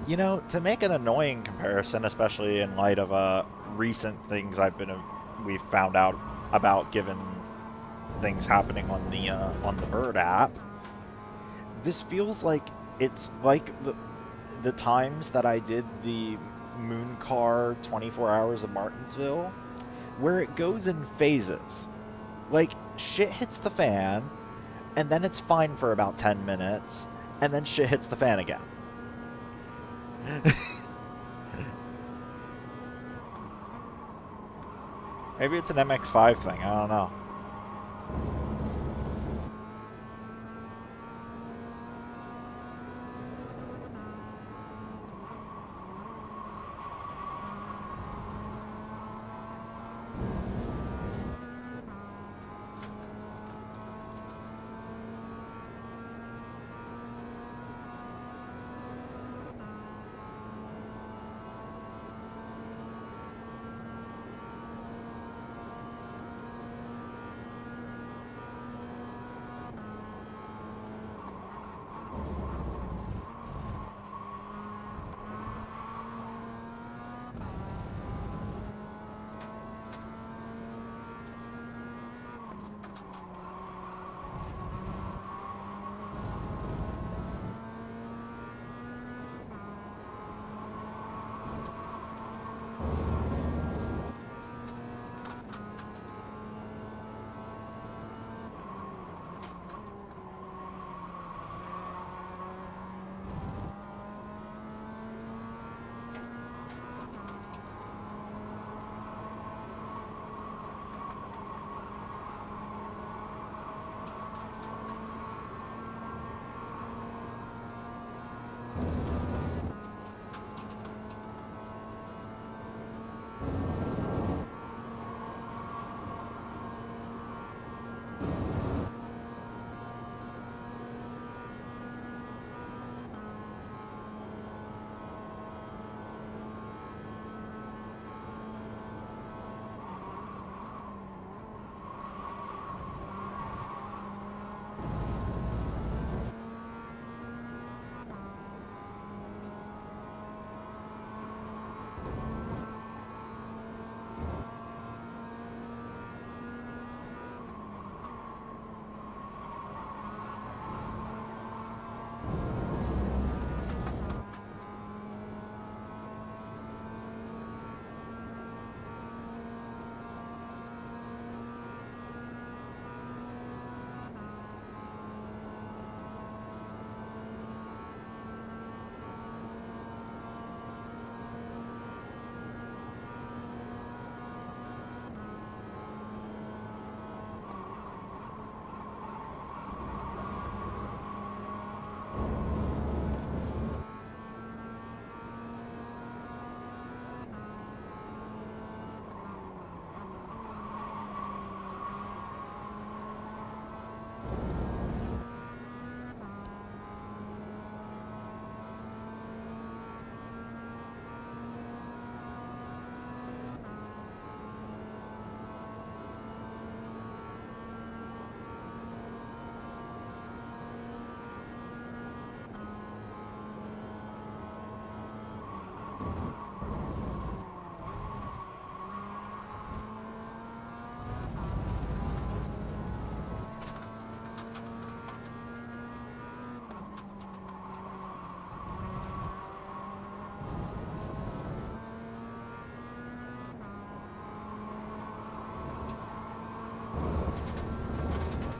You know, to make an annoying comparison, especially in light of recent things we've found out about, given things happening on the Bird app, this feels like it's like the times that I did the Moon Car 24 Hours of Martinsville, where it goes in phases. Like, shit hits the fan, and then it's fine for about 10 minutes, and then shit hits the fan again. Maybe it's an MX-5 thing, I don't know.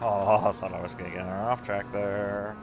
Oh, I thought I was gonna get her off track there.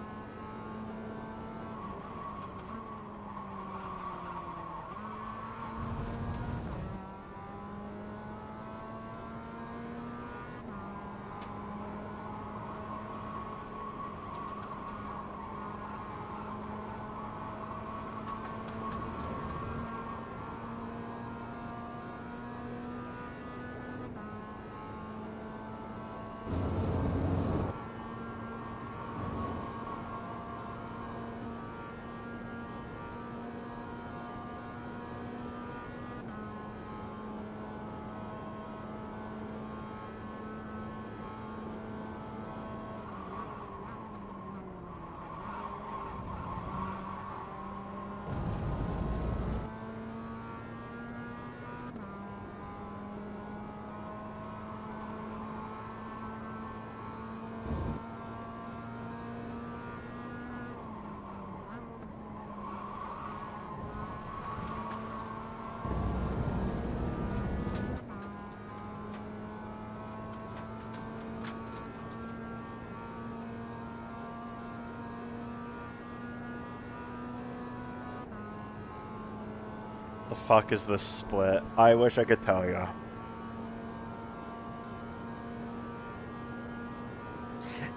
The fuck is this split? I wish I could tell you.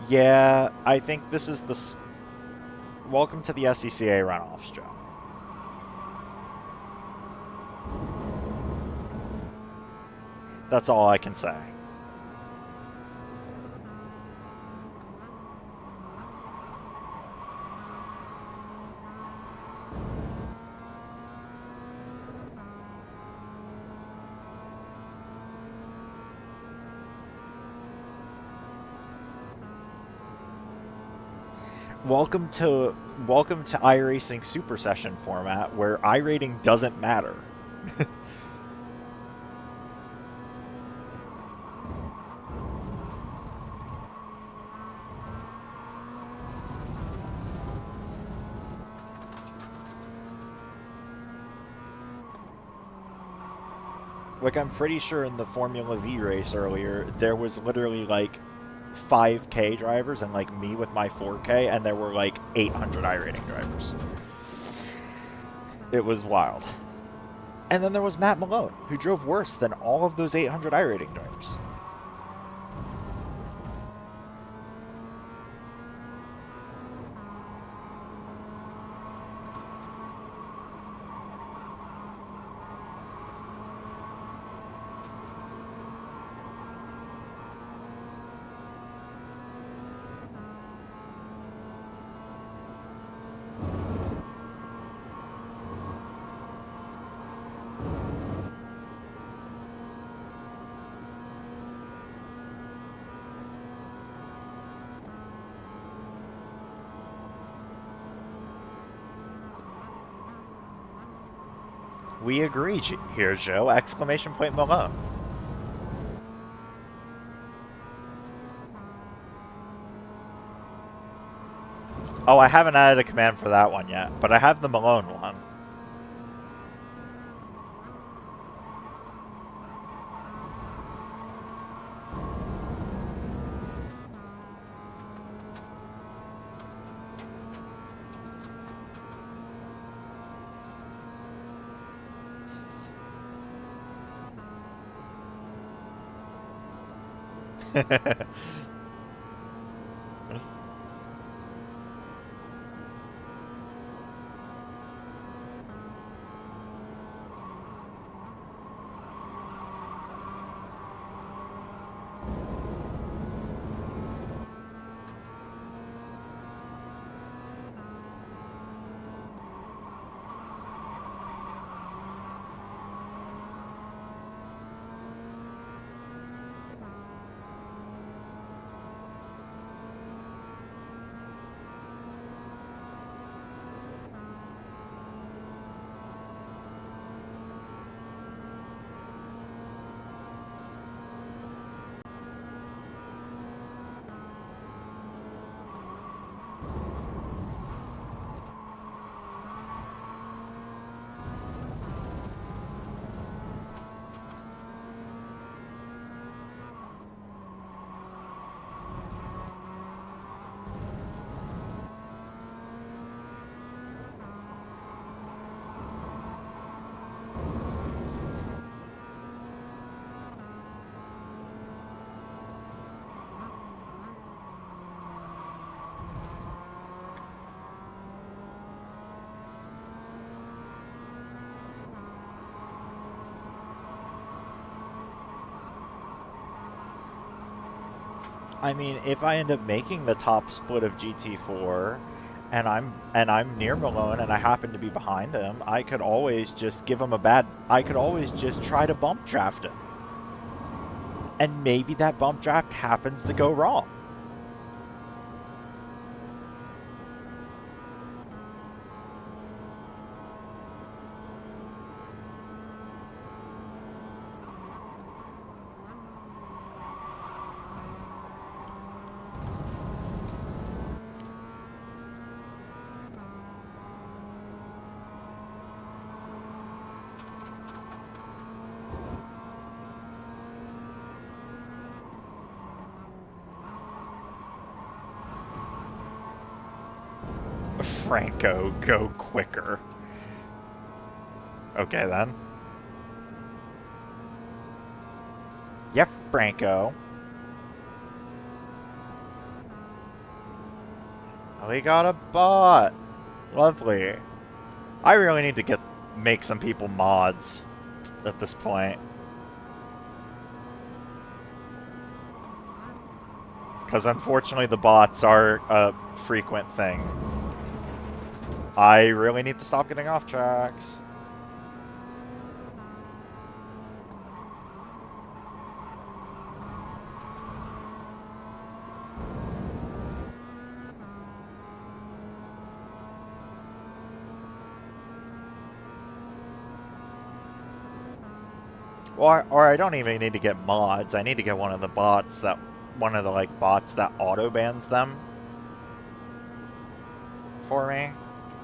Yeah, I think this is the... Welcome to the SCCA Runoffs, Joe. That's all I can say. Welcome to iRacing Super Session format, where iRating doesn't matter. Like, I'm pretty sure in the Formula V race earlier, there was literally, like, 5K drivers and, like, me with my 4K, and there were, like, 800 iRating drivers. It was wild. And then there was Matt Malone, who drove worse than all of those 800 iRating drivers. We agree here, Joe! Exclamation point Malone. Oh, I haven't added a command for that one yet, but I have the Malone one. I mean, if I end up making the top split of GT4 and I'm near Malone and I happen to be behind him, I could always just give him a bad I could always just try to bump draft him. And maybe that bump draft happens to go wrong. Franco, go quicker. Okay, then. Yep, Franco. We got a bot. Lovely. I really need to make some people mods at this point. Because unfortunately the bots are a frequent thing. I really need to stop getting off tracks. Or I don't even need to get mods. I need to get one of the bots that bots that auto bans them for me.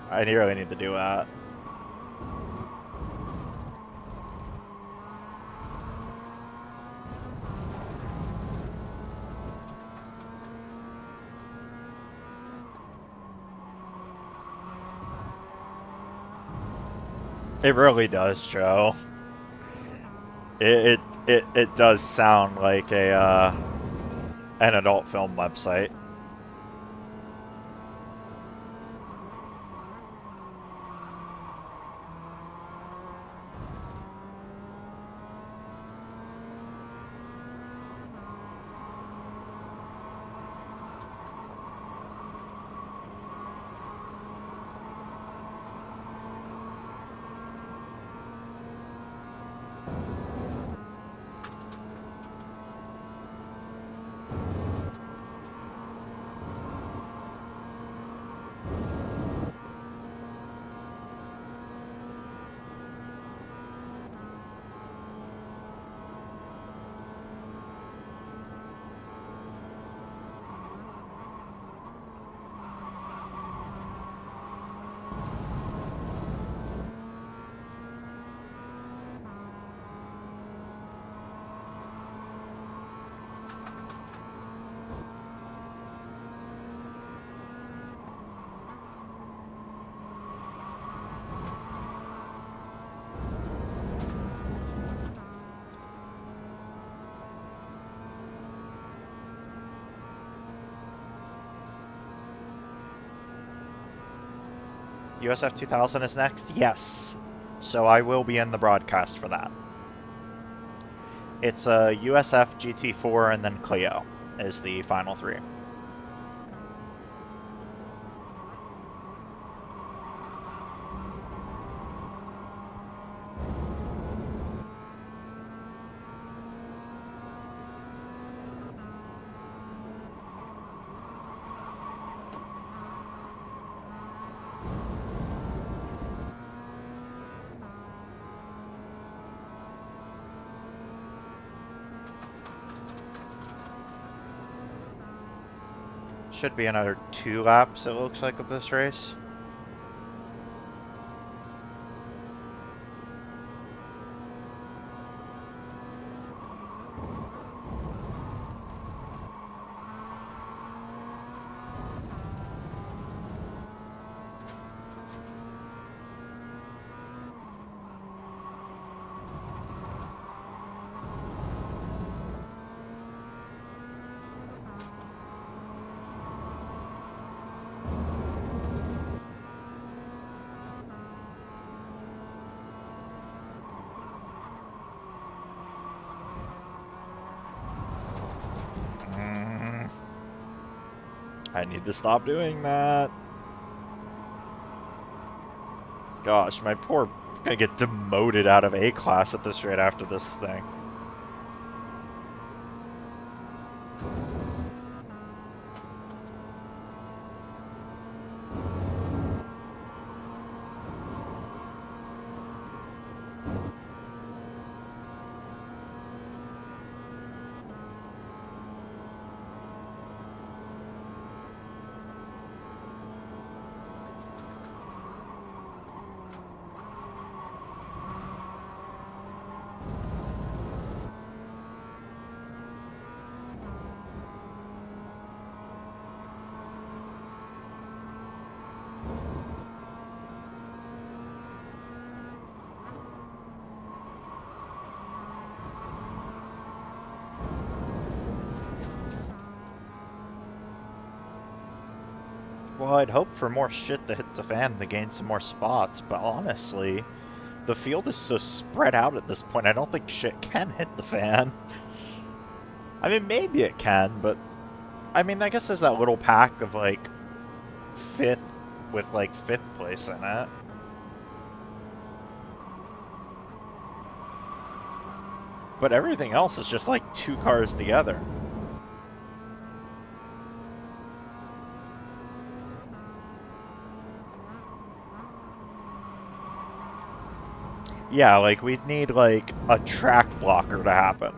I really need to do that. It really does, Joe. It does sound like a an adult film website. USF 2000 is next? Yes. So I will be in the broadcast for that. It's a USF GT4 and then Clio is the final three. Should be another 2 laps, it looks like, of this race. I need to stop doing that. Gosh, my poor... I'm gonna get demoted out of A class at this rate after this thing. Well, I'd hope for more shit to hit the fan to gain some more spots, but honestly, the field is so spread out at this point, I don't think shit can hit the fan. I mean, maybe it can, but... I mean, I guess there's that little pack of, like, 5th with, like, 5th place in it. But everything else is just, like, 2 cars together. Yeah, like, we'd need, like, a track blocker to happen.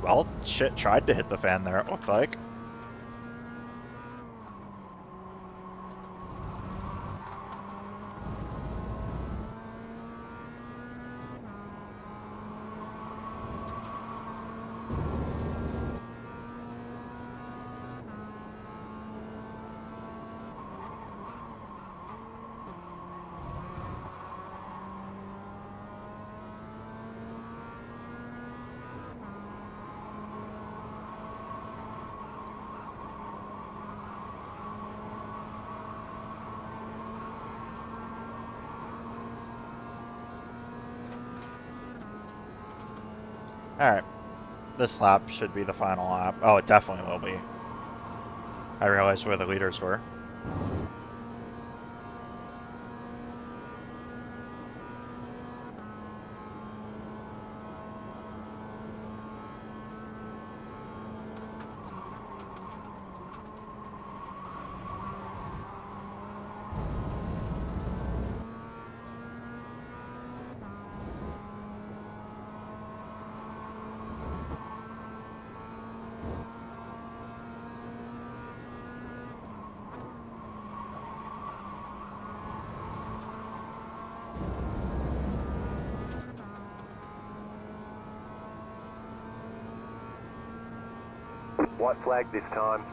Well, shit tried to hit the fan there, it looked like. Alright. This lap should be the final lap. Oh, it definitely will be. I realized where the leaders were. White flag this time.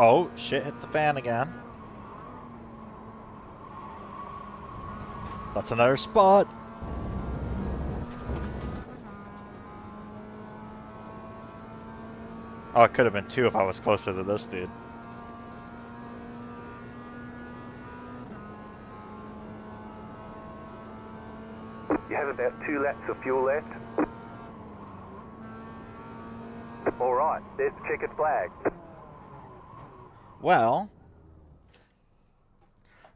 Oh, shit hit the fan again. That's another spot. Oh, it could have been 2 if I was closer to this dude. You have about 2 laps of fuel left. Alright, there's the checkered flag. Well,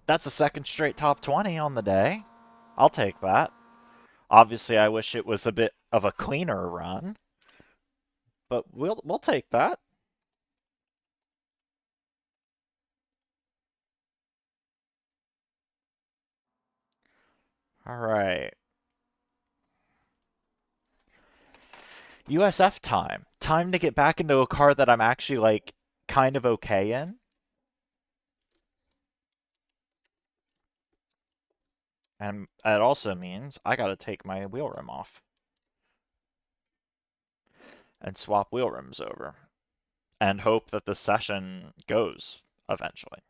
that's a second straight top 20 on the day. I'll take that. Obviously, I wish it was a bit of a cleaner run, but we'll take that. All right. USF time. Time to get back into a car that I'm actually like kind of okay in. And that also means I gotta take my wheel rim off and swap wheel rims over and hope that the session goes eventually.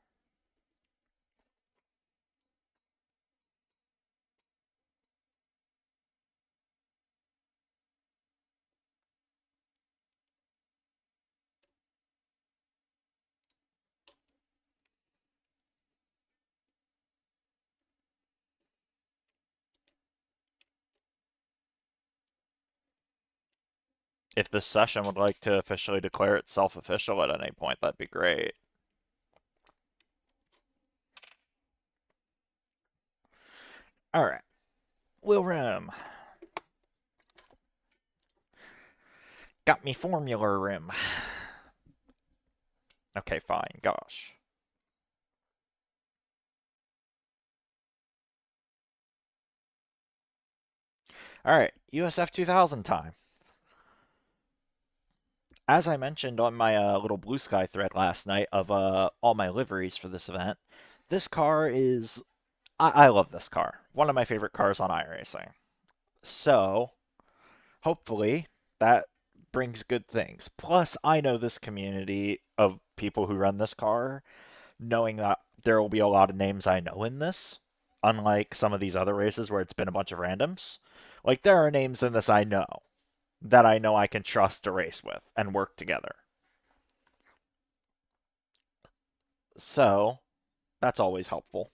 If this session would like to officially declare itself official at any point, that'd be great. All right. Wheel rim. Got me formula rim. Okay, fine. Gosh. All right. USF 2000 time. As I mentioned on my little Blue Sky thread last night of all my liveries for this event, this car is... I love this car. One of my favorite cars on iRacing. So, hopefully, that brings good things. Plus, I know this community of people who run this car, knowing that there will be a lot of names I know in this, unlike some of these other races where it's been a bunch of randoms. Like, there are names in this I know that I know I can trust to race with and work together. So, that's always helpful.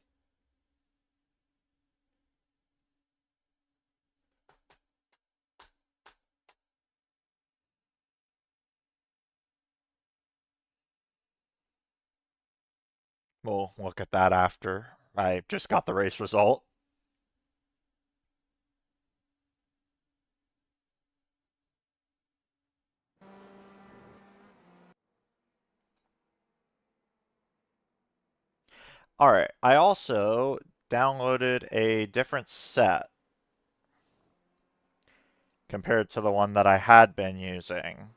We'll look at that after I just got the race result. Alright, I also downloaded a different set compared to the one that I had been using.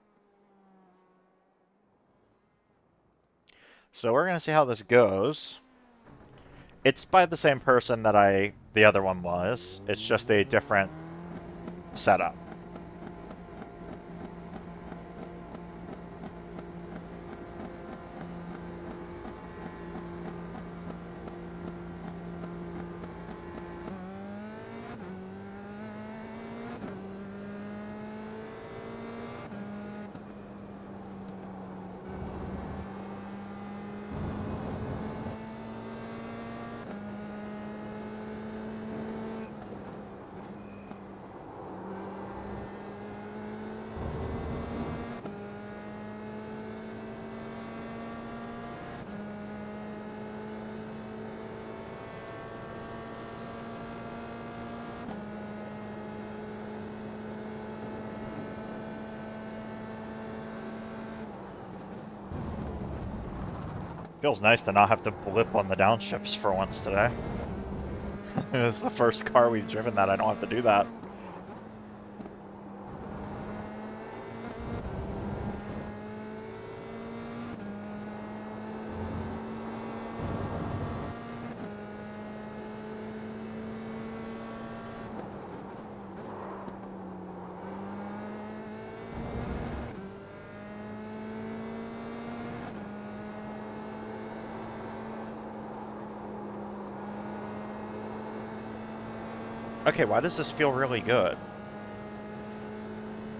So we're going to see how this goes. It's by the same person that the other one was. It's just a different setup. Feels nice to not have to blip on the downshifts for once today. It's the first car we've driven that I don't have to do that. Okay, why does this feel really good?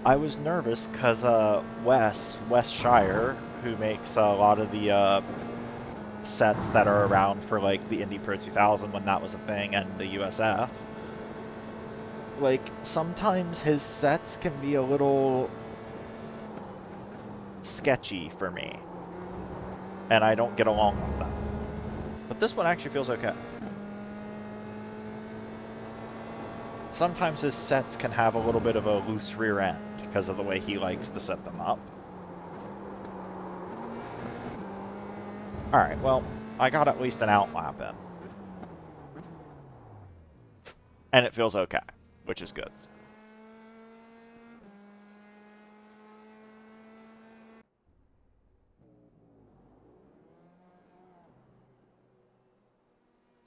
I was nervous because Wes Shire, who makes a lot of the sets that are around for like the Indy Pro 2000 when that was a thing, and the USF, like sometimes his sets can be a little sketchy for me, and I don't get along with them. But this one actually feels okay. Sometimes his sets can have a little bit of a loose rear end because of the way he likes to set them up. Alright, well, I got at least an outlap in. And it feels okay, which is good.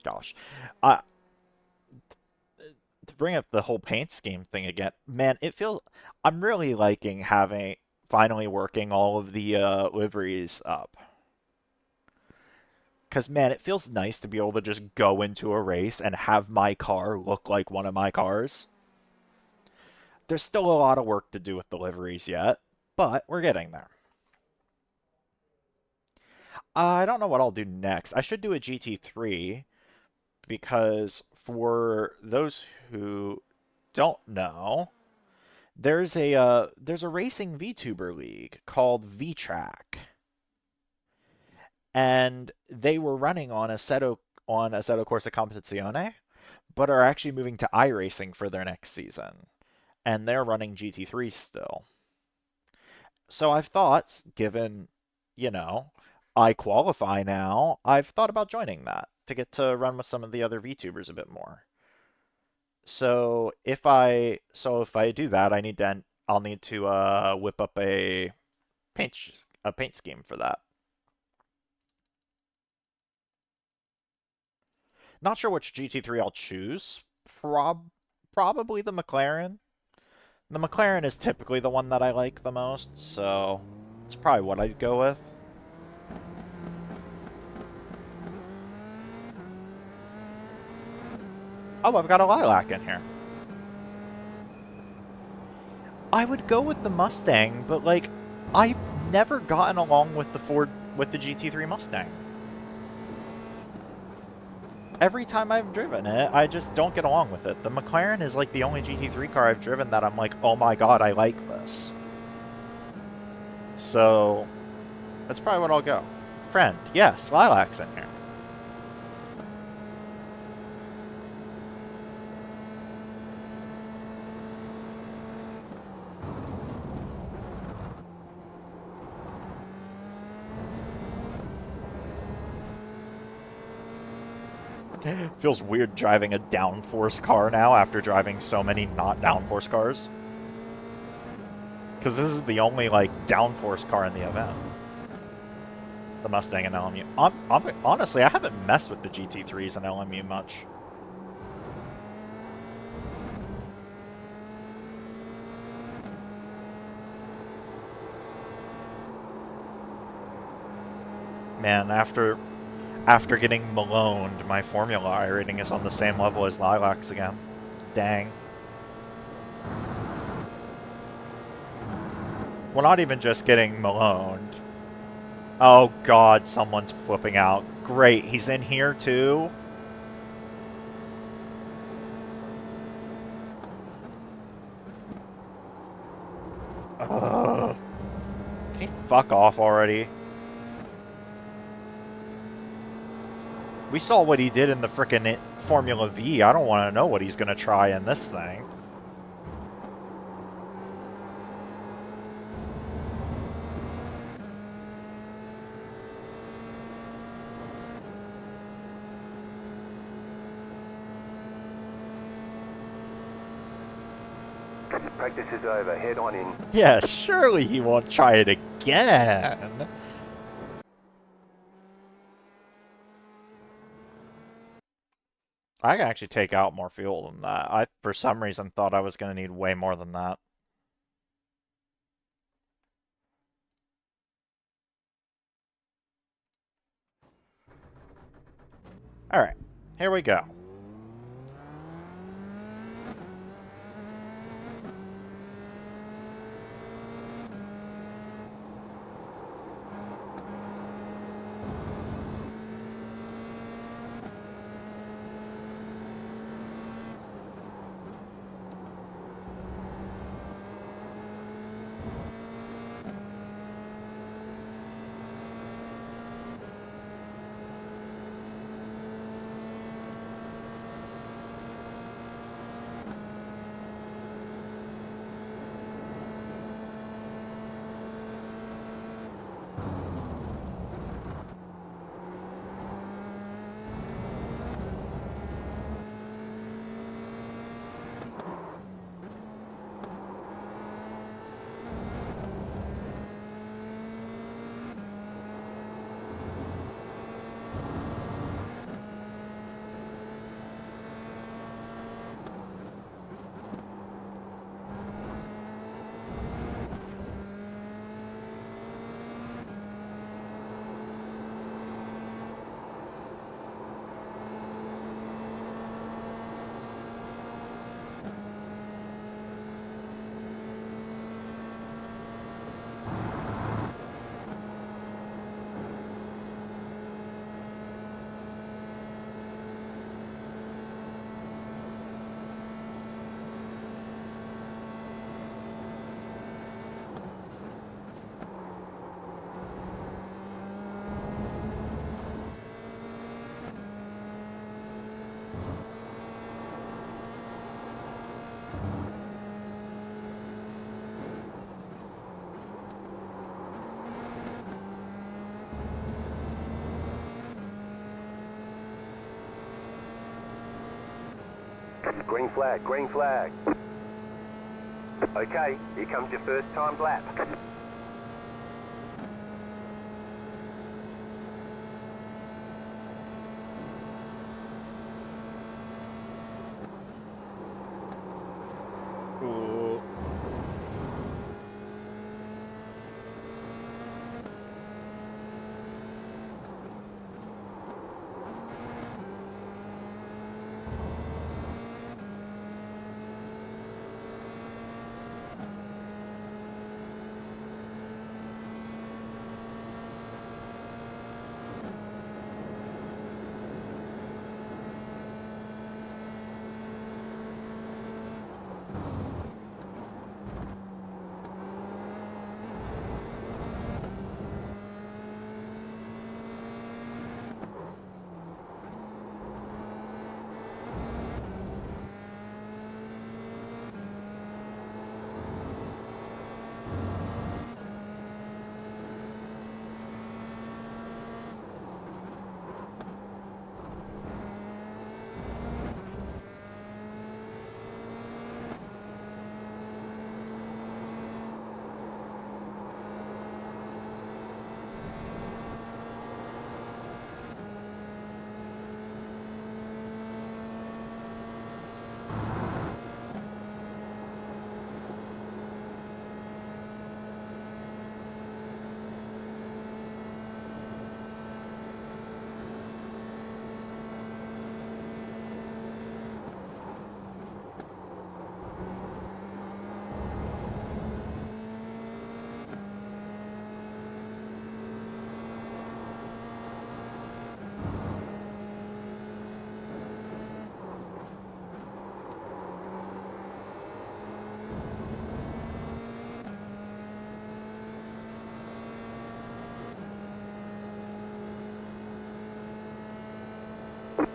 Gosh. To bring up the whole paint scheme thing again, man, it feels... I'm really liking having... finally working all of the liveries up. Because, man, it feels nice to be able to just go into a race and have my car look like one of my cars. There's still a lot of work to do with the liveries yet, but we're getting there. I don't know what I'll do next. I should do a GT3, because for those who don't know, there's a racing VTuber league called VTrack, and they were running on Assetto Corsa Competizione, but are actually moving to iRacing for their next season, and they're running GT3 still. So I've thought, given, you know, I qualify now, I've thought about joining that to get to run with some of the other VTubers a bit more. So if I do that, I'll need to whip up paint a paint scheme for that. Not sure which GT3 I'll choose. Probably the McLaren. The McLaren is typically the one that I like the most, so it's probably what I'd go with. Oh, I've got a lilac in here. I would go with the Mustang, but like, I've never gotten along with the GT3 Mustang. Every time I've driven it, I just don't get along with it. The McLaren is like the only GT3 car I've driven that I'm like, oh my god, I like this. So, that's probably what I'll go. Friend, yes, lilac's in here. Feels weird driving a downforce car now after driving so many not downforce cars. Because this is the only, like, downforce car in the event. The Mustang and LMU. Honestly, I haven't messed with the GT3s and LMU much. Man, after getting maloned, my Formula I rating is on the same level as Lilac's again. Dang. Well, not even just getting maloned. Oh god, someone's flipping out. Great, he's in here too? Ugh. Can you fuck off already? We saw what he did in the frickin' Formula V. I don't want to know what he's going to try in this thing. Practice is over. Head on in. Yeah, surely he won't try it again. I can actually take out more fuel than that. I, for some reason, thought I was going to need way more than that. Alright, here we go. Green flag, green flag. Okay, here comes your first timed lap. Ooh.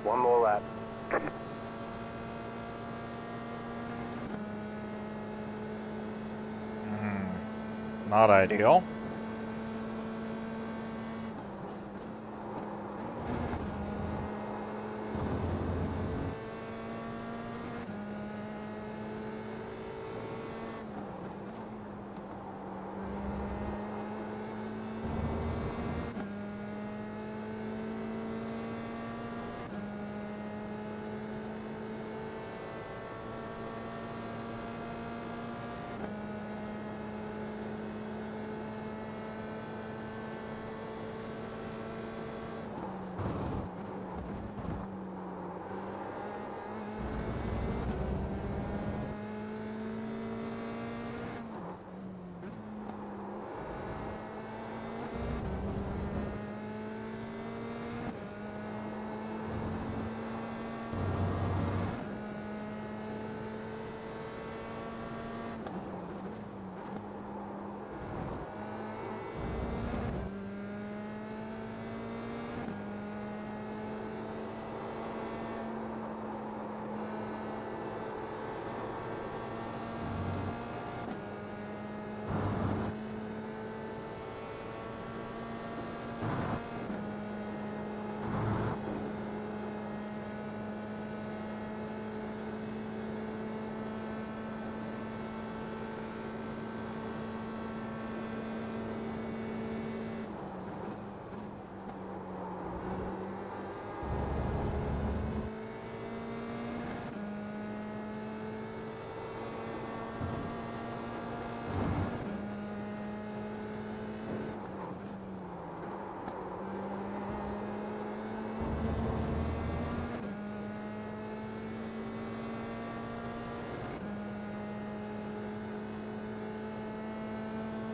One more lap. Not ideal.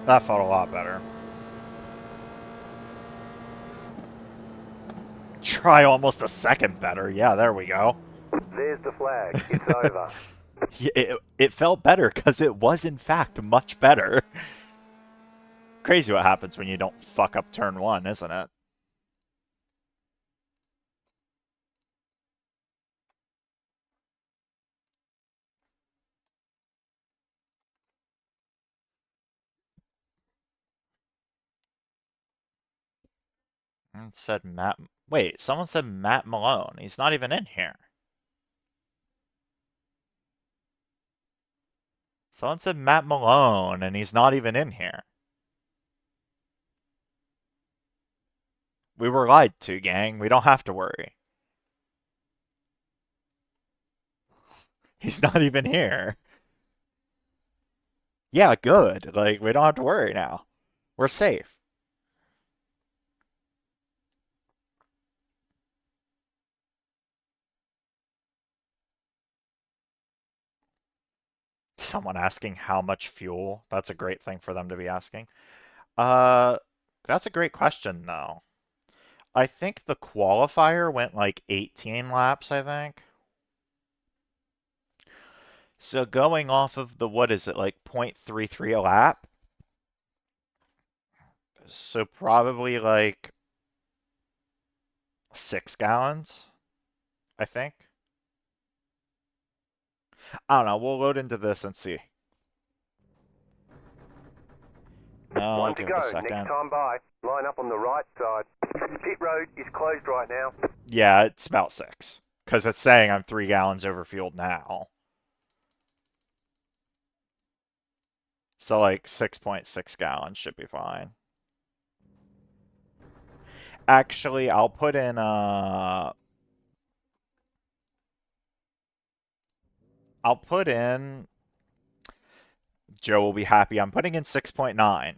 That felt a lot better. Try almost a second better. Yeah, there we go. There's the flag. It's over. It felt better because it was, in fact, much better. Crazy what happens when you don't fuck up turn one, isn't it? It said Matt. Wait, someone said Matt Malone. He's not even in here. Someone said Matt Malone, and he's not even in here. We were lied to, gang. We don't have to worry. He's not even here. Yeah, good. Like, we don't have to worry now. We're safe. Someone asking how much fuel. That's a great thing for them to be asking. Uh, that's a great question, though. I think the qualifier went like 18 laps, I think. So going off of the, what is it, like 0.33 a lap? So probably like 6 gallons, I think. I don't know. We'll load into this and see. No, One to give it a go. Next second. time by. Line up on the right side. Pit road is closed right now. Yeah, it's about 6. Because it's saying I'm 3 gallons overfueled now. So like 6.6 gallons should be fine. Actually, I'll put in Joe will be happy. I'm putting in 6.9.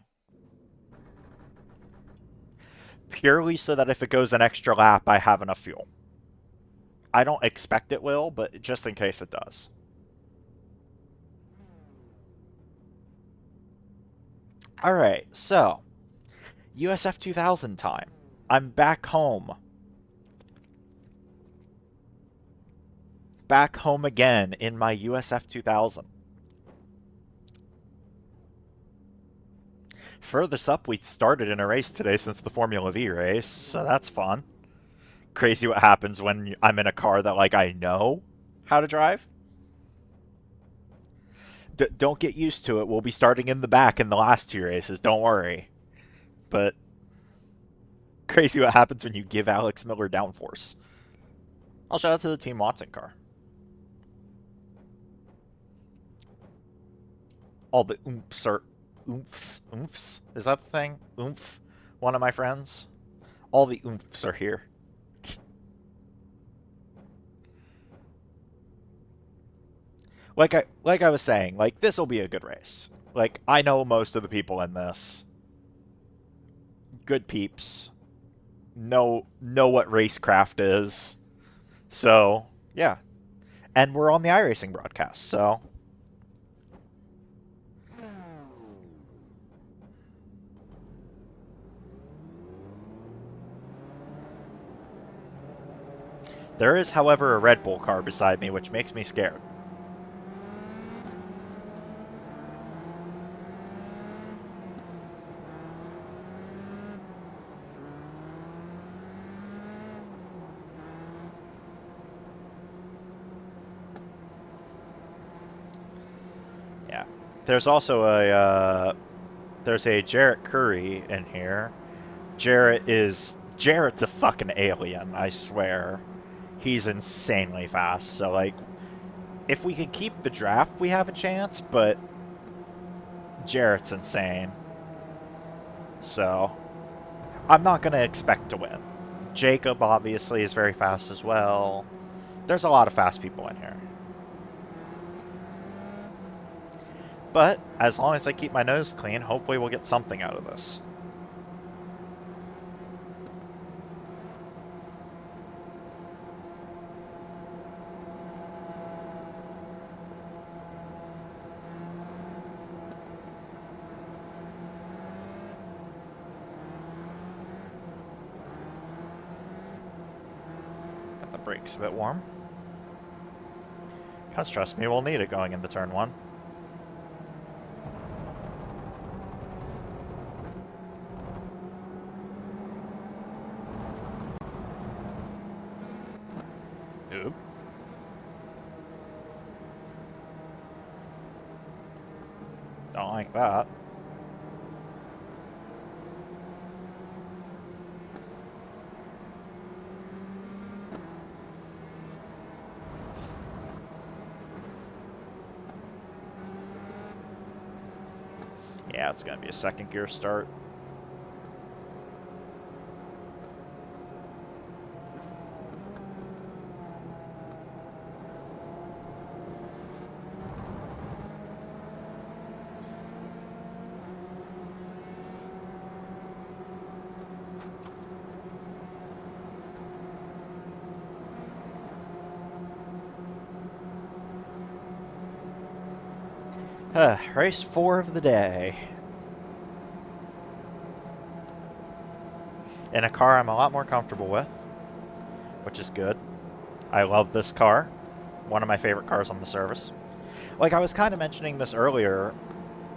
Purely so that if it goes an extra lap, I have enough fuel. I don't expect it will, but just in case it does. Alright, so USF 2000 time. I'm back home. Back home again in my USF 2000. Furthest up, we started in a race today since the Formula V race, so that's fun. Crazy what happens when I'm in a car that, like, I know how to drive. Don't get used to it. We'll be starting in the back in the last 2 races, don't worry. But crazy what happens when you give Alex Miller downforce. I'll shout out to the Team Watson car. All the oomphs are... Oomphs? Is that the thing? Oomph? One of my friends? All the oomphs are here. Like I was saying, like, this will be a good race. Like, I know most of the people in this. Good peeps. Know what racecraft is. So, yeah. And we're on the iRacing broadcast, so... There is, however, a Red Bull car beside me, which makes me scared. Yeah. There's also there's a Jarrett Curry in here. Jarrett's a fucking alien, I swear. He's insanely fast, so, like, if we could keep the draft, we have a chance, but Jarrett's insane. So, I'm not going to expect to win. Jacob, obviously, is very fast as well. There's a lot of fast people in here. But, as long as I keep my nose clean, hopefully we'll get something out of this. Got the brakes a bit warm. Because trust me, we'll need it going into turn 1. Oop. Don't like that. Yeah, it's going to be a second gear start. Race 4 of the day. In a car I'm a lot more comfortable with, which is good. I love this car. One of my favorite cars on the service. Like, I was kind of mentioning this earlier,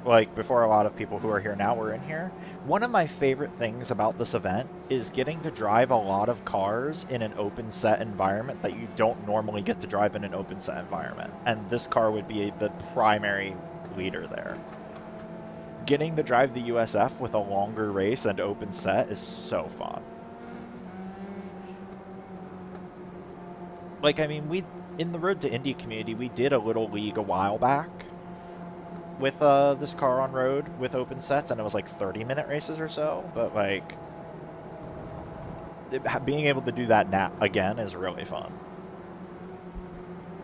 like, before a lot of people who are here now were in here. One of my favorite things about this event is getting to drive a lot of cars in an open set environment that you don't normally get to drive in an open set environment. And this car would be the primary leader there. Getting to drive the USF with a longer race and open set is so fun. Like, I mean, in the Road to Indy community, we did a little league a while back with this car on road with open sets, and it was like 30-minute races or so, but like, being able to do that now again is really fun.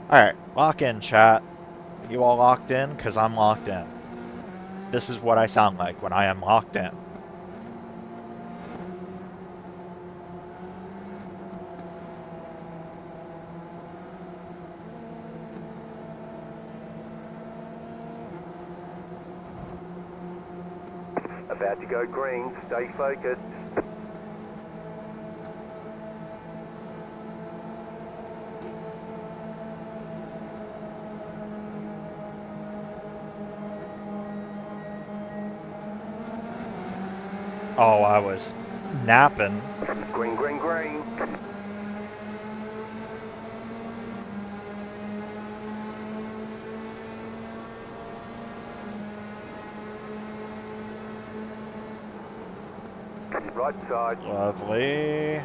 Alright, lock in, chat. You all locked in? Because I'm locked in. This is what I sound like when I am locked in. About to go green, stay focused. Oh, I was napping. Green, green, green. Right side. Lovely.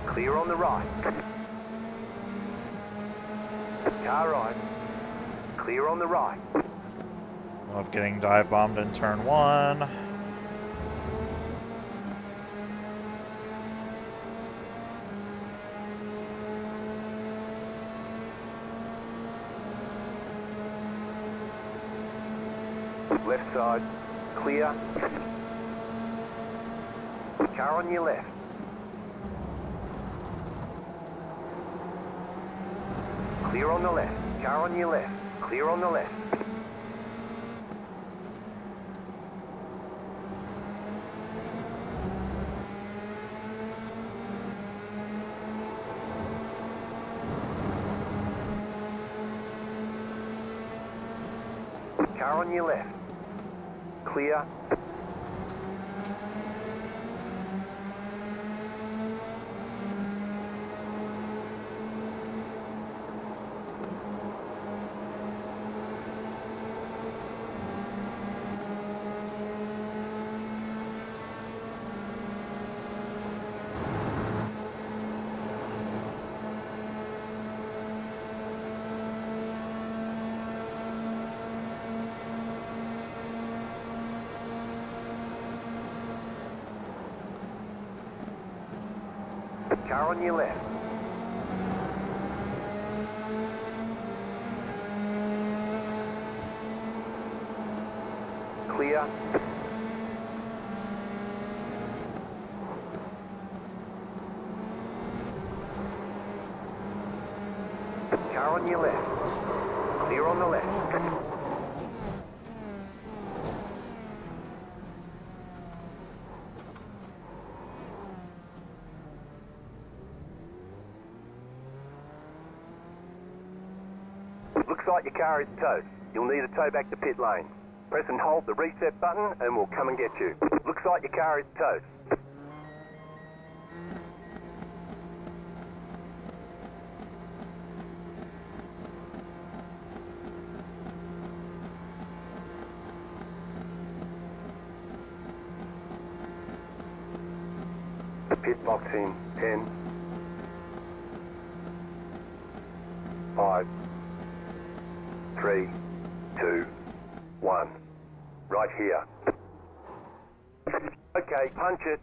Clear on the right. Car right. Clear on the right. Love getting dive bombed in turn 1. Left side. Clear. Car on your left. Clear on the left. Car on your left. Clear on the left. Car on your left. Clear. Car on your left. Clear. Car on your left. Clear on the left. Looks like your car is towed. You'll need a tow back to pit lane. Press and hold the reset button and we'll come and get you. Looks like your car is towed. Pit box in 10, 5, 3, 2, 1. Right here. Okay, punch it.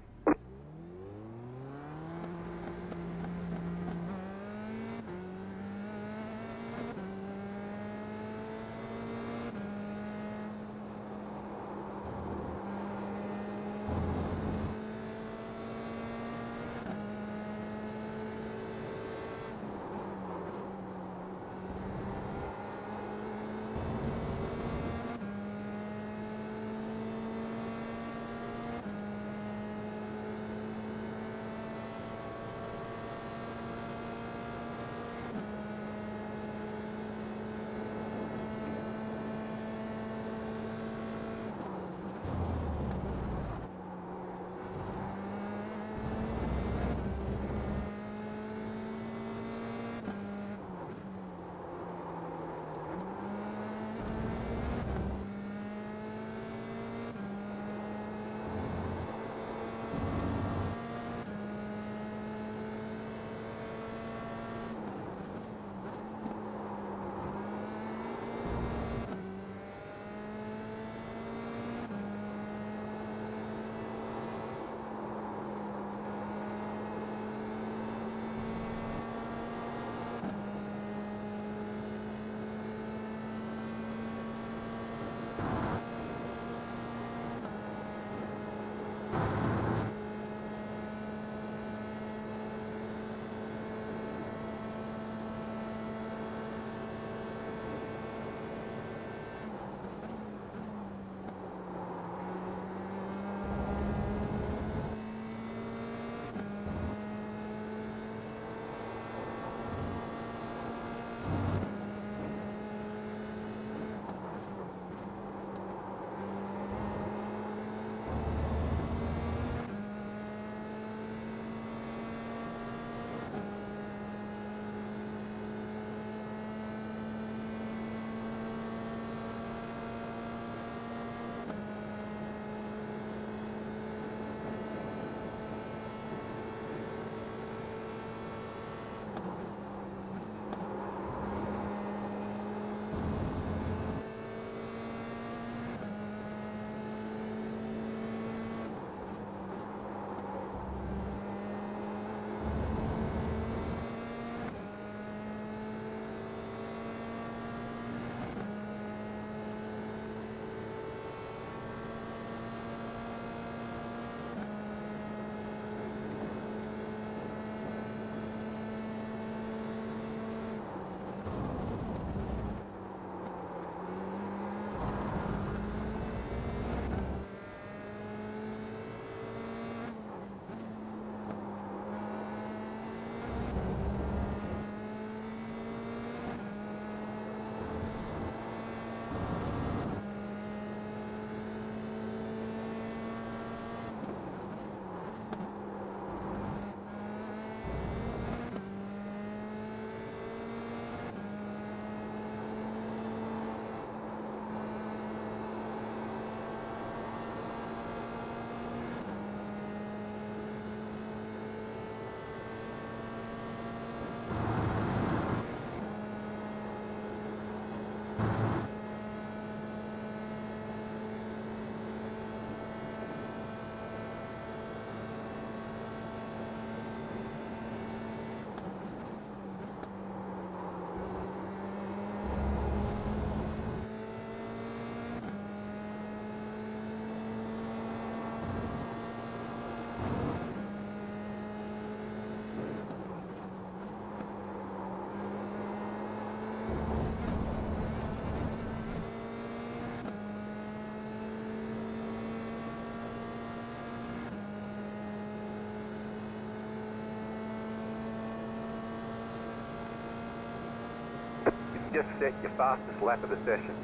Just set your fastest lap of the session.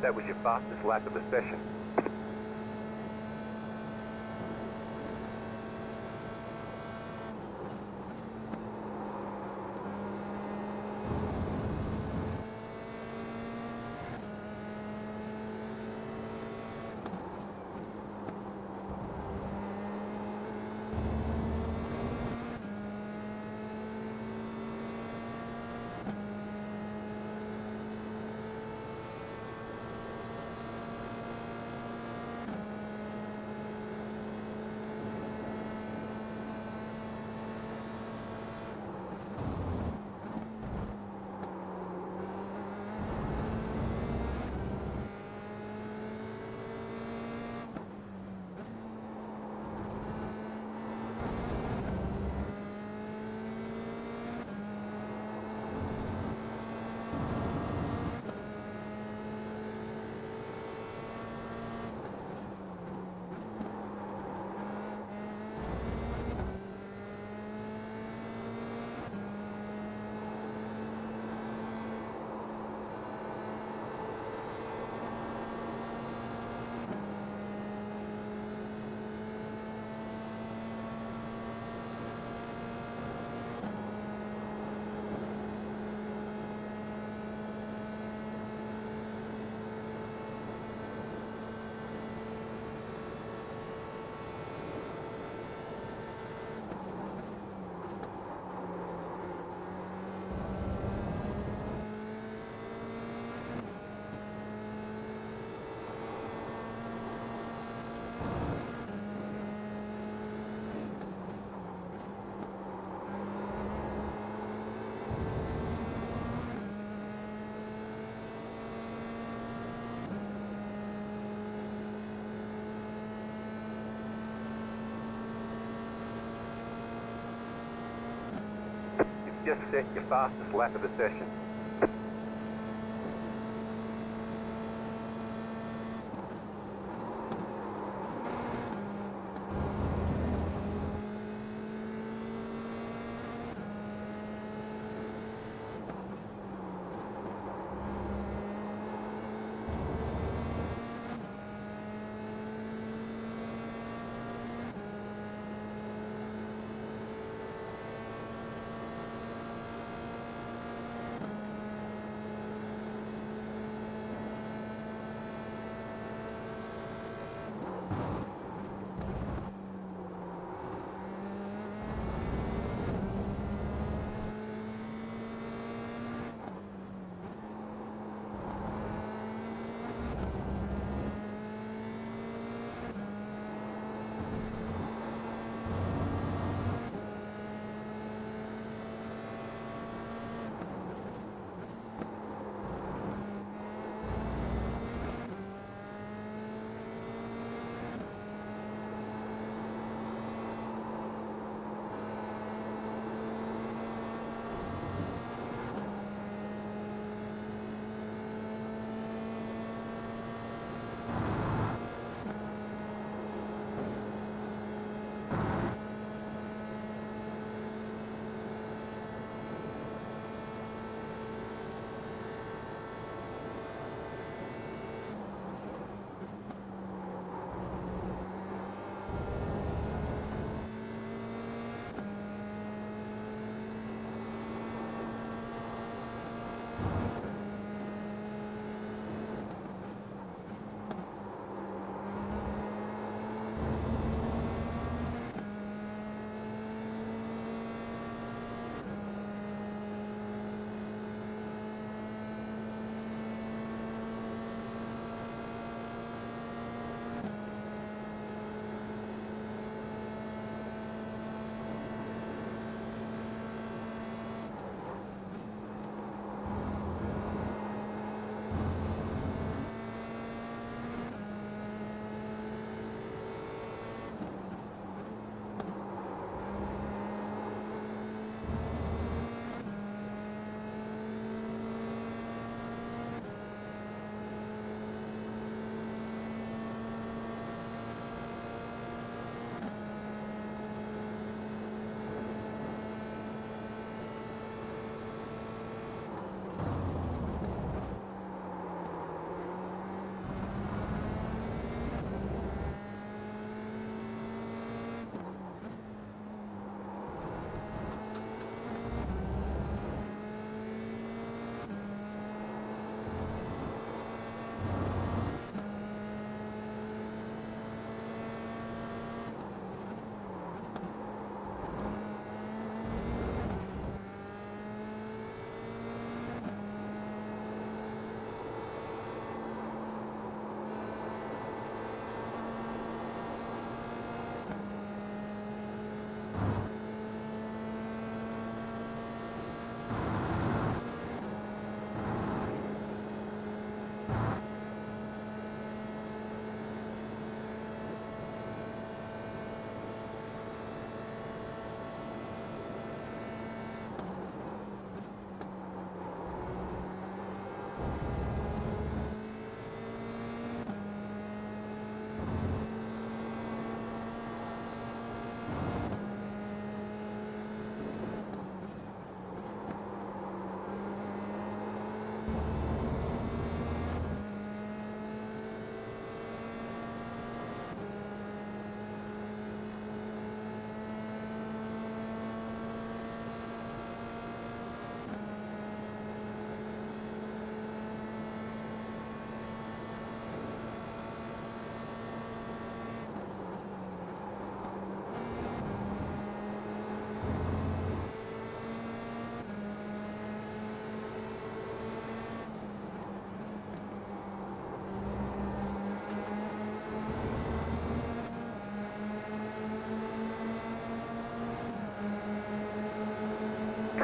That was your fastest lap of the session. Just set your fastest lap of the session.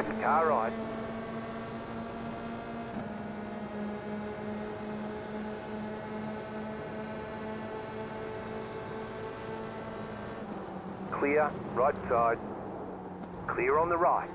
Car right. Clear, right side. Clear on the right.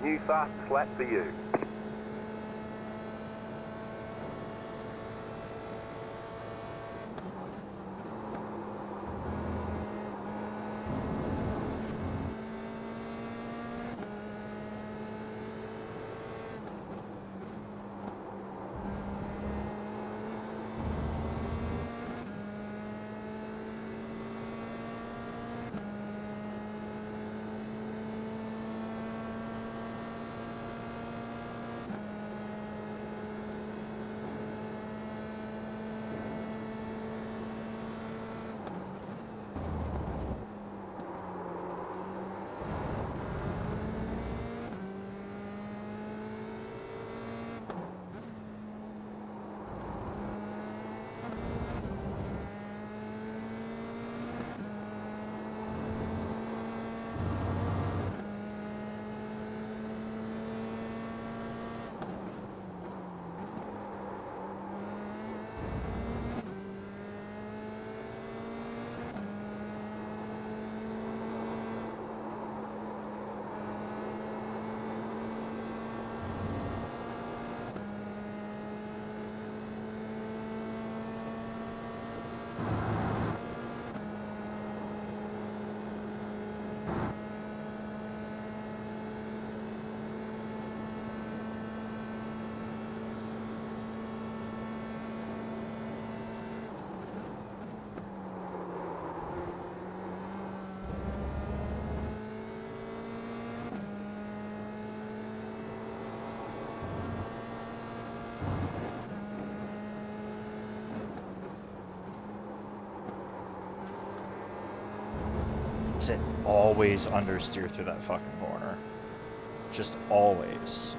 New fast flat for you. makes it always understeer through that fucking corner. Just always.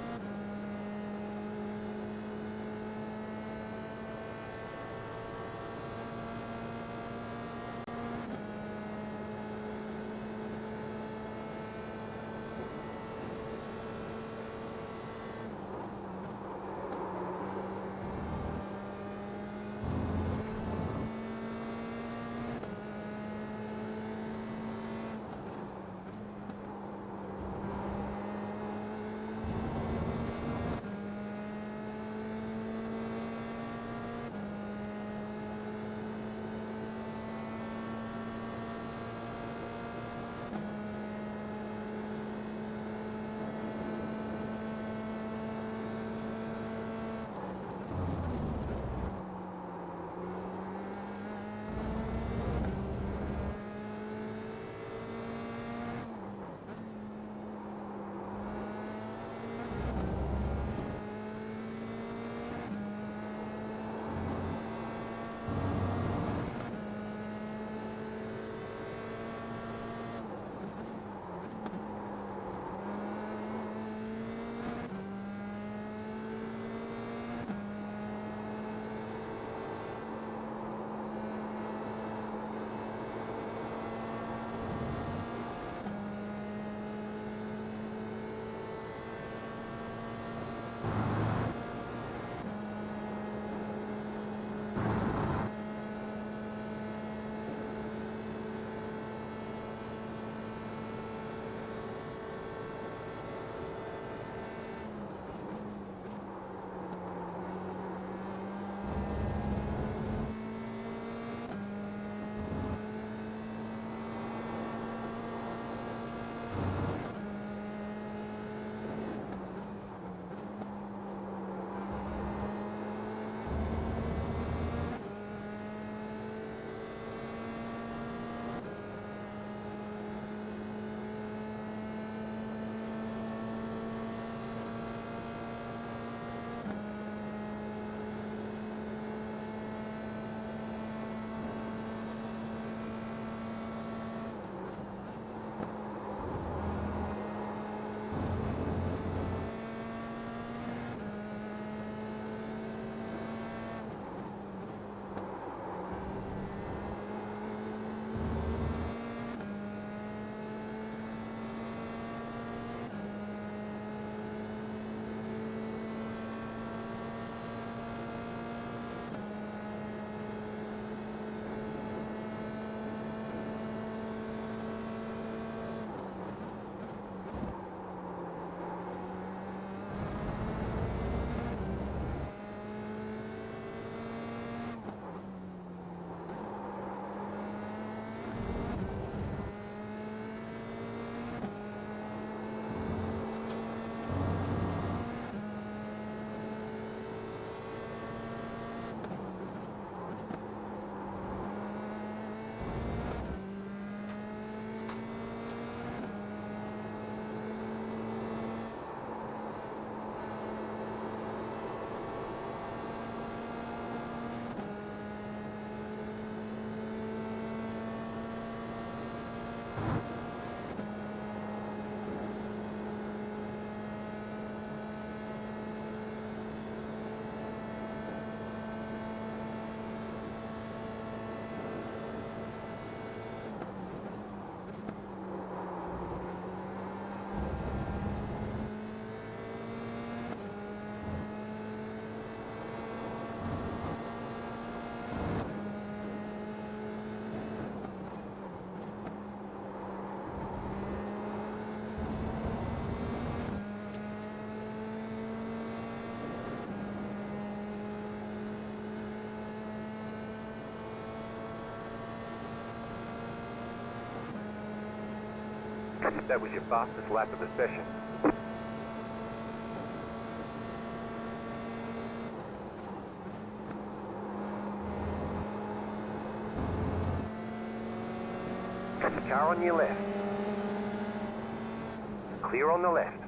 That was your fastest lap of the session. Car on your left. Clear on the left.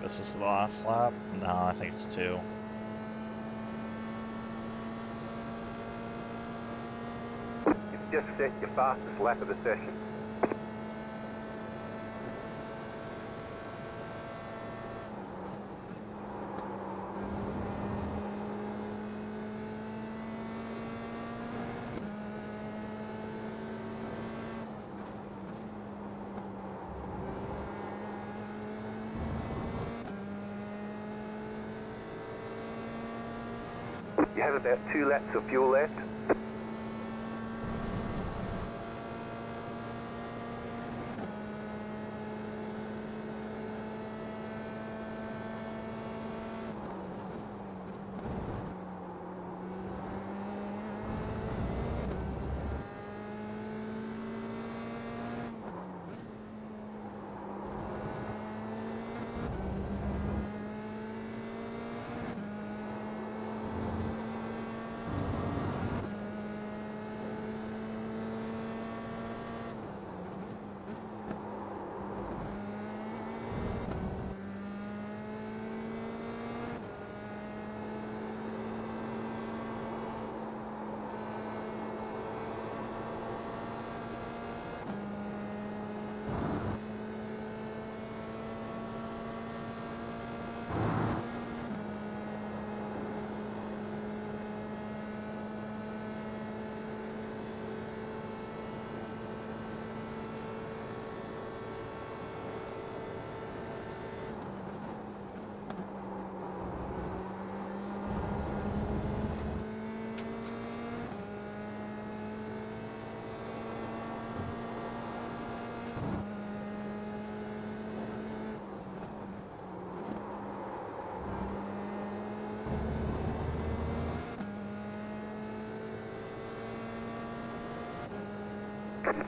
this is the last lap? No, I think it's 2. You've just set your fastest lap of the session. You have about 2 laps of fuel left.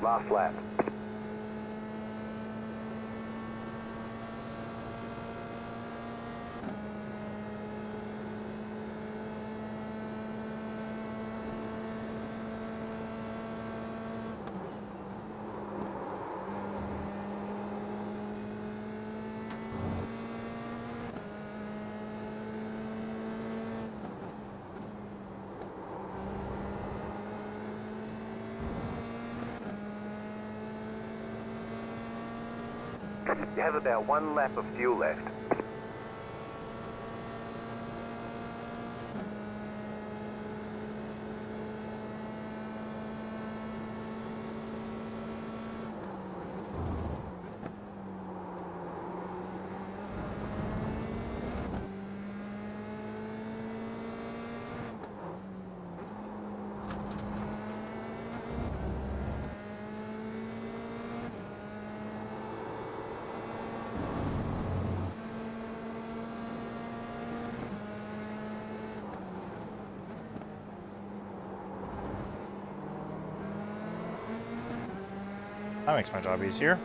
Last lap. You have about 1 lap of fuel left. That makes my job easier.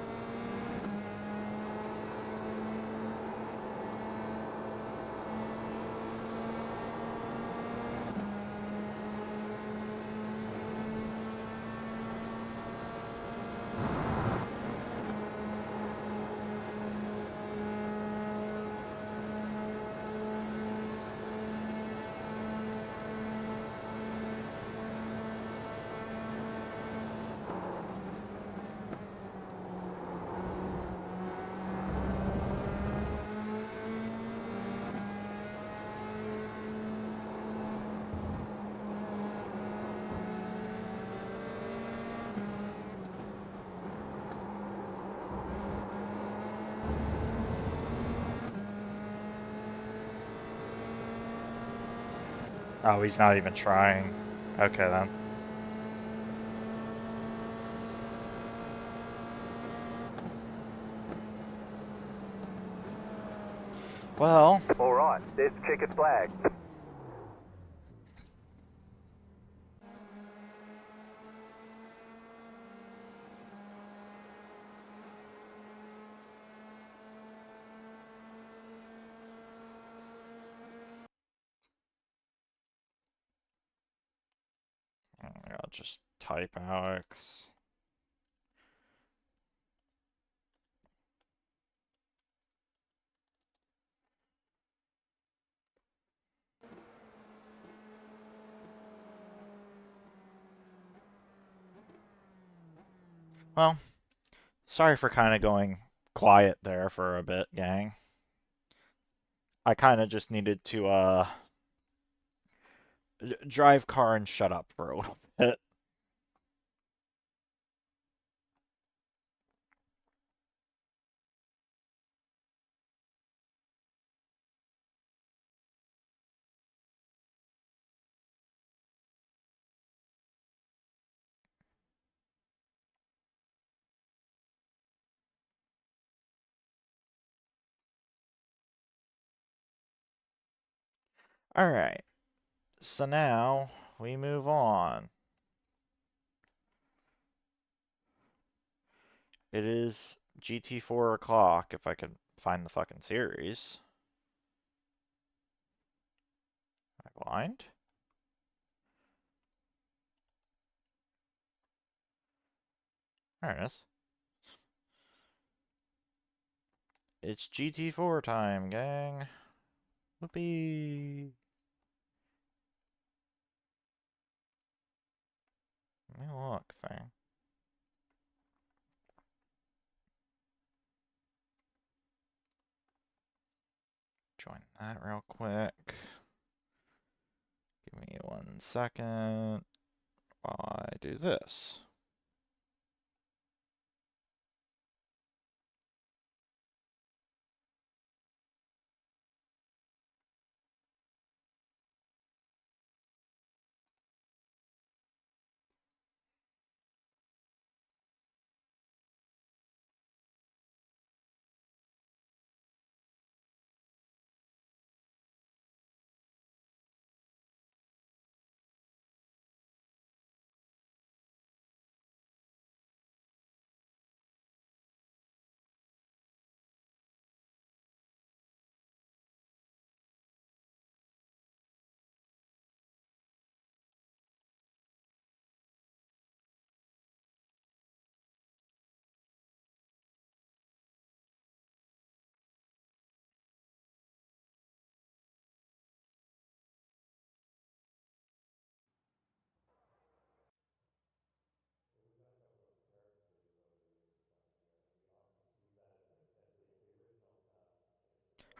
Oh, he's not even trying. Okay, then. Well... All right, there's the checkered flag. I'll just type Alex. Well, sorry for kind of going quiet there for a bit, gang. I kind of just needed to drive car and shut up for a little bit. All right. So now we move on. It is GT 4 o'clock if I can find the fucking series. Am I blind? There it is. It's GT4 time, gang. Whoopee. Let me look thing. Join that real quick. Give me 1 second while I do this.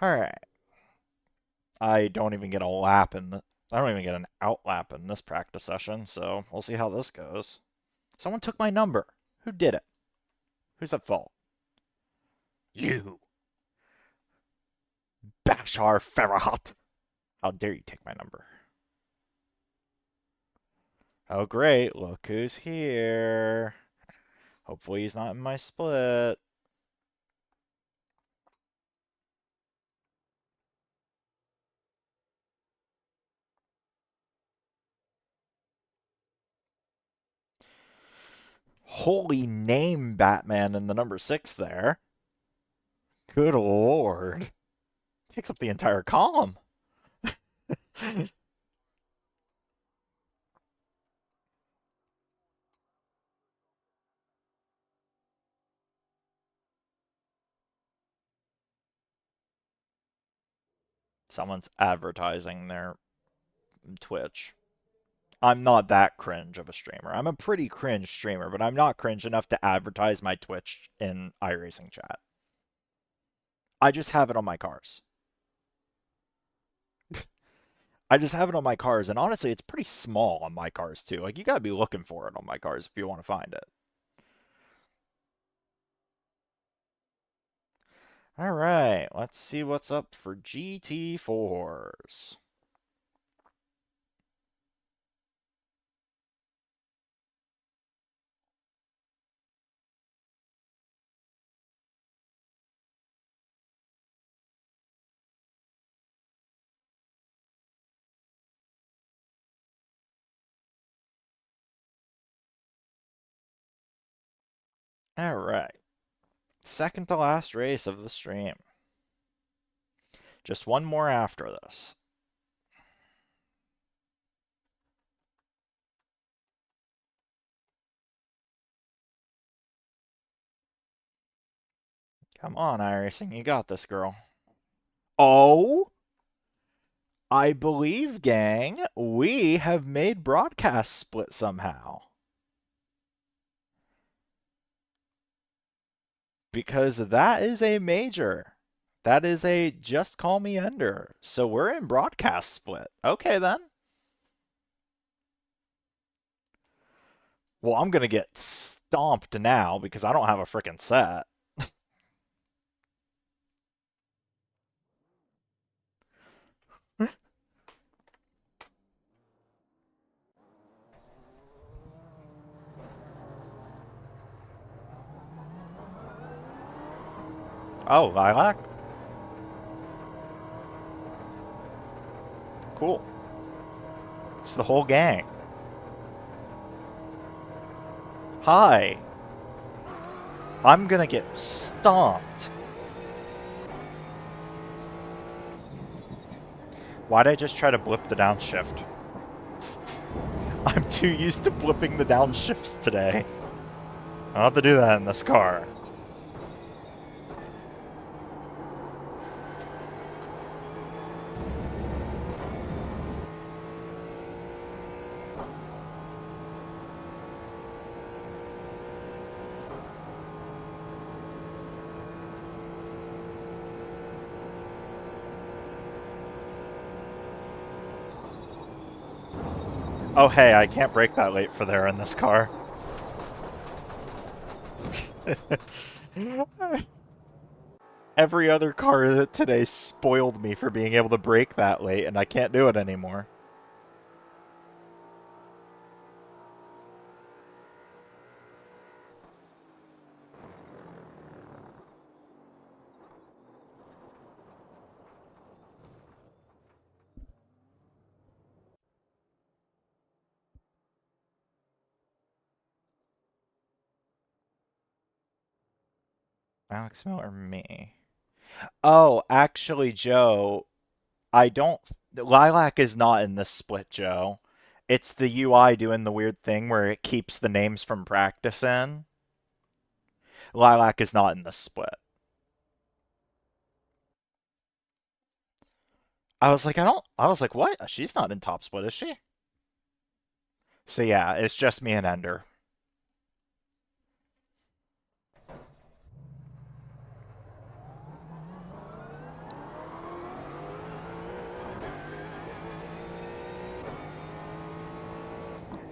Alright. I don't even get a lap in the... I don't even get an out lap in this practice session, so we'll see how this goes. Someone took my number. Who did it? Who's at fault? You. Bashar Farrahat. How dare you take my number? Oh, great. Look who's here. Hopefully he's not in my split. Holy name, Batman in the number 6 there. Good lord. Takes up the entire column. Someone's advertising their Twitch. I'm not that cringe of a streamer. I'm a pretty cringe streamer, but I'm not cringe enough to advertise my Twitch in iRacing chat. I just have it on my cars. I just have it on my cars, and honestly, it's pretty small on my cars too. Like, you gotta be looking for it on my cars if you want to find it. Alright, let's see what's up for GT4s. Alright, second to last race of the stream. Just one more after this. Come on, iRacing, you got this, girl. Oh, I believe, gang, we have made broadcast split somehow. Because that is a major. That is a just call me Ender. So we're in broadcast split. Okay then. Well, I'm gonna get stomped now because I don't have a freaking set. Oh, Lilac? Cool. It's the whole gang. Hi. I'm gonna get stomped. Why'd I just try to blip the downshift? I'm too used to blipping the downshifts today. I'll have to do that in this car. Oh hey, I can't brake that late for there in this car. Every other car today spoiled me for being able to brake that late, and I can't do it anymore. Alex Miller or me? Oh, actually, Joe, I don't. Lilac is not in this split, Joe. It's the UI doing the weird thing where it keeps the names from practice in. Lilac is not in this split. I was like, I was like, what? She's not in top split, is she? So yeah, it's just me and Ender.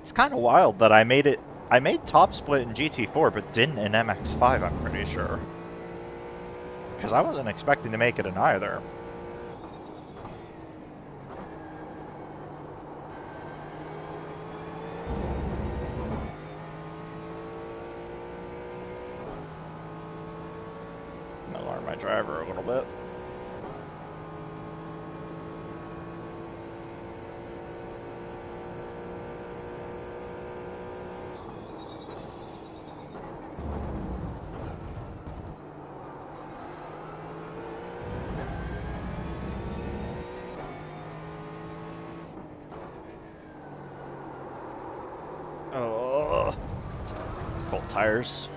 It's kind of wild that I made it. I made top split in GT4, but didn't in MX5. I'm pretty sure. Because I wasn't expecting to make it in either. I'm gonna learn my driver a little bit. Oh, cold tires.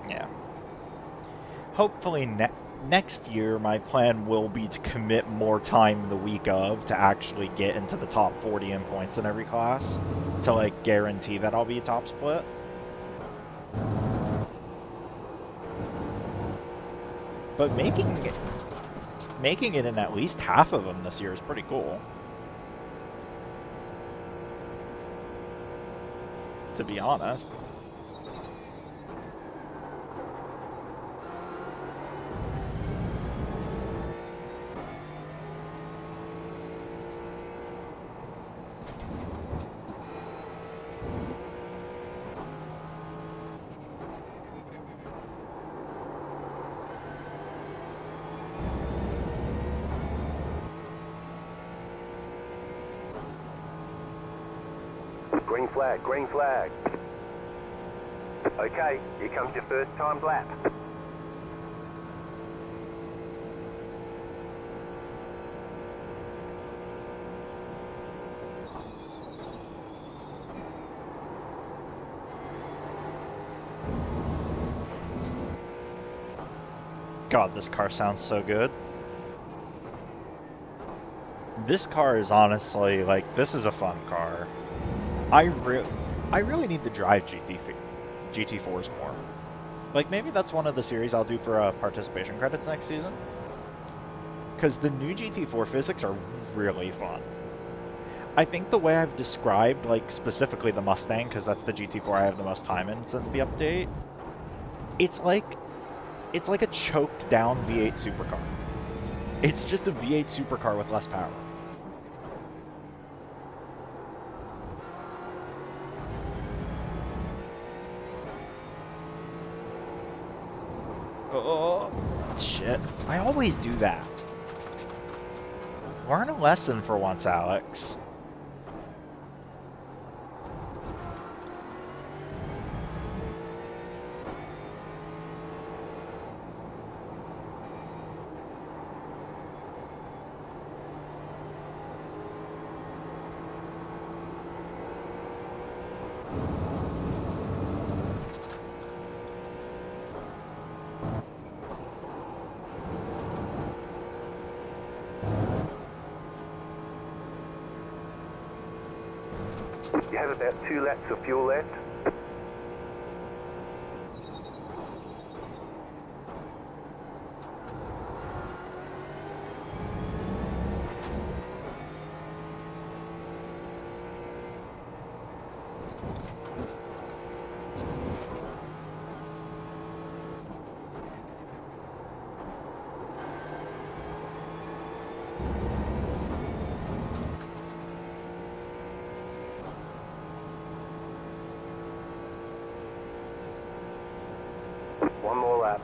Yeah. Hopefully next year my plan will be to commit more time the week of to actually get into the top 40 in points in every class to like guarantee that I'll be a top split. But making it in at least half of them this year is pretty cool. To be honest. Green flag, green flag. Okay, here comes your first time lap. God, this car sounds so good. This car is honestly, like, this is a fun car. I really need to drive GT4s more. Like, maybe that's one of the series I'll do for participation credits next season. Because the new GT4 physics are really fun. I think the way I've described, like, specifically the Mustang, because that's the GT4 I have the most time in since the update, it's like a choked down V8 supercar. It's just a V8 supercar with less power. Oh, shit. I always do that. Learn a lesson for once, Alex. You have about 2 laps of fuel left. One more lap.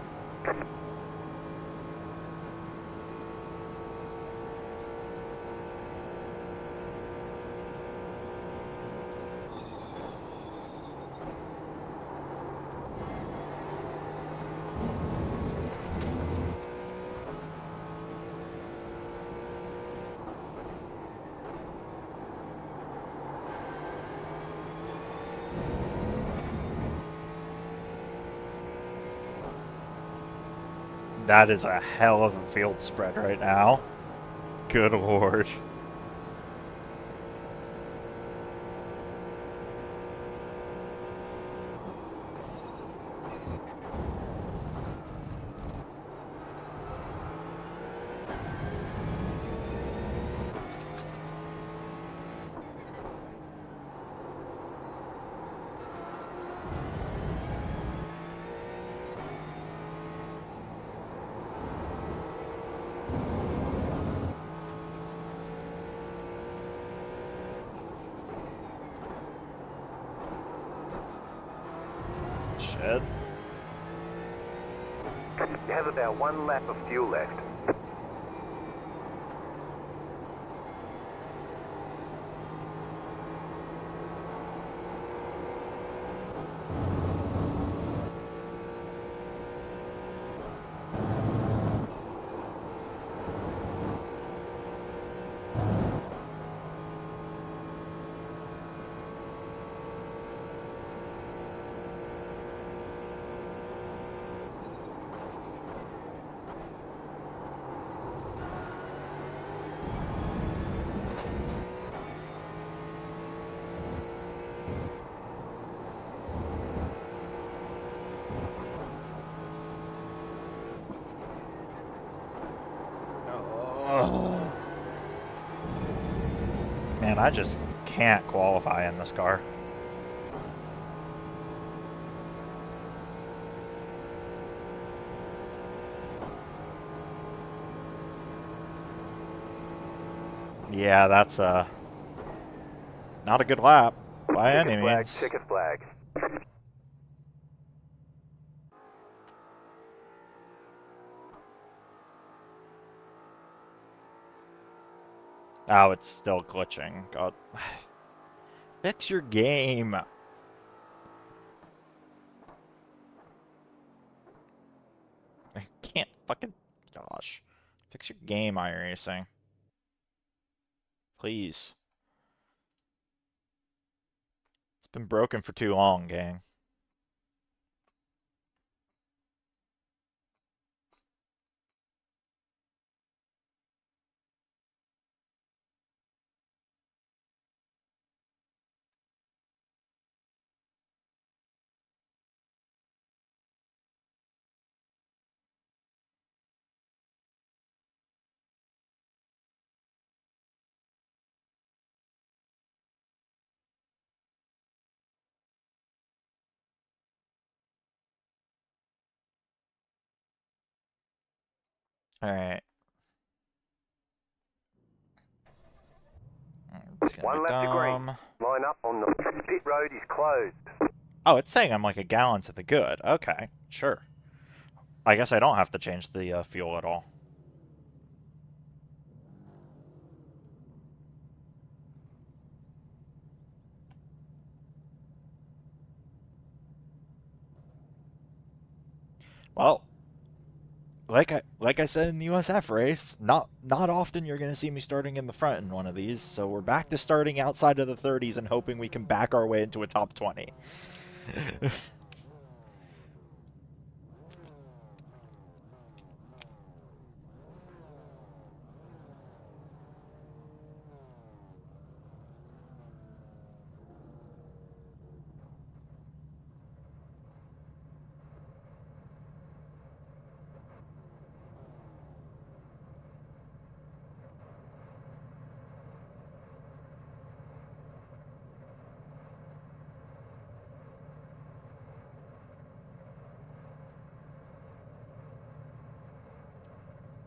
That is a hell of a field spread right now. Good lord. Shit. You have about 1 lap of fuel left. Oh. Man, I just can't qualify in this car. Yeah, that's not a good lap by any Checkered flag, means. checkered flag. Oh, it's still glitching. God. Fix your game. I can't fucking... Gosh. Fix your game, iRacing. Please. It's been broken for too long, gang. Alright. It's gonna be One lap to green. dumb. Line up on the pit road is closed. Oh, it's saying I'm like a gallon to the good. Okay, sure. I guess I don't have to change the fuel at all. Well, like I said in the USF race, not often you're going to see me starting in the front in one of these. So we're back to starting outside of the 30s and hoping we can back our way into a top 20.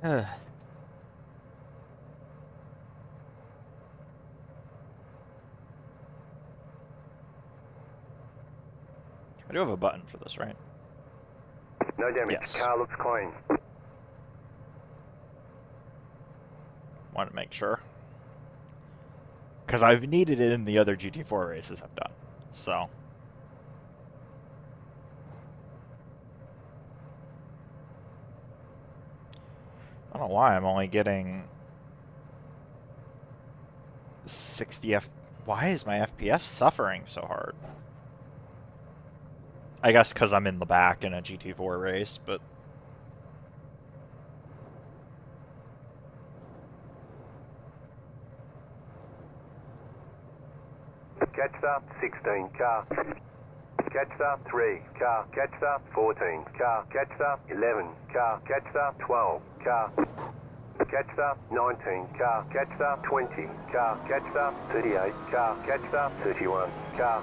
I do have a button for this, right? No damage. Yes. Car looks clean. Want to make sure. Because I've needed it in the other GT4 races I've done. So. I don't know why I'm only getting 60 F. Why is my FPS suffering so hard? I guess because I'm in the back in a GT4 race, but... Catch start 16 car. Catch start 3 car. Catch start 14 car. Catch start 11 car. Catch start 12 car. Catch start 19 car. Catch start 20 car. Catch start 38 car. Catch start 31 car.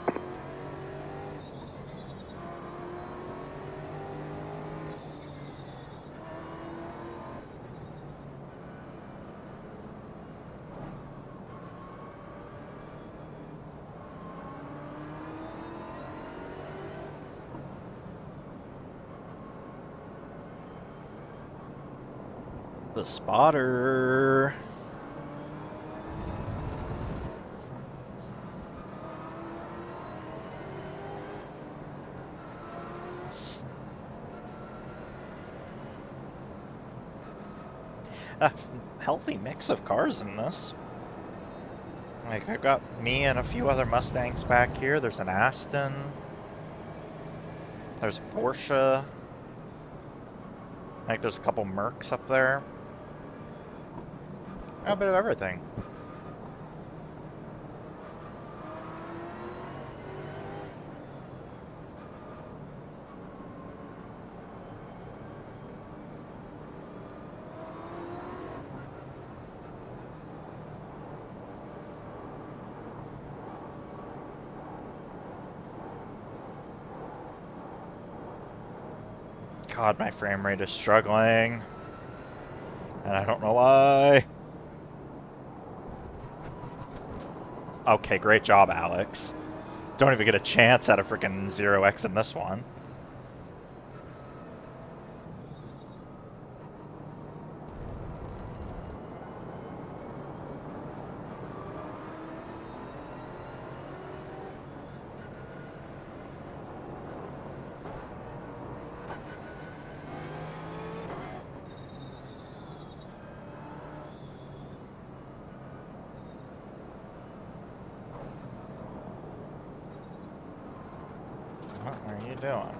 The spotter. A healthy mix of cars in this. Like, I've got me and a few other Mustangs back here. There's an Aston. There's a Porsche. Like, there's a couple Mercs up there. A bit of everything. God, my frame rate is struggling. And I don't know why. Okay, great job, Alex. Don't even get a chance at a freaking 0x in this one. What are you doing?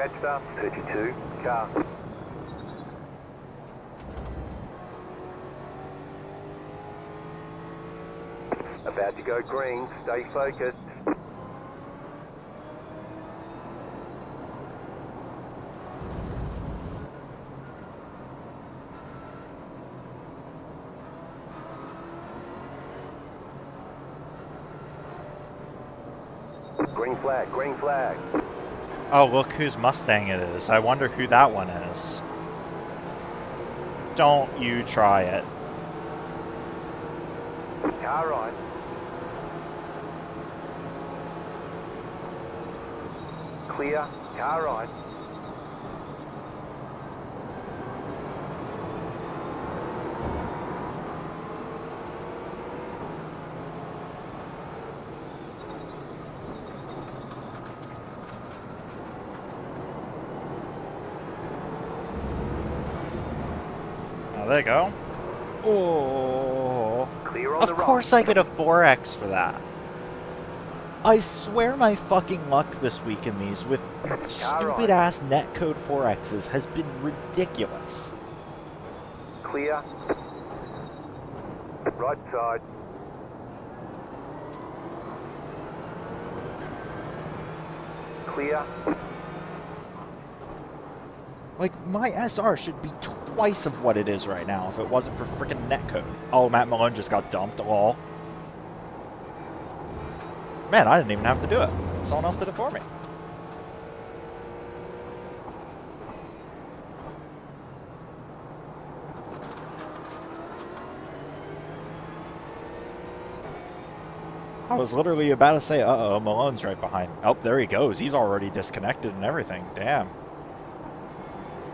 Jetstar 32, car. About to go green, stay focused. Green flag, green flag. Oh, look whose Mustang it is. I wonder who that one is. Don't you try it. Car right. Clear, car right. Oh, there you go. Oh. Clear on the Of right. course I get a 4X for that. I swear my fucking luck this week in these with stupid ass netcode 4Xs has been ridiculous. Clear. Right side. Clear. Like, my SR should be twice of what it is right now if it wasn't for freaking netcode. Oh, Matt Malone just got dumped, lol. Man, I didn't even have to do it. Someone else did it for me. I was literally about to say, uh-oh, Malone's right behind. Oh, there he goes. He's already disconnected and everything. Damn.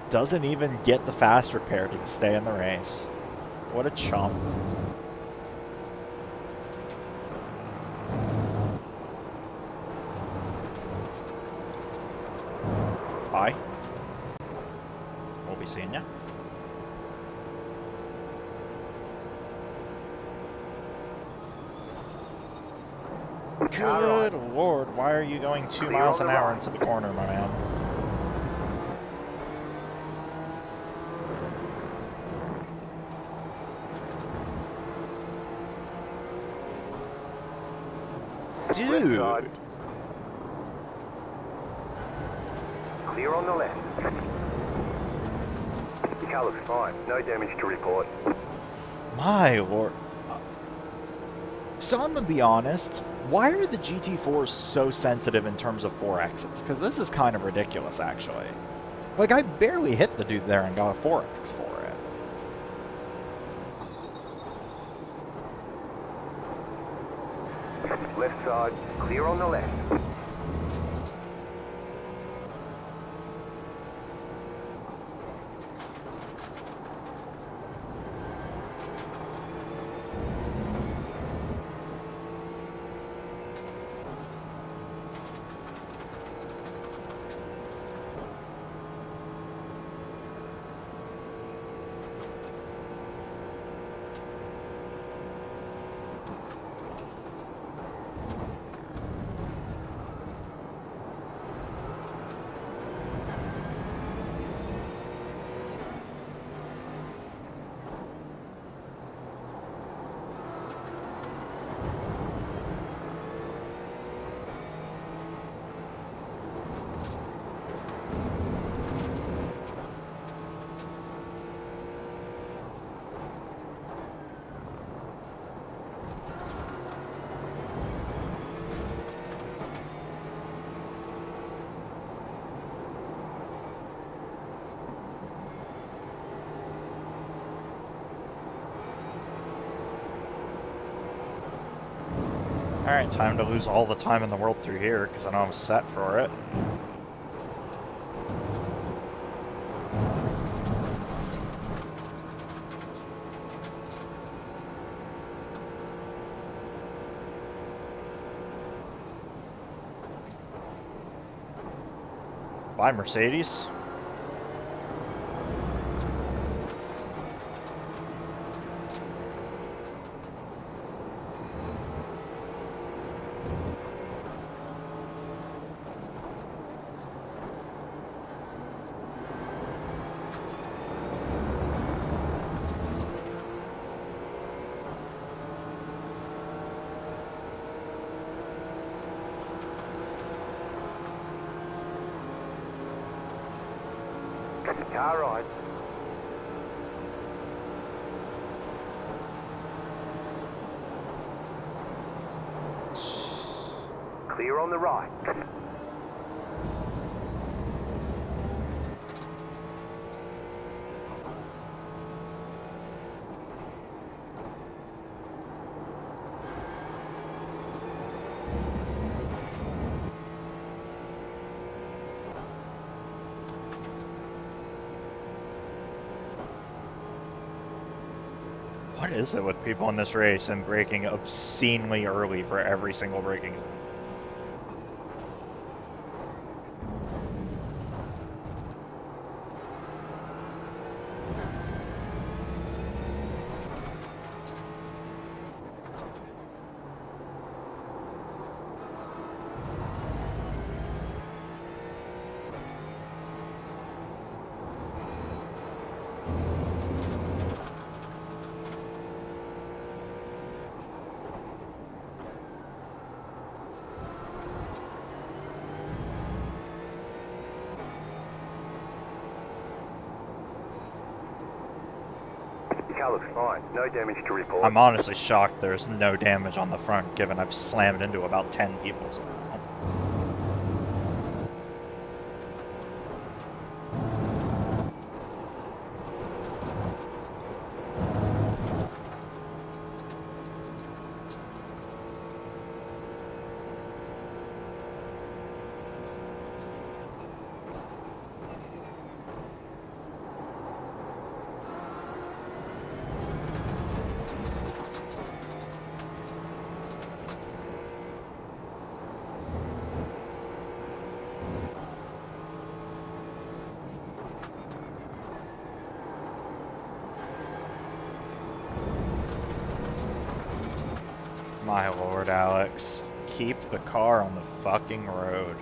Doesn't even get the fast repair to stay in the race. What a chump. Bye. We'll be seeing ya. Good lord, why are you going 2 miles an hour into the corner, my man? Dude! Clear on the left. The car looks fine. No damage to report. My lord. So I'm gonna be honest, why are the GT4s so sensitive in terms of 4Xs? Because this is kind of ridiculous, actually. Like, I barely hit the dude there and got a 4X for it. Left side. Clear on the left. Alright, time to lose all the time in the world through here, because I know I'm set for it. Bye, Mercedes. Car right. Clear on the right. What is it with people in this race and braking obscenely early for every single braking zone? Car looks fine. No damage to report. I'm honestly shocked there's no damage on the front, given I've slammed into about 10 people. So. My lord, Alex. Keep the car on the fucking road.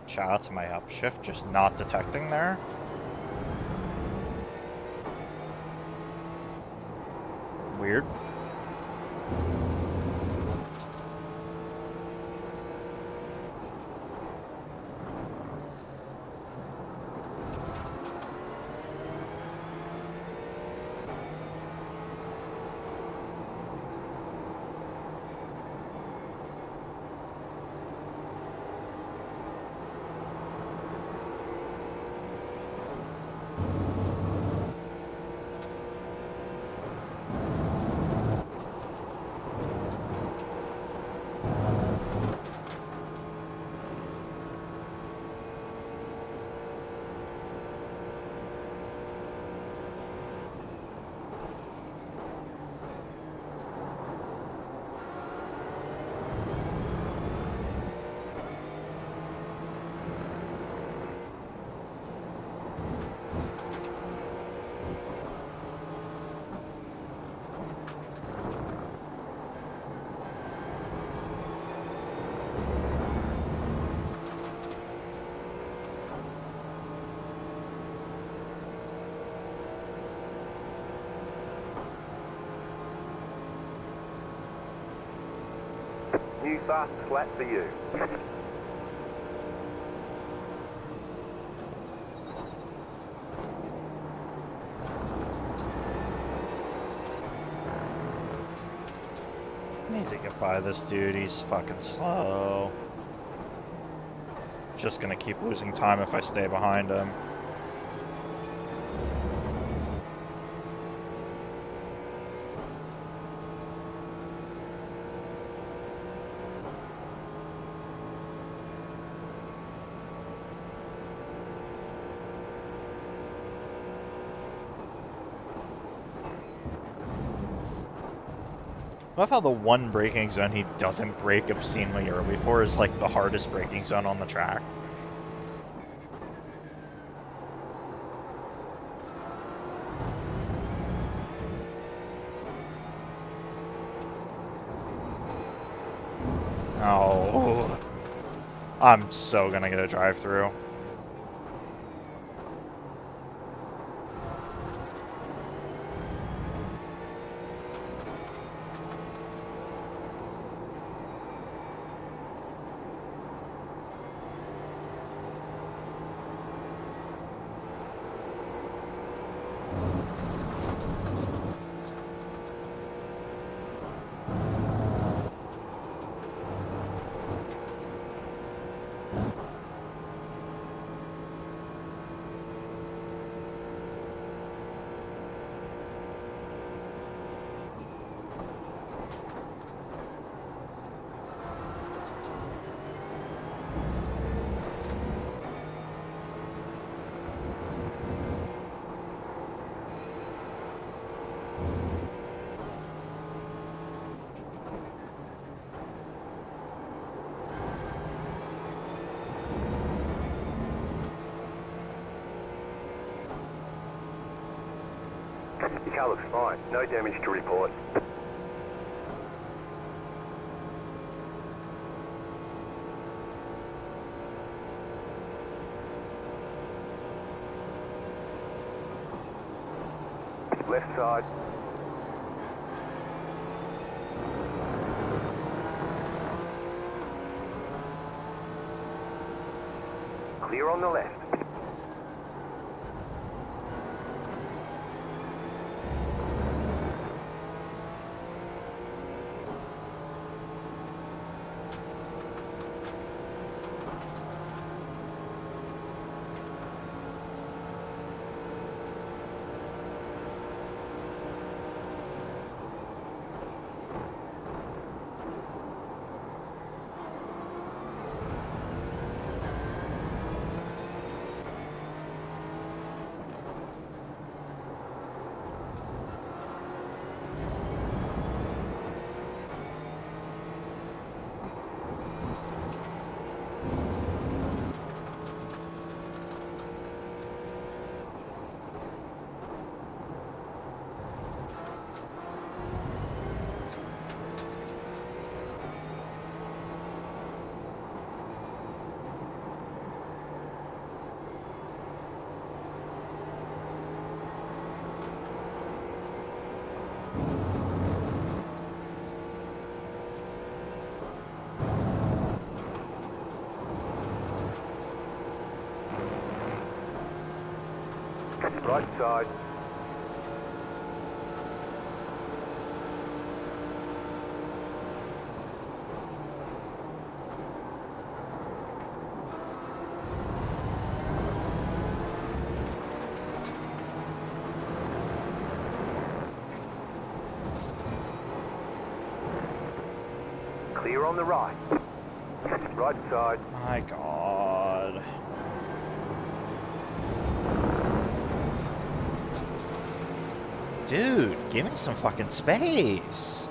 Shout out to my upshift, just not detecting there. Weird. New fast flat for you. Need to get by this dude, he's fucking slow. Just gonna keep losing time if I stay behind him. I love how the one braking zone he doesn't brake obscenely early for is like the hardest braking zone on the track. Oh, I'm so gonna get a drive-through. Your car looks fine. No damage to report. Left side. Clear on the left. Right side. Clear on the right. Right side. My God. Dude, give me some fucking space.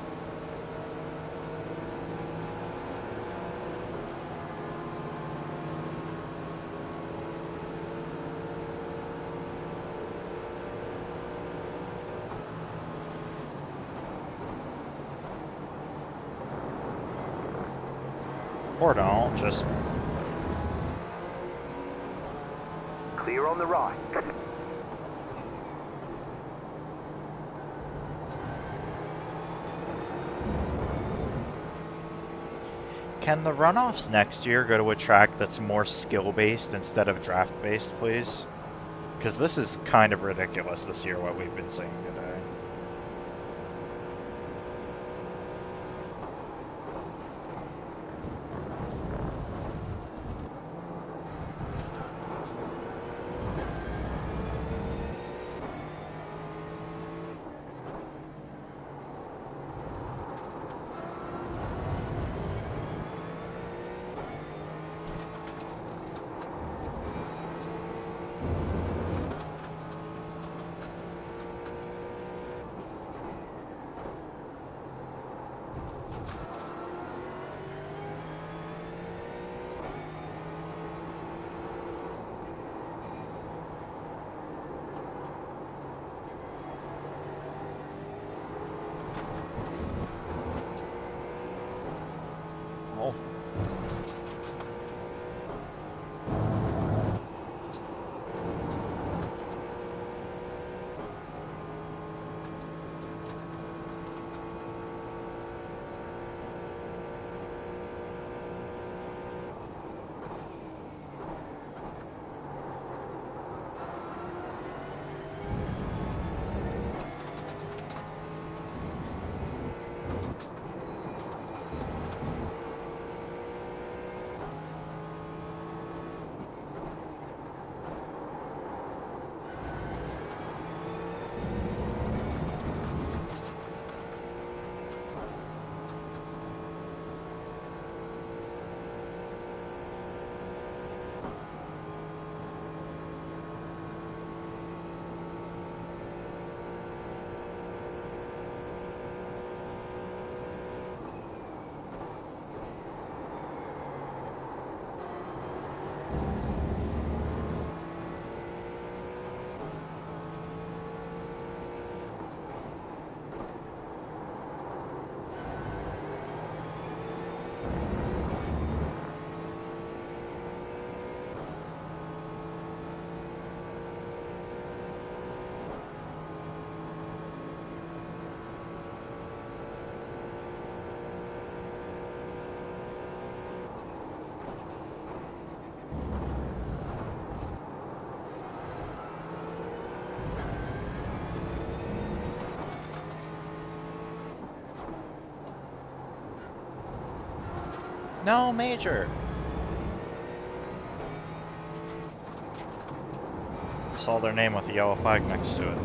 Or don't, just... Clear on the right. Can the runoffs next year go to a track that's more skill-based instead of draft-based, please? Because this is kind of ridiculous this year, what we've been seeing today. No, Major! Saw their name with a yellow flag next to it.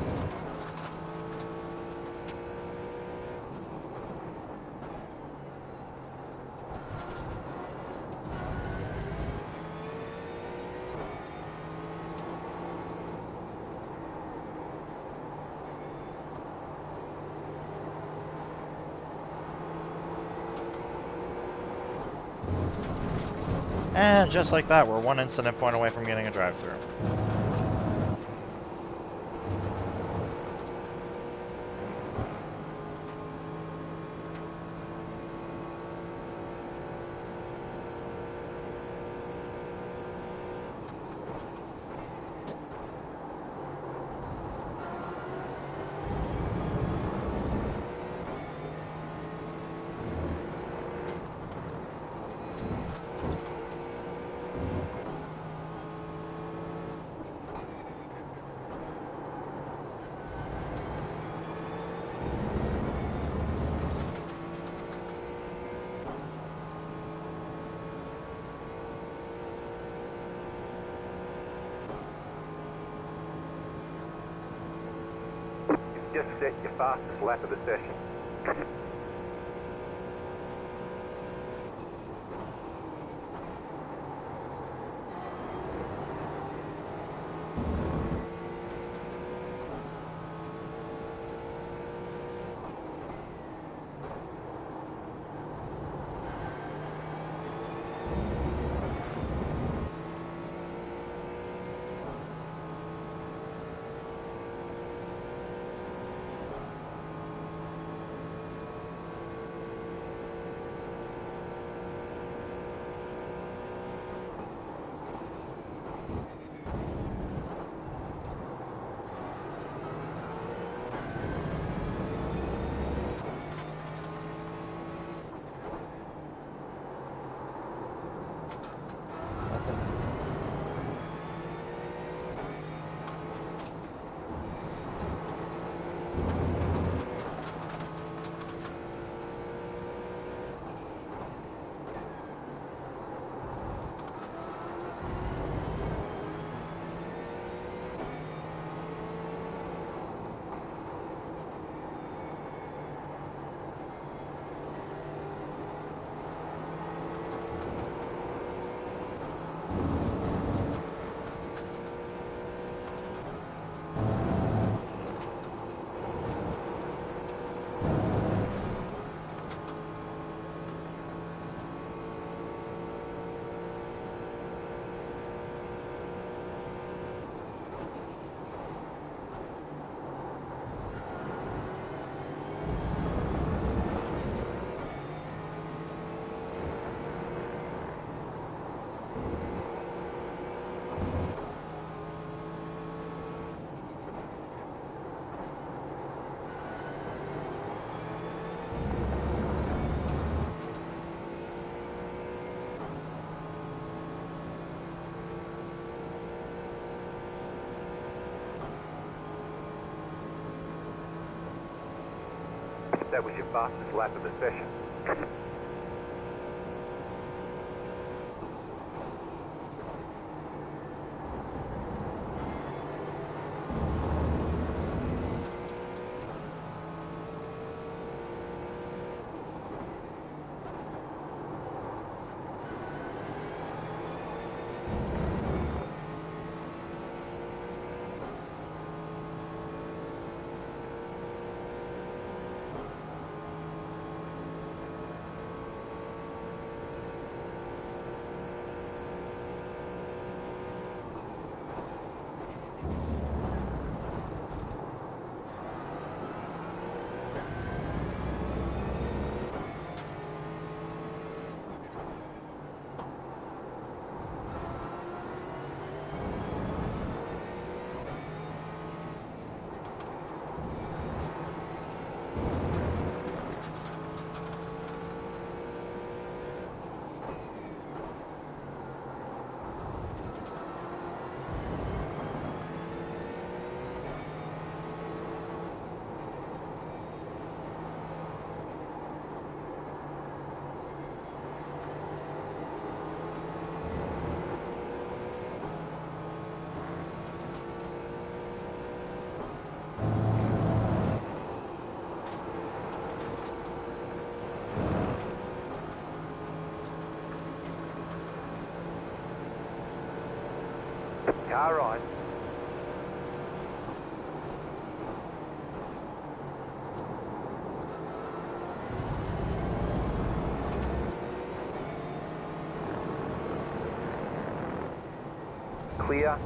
And just like that, we're one incident point away from getting a drive-through. Just set your fastest lap of the session. That was your fastest lap of the session. car right. Clear.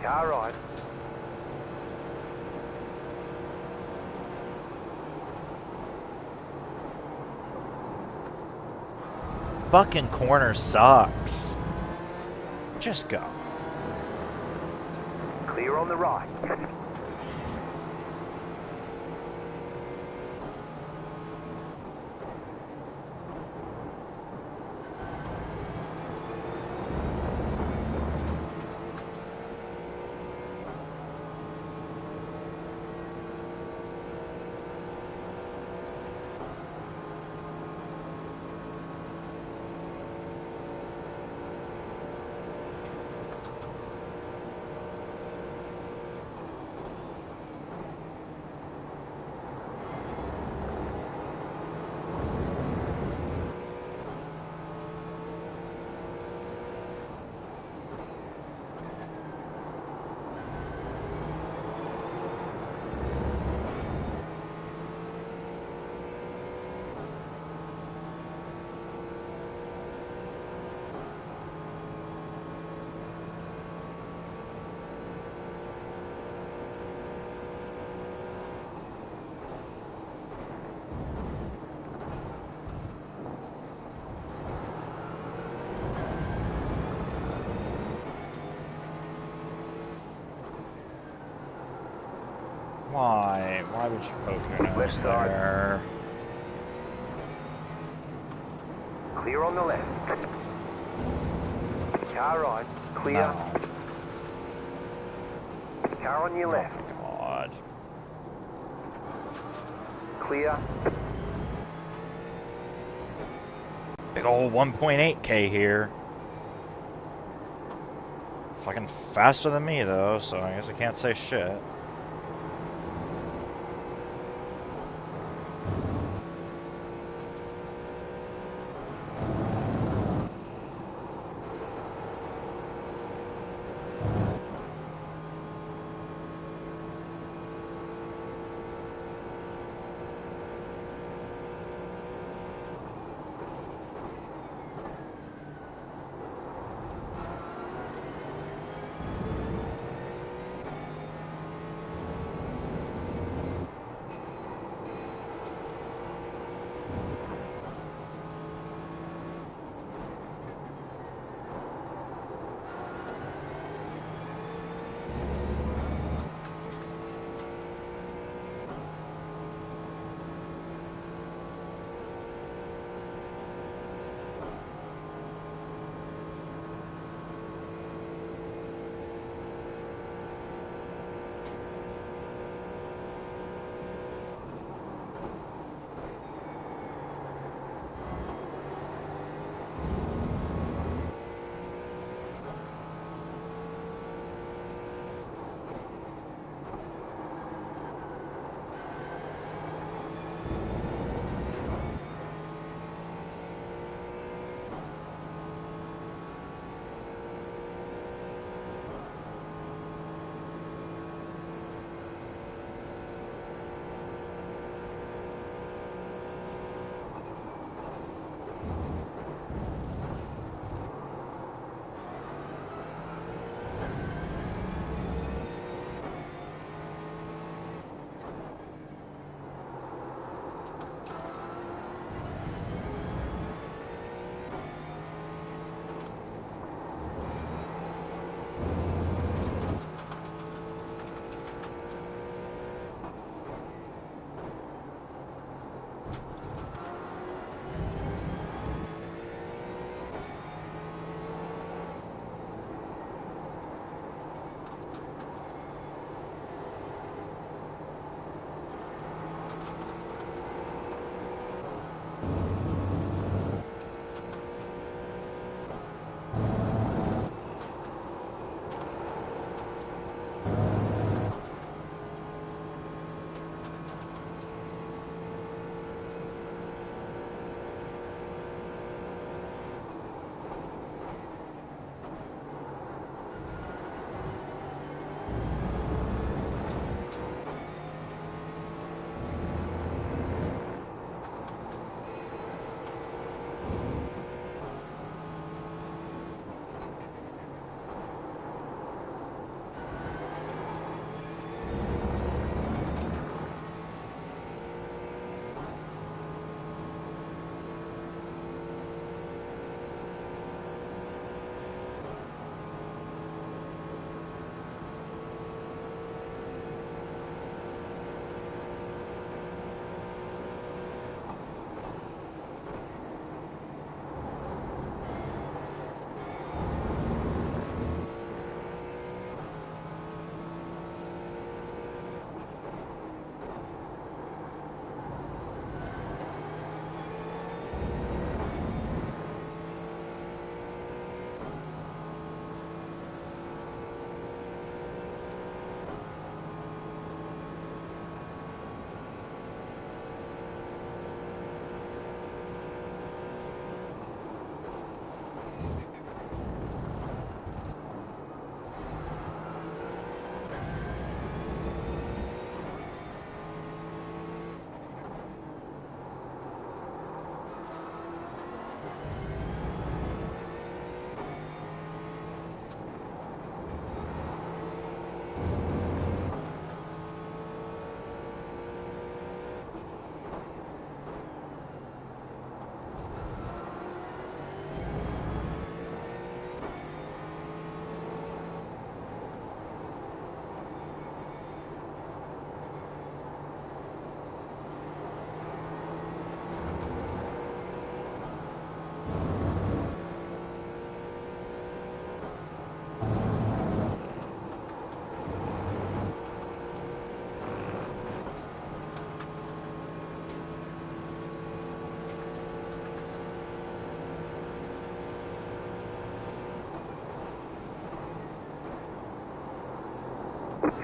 Car right. Fucking corner sucks. Just go. Clear on the right. Why? Why would you poke your nose Left side. there? Clear on the left. Car right. Clear. No. Car on your left. Oh, God. Clear. Big ol' 1.8K here. Fucking faster than me, though, so I guess I can't say shit.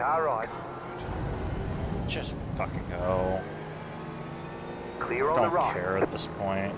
car right. Just fucking go. Clear on the Don't right. care at this point.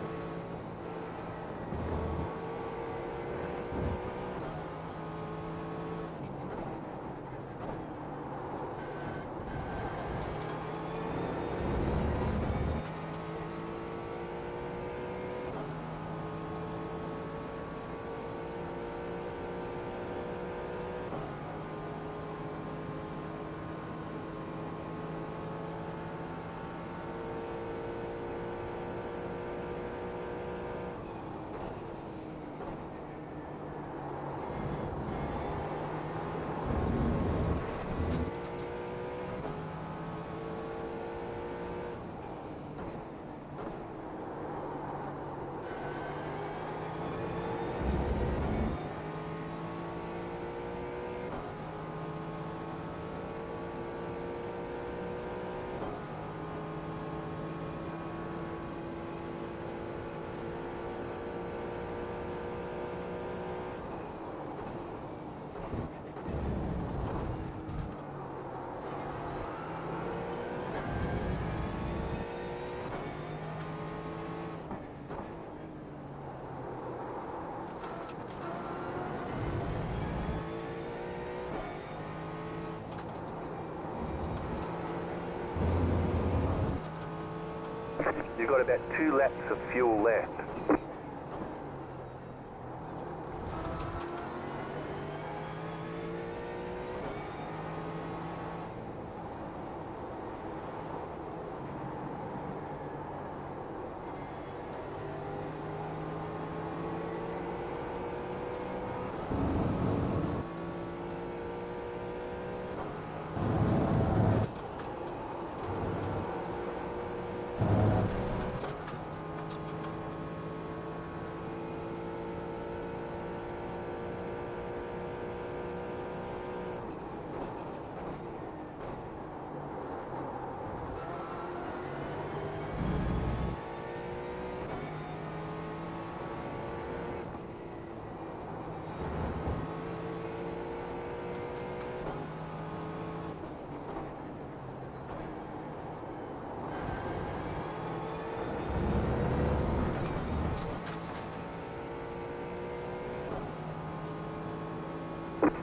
You've got about 2 laps of fuel left.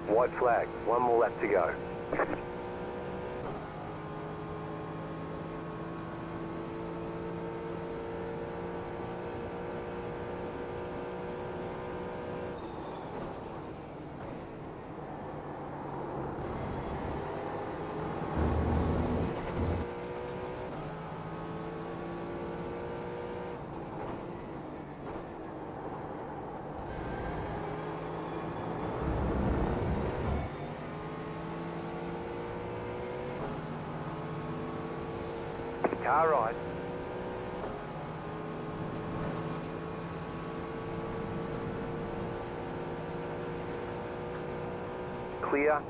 White flag, 1 more lap to go. Car right. Clear.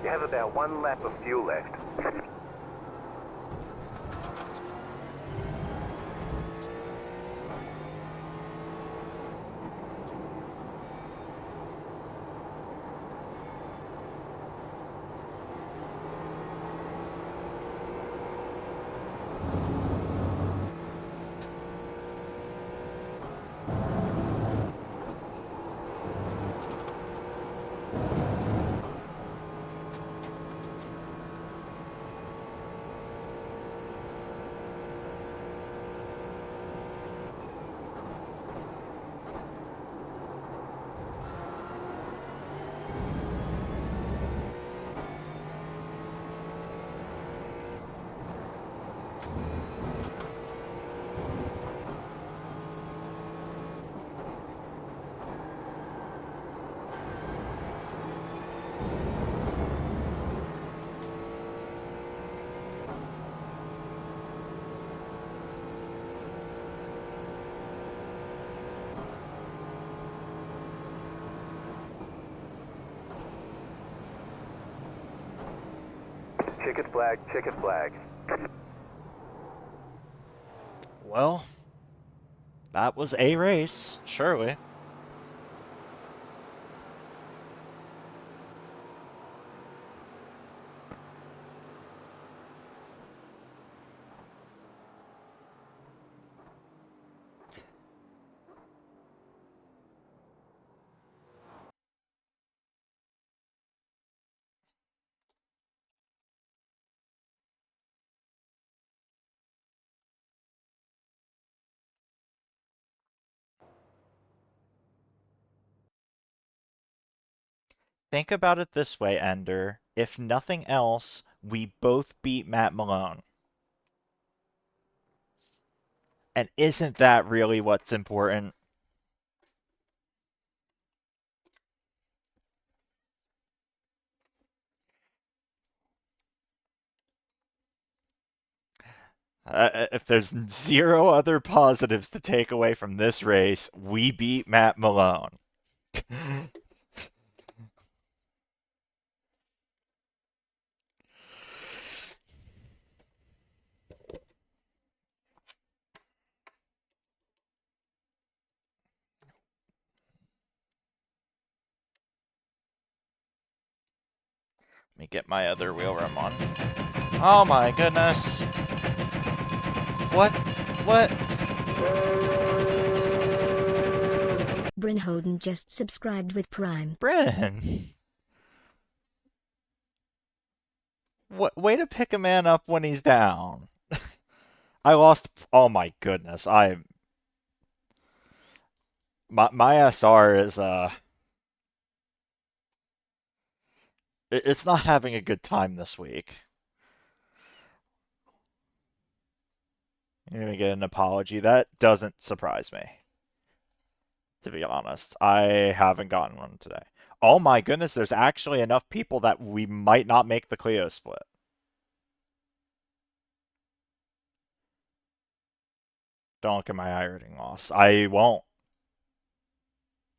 You have about 1 lap of fuel left. Checkered flag, checkered flag. Well, that was a race, surely. Think about it this way, Ender. If nothing else, we both beat Matt Malone. And isn't that really what's important? If there's zero other positives to take away from this race, we beat Matt Malone. Let me get my other wheel rim on. Oh my goodness. What? What? Bryn Holden just subscribed with Prime. Bryn! What? Way to pick a man up when he's down. I lost. Oh my goodness. My SR is it's not having a good time this week. You're gonna get an apology. That doesn't surprise me, to be honest. I haven't gotten one today. Oh my goodness, there's actually enough people that we might not make the Clio split. Don't look at my iRating loss. I won't.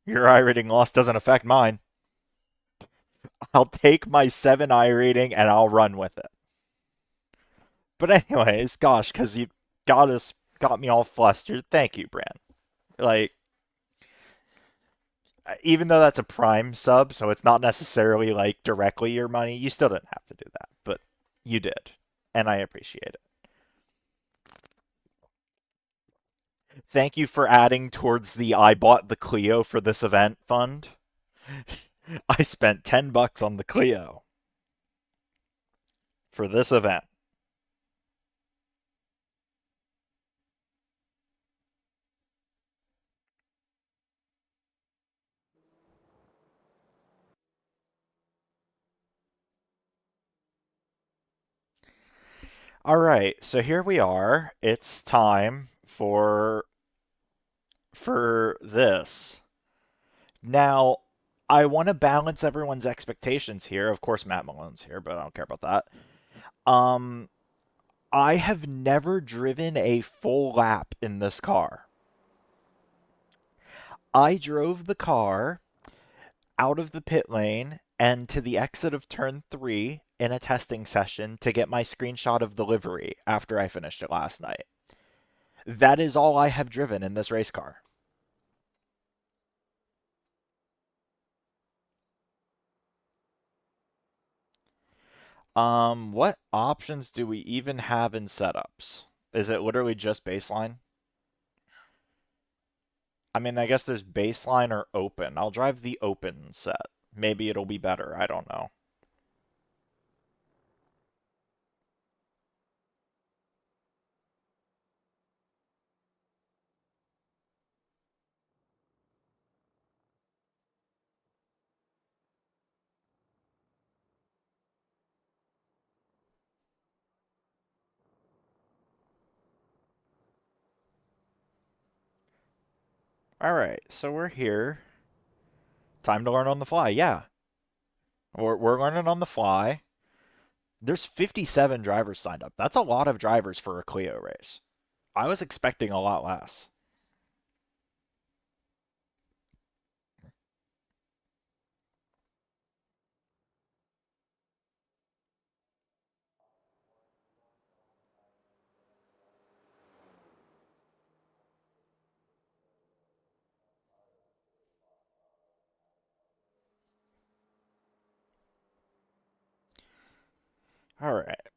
Your iRating loss doesn't affect mine. I'll take my 7 iRating and I'll run with it. But anyways, gosh, because you got me all flustered. Thank you, Bran. Like, even though that's a Prime sub, so it's not necessarily like directly your money, you still didn't have to do that, but you did, and I appreciate it. Thank you for adding towards the I bought the Clio for this event fund. I spent $10 on the Clio for this event. All right, so here we are. It's time for this. Now, I want to balance everyone's expectations here. Of course, Matt Malone's here, but I don't care about that. Um, I have never driven a full lap in this car. I drove the car out of the pit lane and to the exit of turn 3 in a testing session to get my screenshot of the livery after I finished it last night. That is all I have driven in this race car. What options do we even have in setups? Is it literally just baseline? I mean, I guess there's baseline or open. I'll drive the open set. Maybe it'll be better. I don't know. All right, so we're here. Time to learn on the fly. Yeah, we're learning on the fly. There's 57 drivers signed up. That's a lot of drivers for a Clio race. I was expecting a lot less. Alright.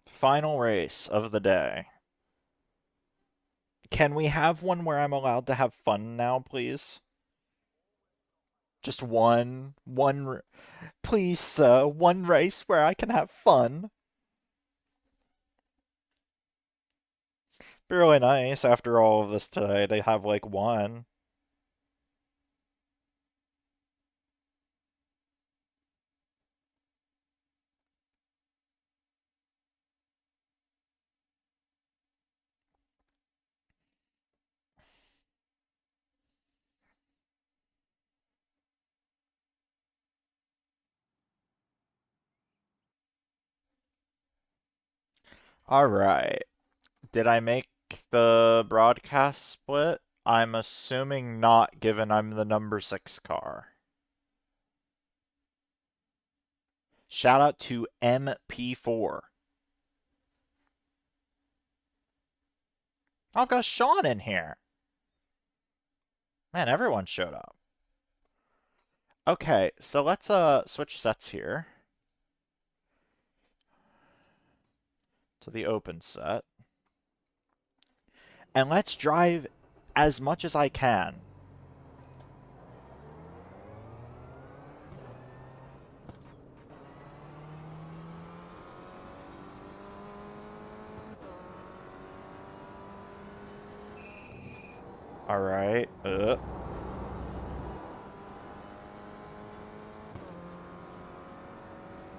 Final race of the day. Can we have one where I'm allowed to have fun now, please? Just one. Please, sir, one race where I can have fun. Be really nice after all of this today to have like one. Alright. Did I make the broadcast split? I'm assuming not, given I'm the number 6 car. Shout out to MP4. I've got Sean in here. Man, everyone showed up. Okay, so let's switch sets here to the open set. And let's drive as much as I can. Alright,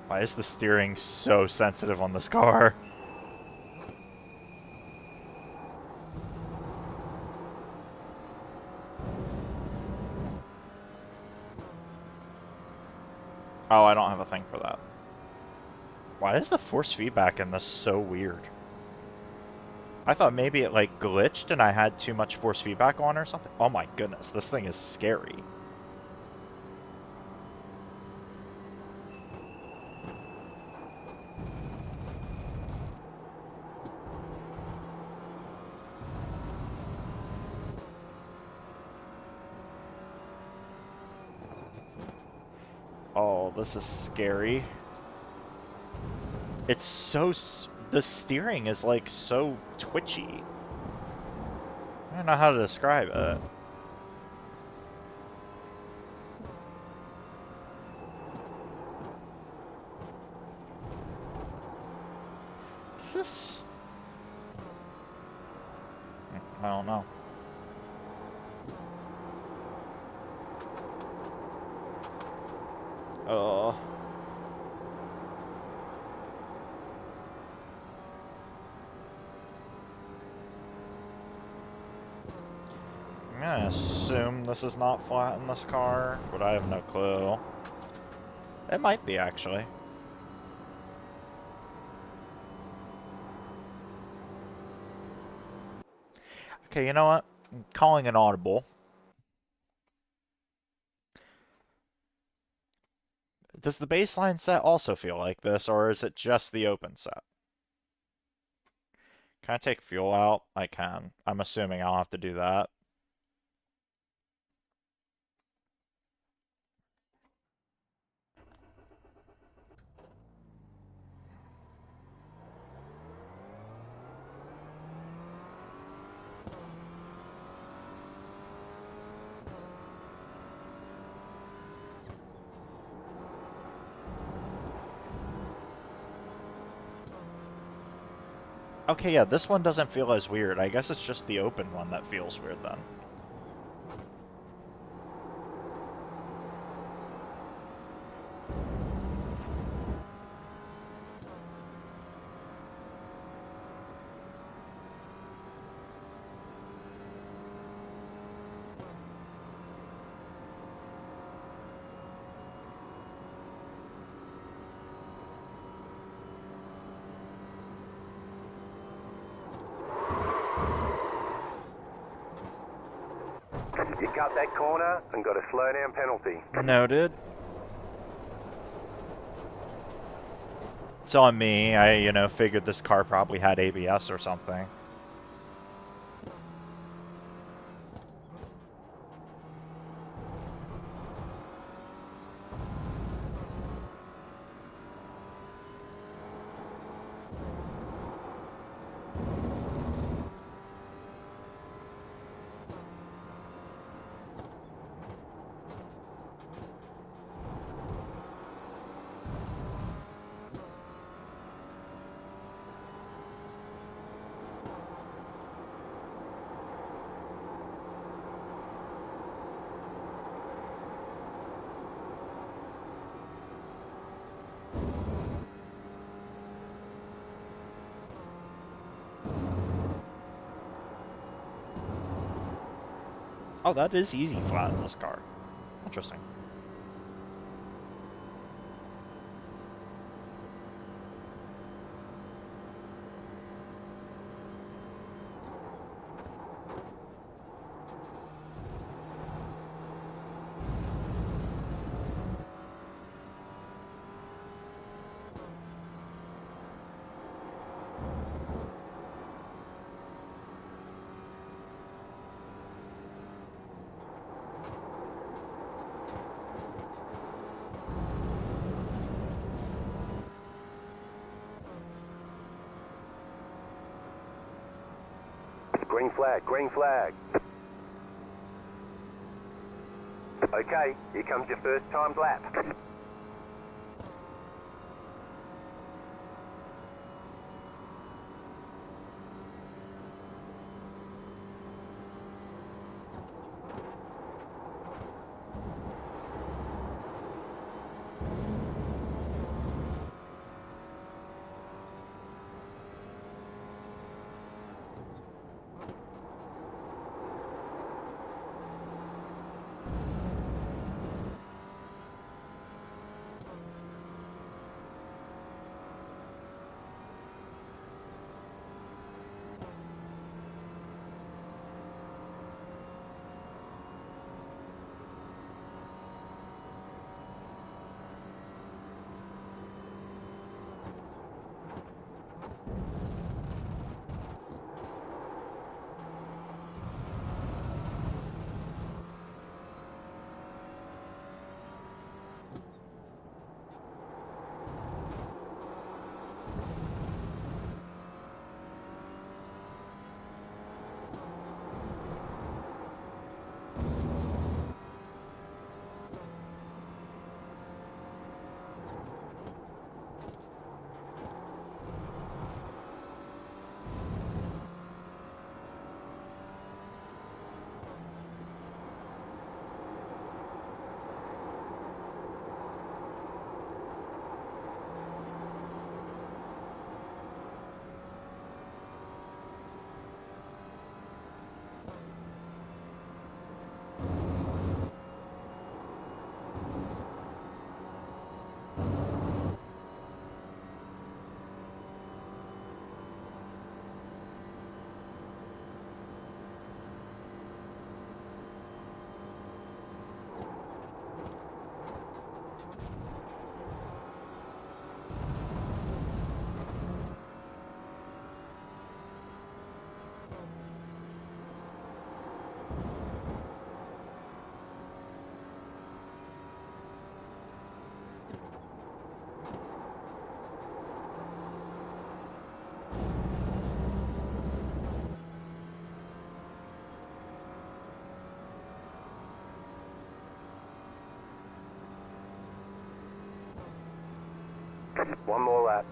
Why is the steering so sensitive on this car? Oh, I don't have a thing for that. Why is the force feedback in this so weird? I thought maybe it like glitched and I had too much force feedback on or something. Oh my goodness, this thing is scary. Oh, this is scary. It's so... the steering is like so twitchy. I don't know how to describe it. Is this... I don't know. Oh. I'm gonna assume this is not flat in this car, but I have no clue. It might be, actually. Okay, you know what? I'm calling an audible. Does the baseline set also feel like this, or is it just the open set? Can I take fuel out? I can. I'm assuming I'll have to do that. Okay, yeah, this one doesn't feel as weird. I guess it's just the open one that feels weird then. You cut that corner and got a slow down penalty. Noted. It's on me. I, figured this car probably had ABS or something. Oh, that is easy flat in this car. Interesting. Green flag, green flag. Okay, here comes your first timed lap. One more lap.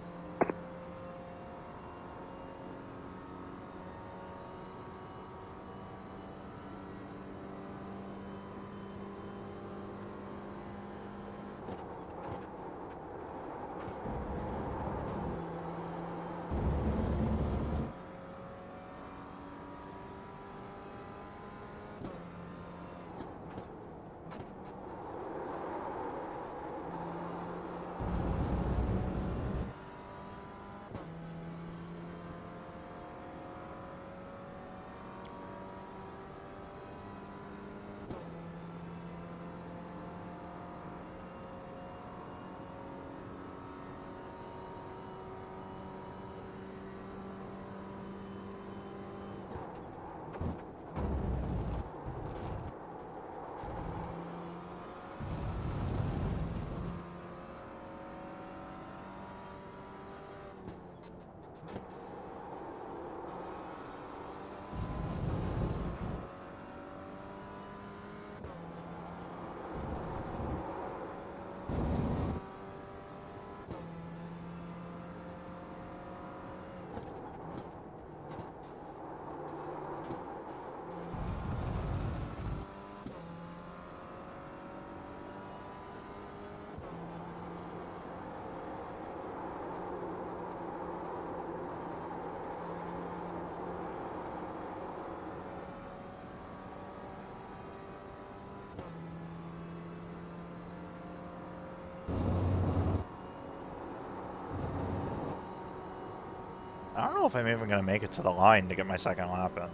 know if I'm even going to make it to the line to get my second lap in.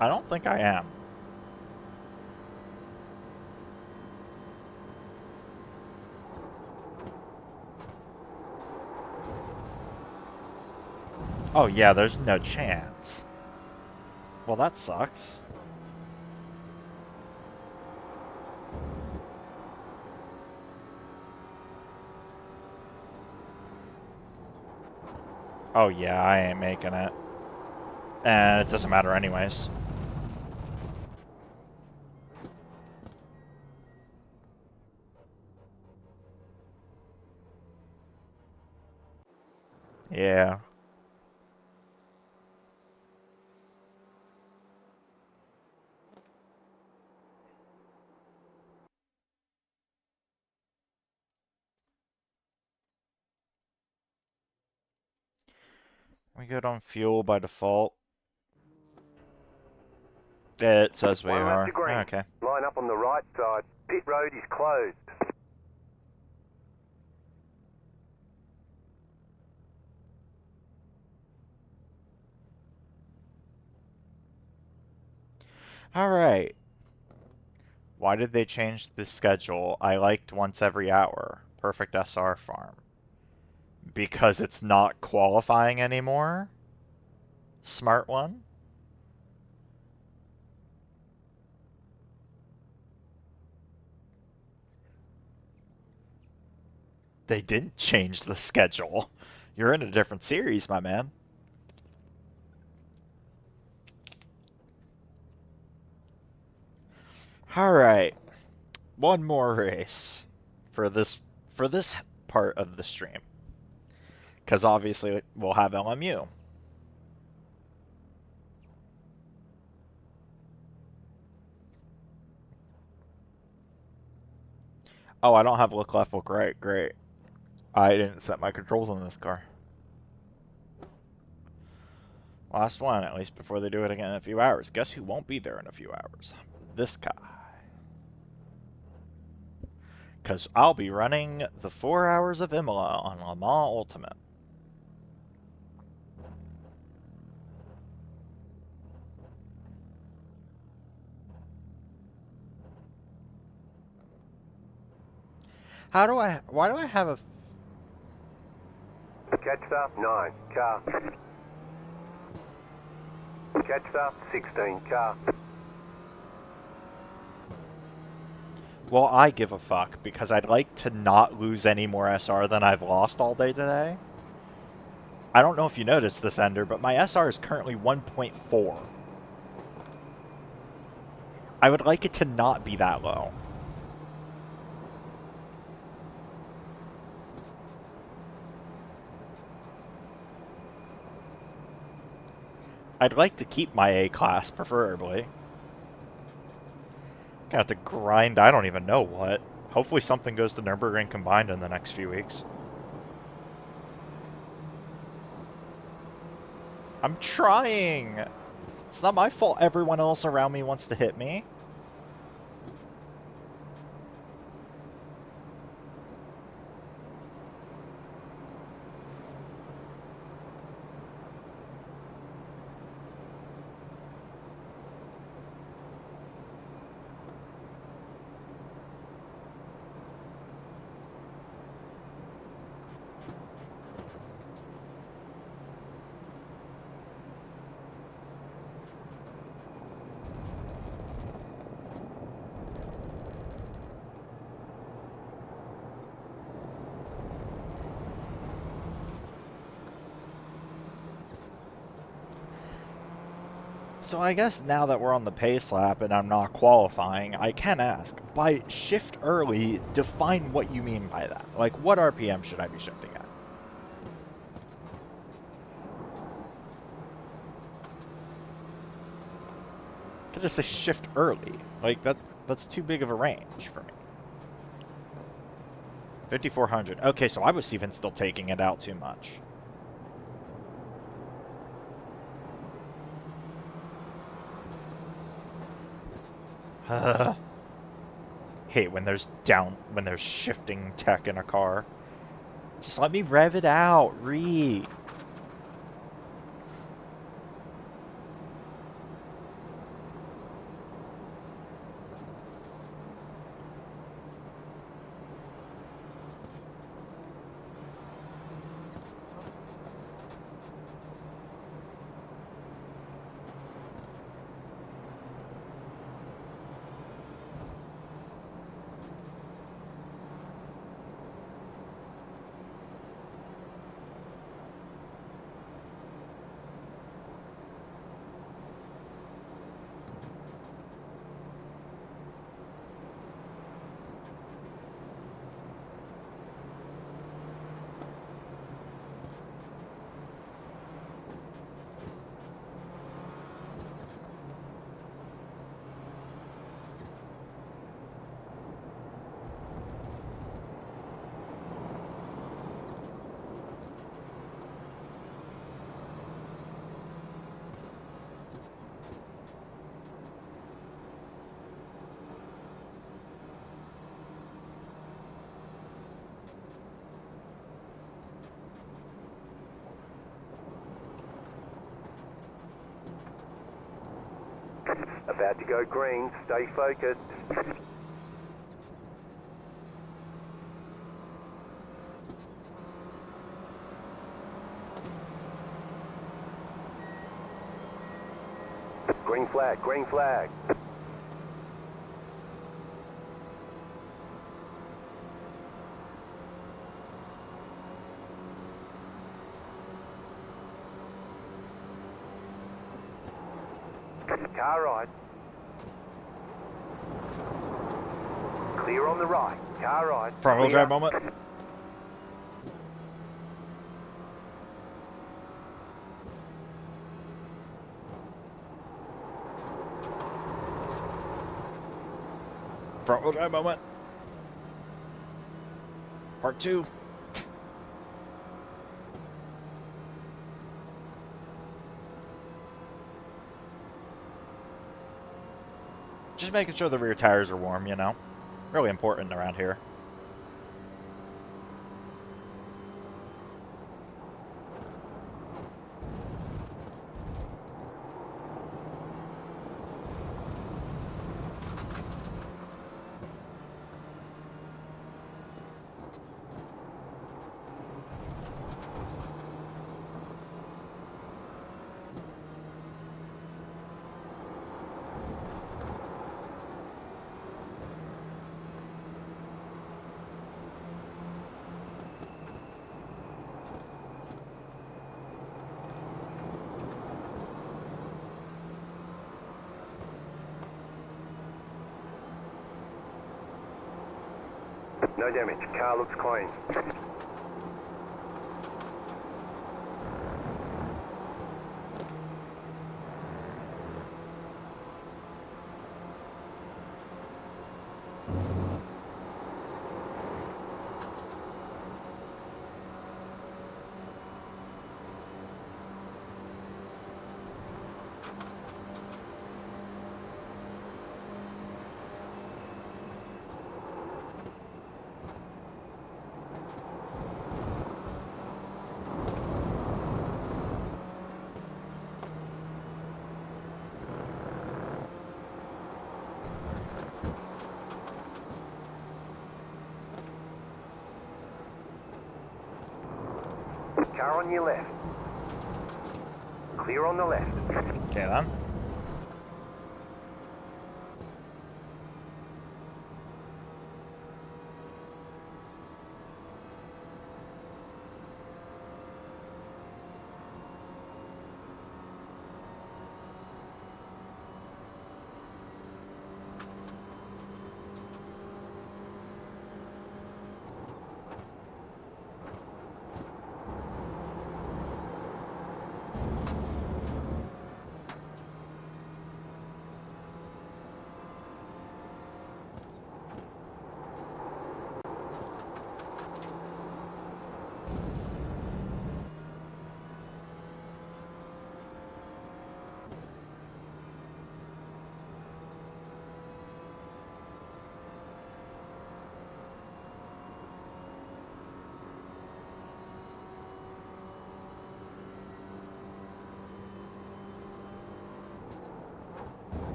I don't think I am. Oh yeah, there's no chance. Well, that sucks. Oh yeah, I ain't making it. And it doesn't matter anyways. Yeah. We good on fuel by default. It says we One lap to are. green. Okay. Line up on the right side. Pit road is closed. Alright. Why did they change the schedule? I liked once every hour. Perfect SR farm. Because it's not qualifying anymore? Smart one? They didn't change the schedule. You're in a different series, my man. Alright. One more race for this part of the stream. Because obviously we'll have LMU. Oh, I don't have look left, look right. Great. I didn't set my controls on this car. Last one, at least before they do it again in a few hours. Guess who won't be there in a few hours? This guy. Because I'll be running the 4 hours of Imola on Le Mans Ultimate. Why do I have a... Catch up 9 car. Catch up 16 car. Well, I give a fuck, because I'd like to not lose any more SR than I've lost all day today. I don't know if you noticed this, Ender, but my SR is currently 1.4. I would like it to not be that low. I'd like to keep my A class, preferably. Gonna have to grind, I don't even know what. Hopefully something goes to Nürburgring combined in the next few weeks. I'm trying! It's not my fault everyone else around me wants to hit me. So I guess now that we're on the pace lap and I'm not qualifying, I can ask, by shift early, define what you mean by that. Like, what RPM should I be shifting at? Could just say shift early. Like, that's too big of a range for me. 5,400. Okay, so I was even still taking it out too much. Hate when there's shifting tech in a car. Just let me rev it out, About to go green. Stay focused. Green flag, green flag. Car right. Clear on the right. Car right. Front wheel Clear. drive moment. Front wheel drive moment. Part 2. Just making sure the rear tires are warm, you know. Really important around here. No damage. Car looks clean. Car on your left. Clear on the left. Okay then.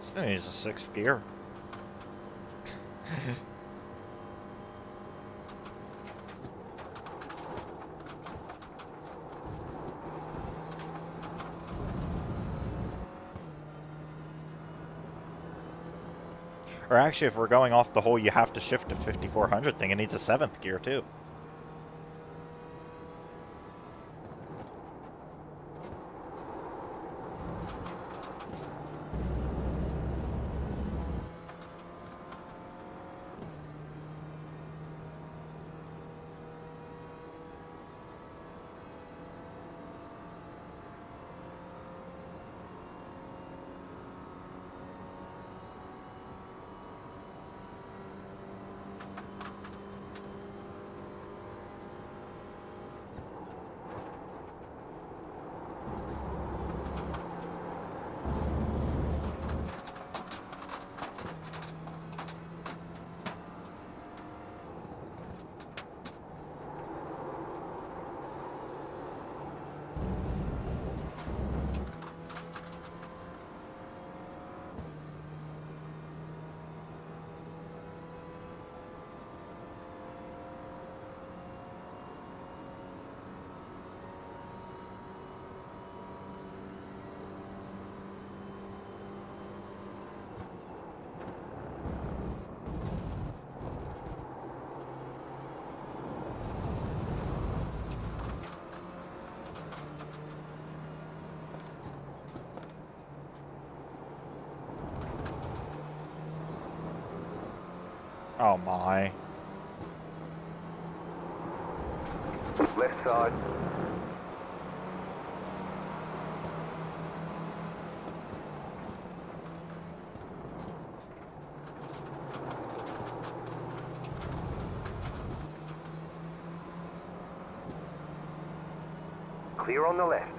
This thing is a 6th gear. Or actually, if we're going off the whole you have to shift to 5400 thing, it needs a 7th gear too. Oh my. Left side. Clear on the left.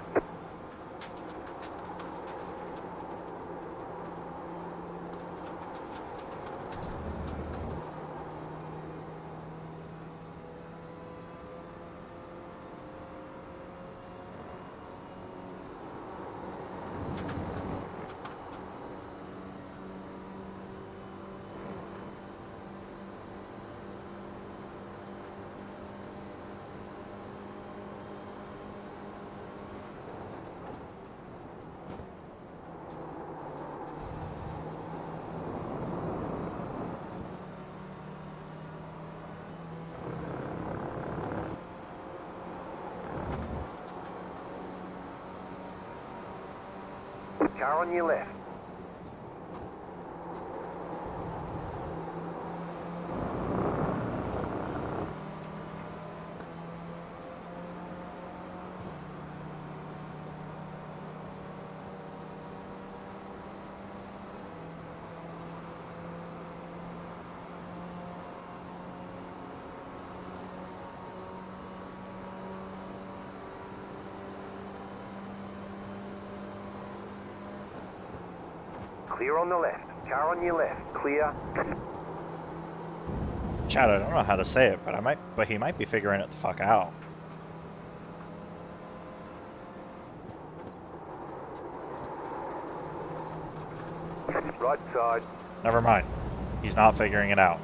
Car on your left. Clear on the left. Car on your left. Clear. Chad, I don't know how to say it, but he might be figuring it the fuck out. Right side. Never mind. He's not figuring it out.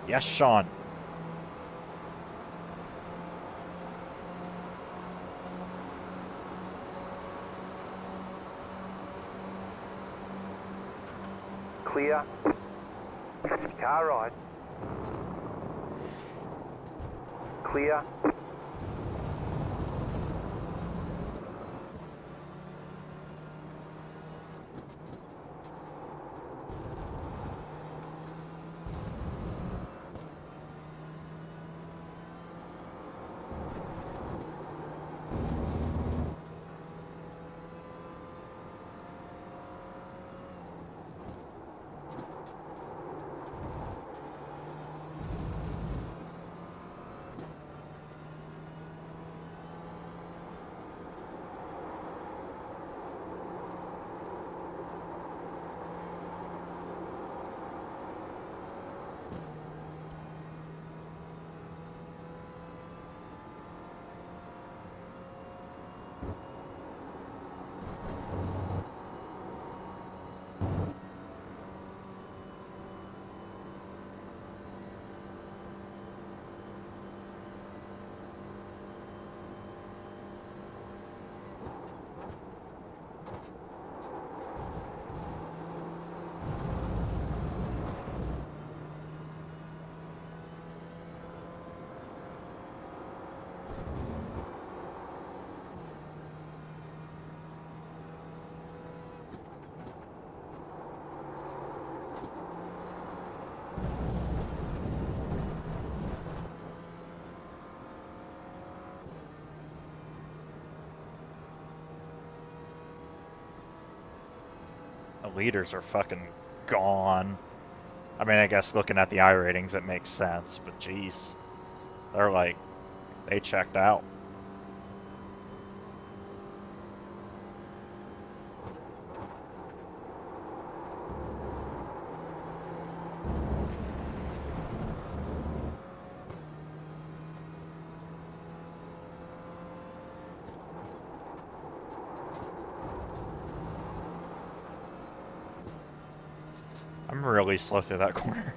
Yes, Sean. Clear. Car right. Clear. The leaders are fucking gone. I mean, I guess looking at the I ratings, it makes sense, but jeez. They're like, they checked out. I'm really slow through that corner.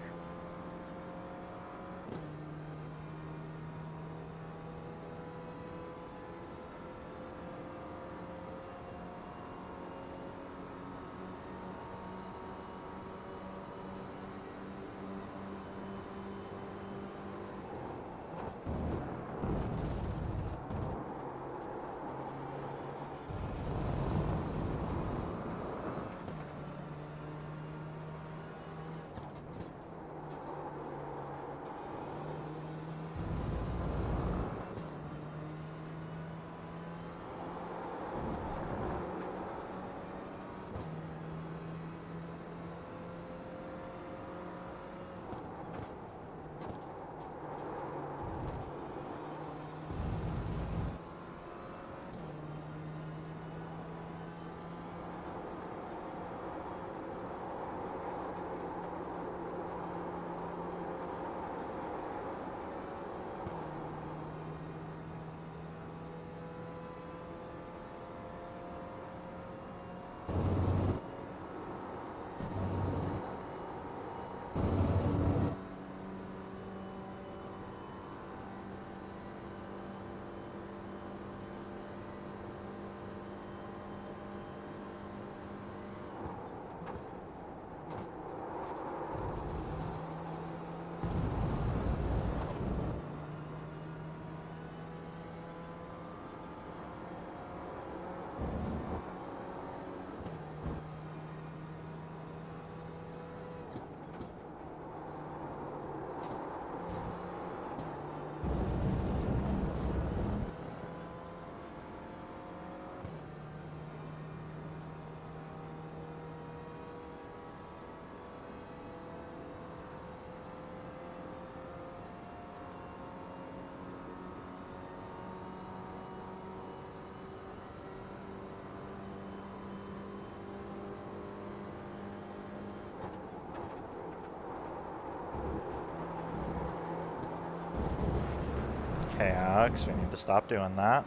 Okay, Alex, we need to stop doing that.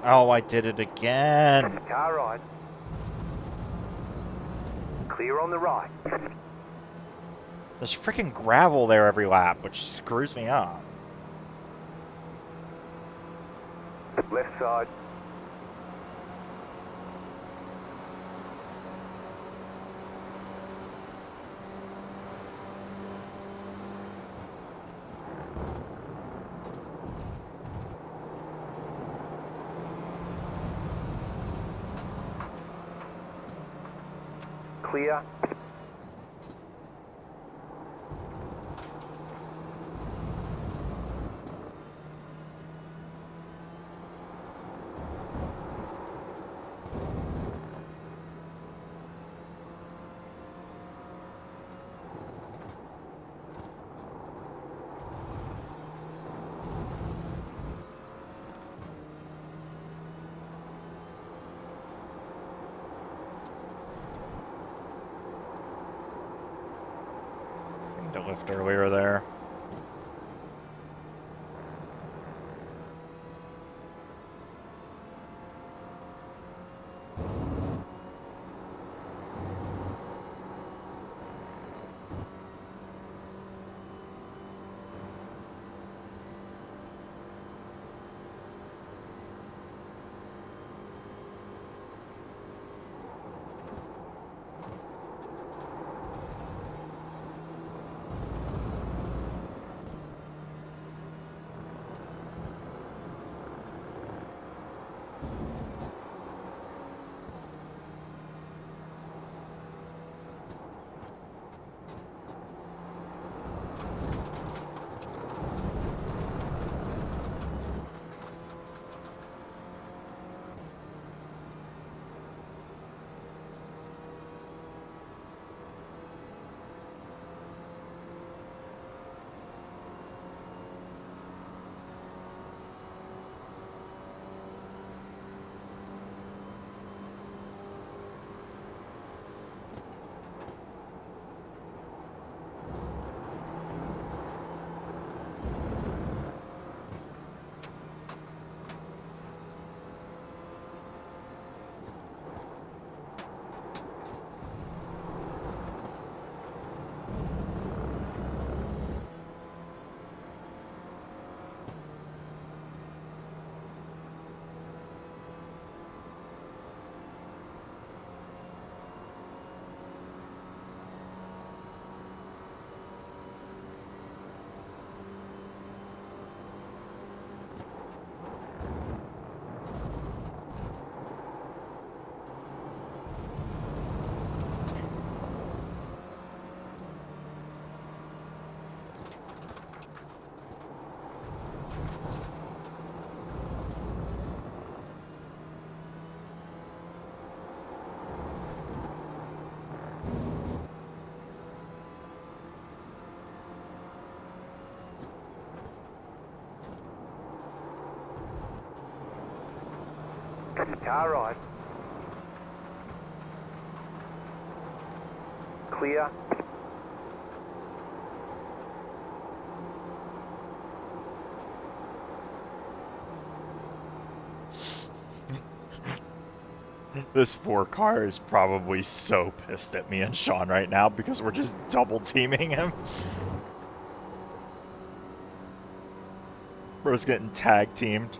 Oh, I did it again. Car right. Clear on the right. There's freaking gravel there every lap, which screws me up. Left side. Clear. The lift earlier there. Car right. Clear. This 4-car is probably so pissed at me and Sean right now because we're just double teaming him. Bro's getting tag teamed.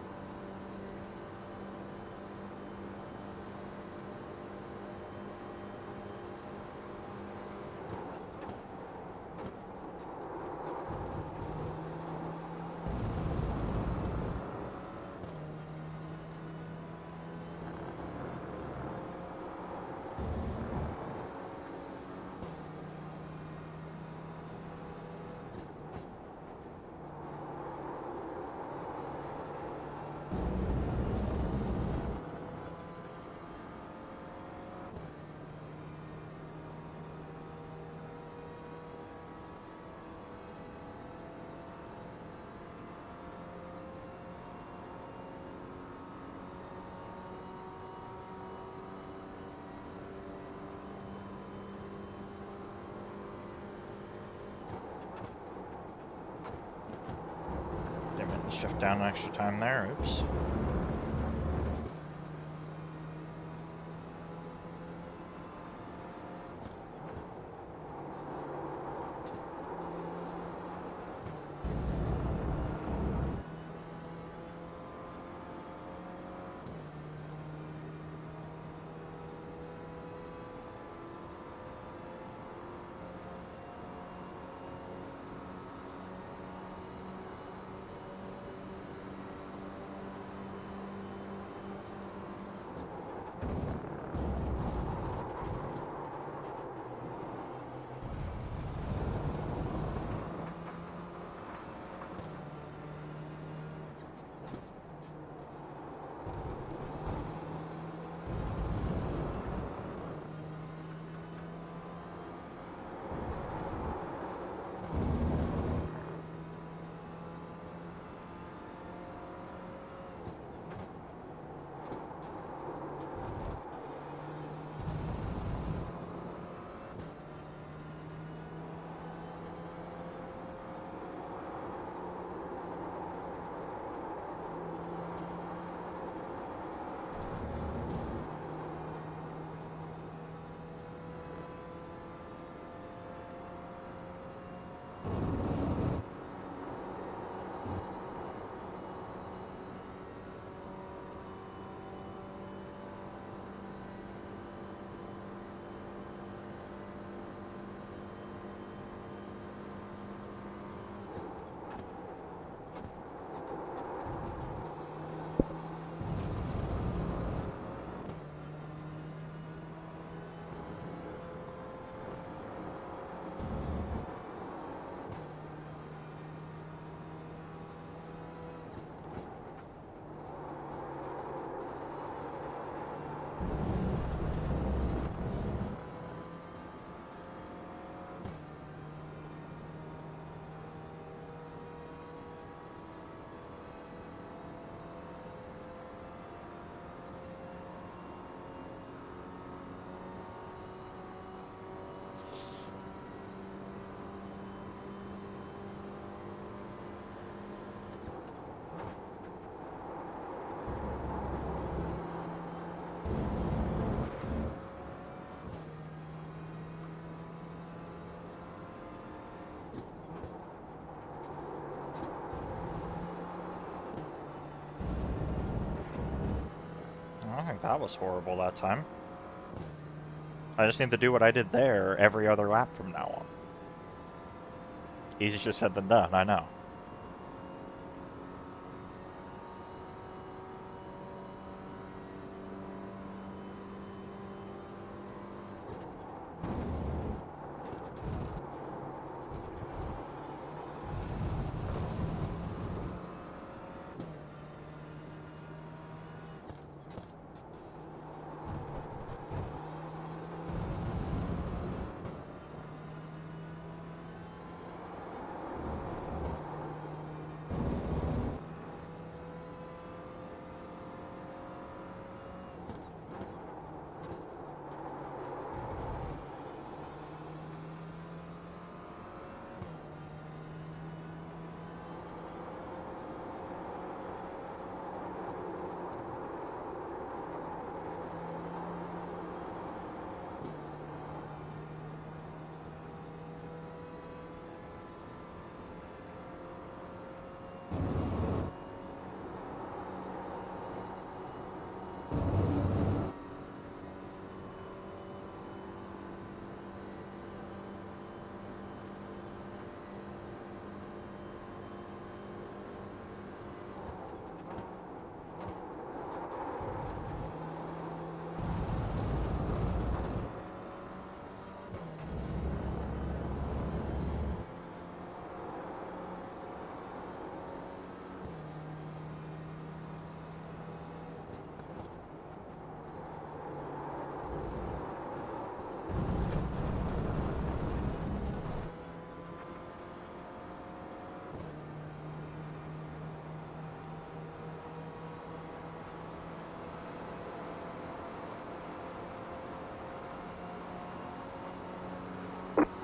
Didn't shift down an extra time there. Oops. I don't think that was horrible that time. I just need to do what I did there every other lap from now on. Easier said than done, I know.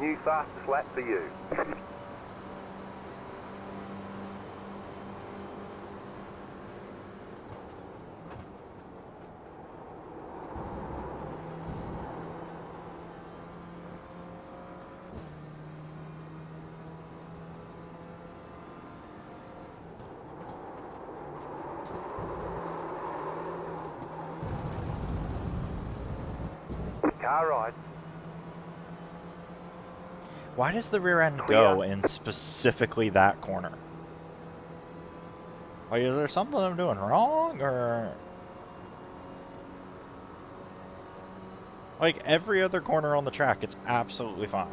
New fastest lap for you. Car ride. Why does the rear end Clear. go in specifically that corner? Like, is there something I'm doing wrong, or... Like, every other corner on the track, it's absolutely fine.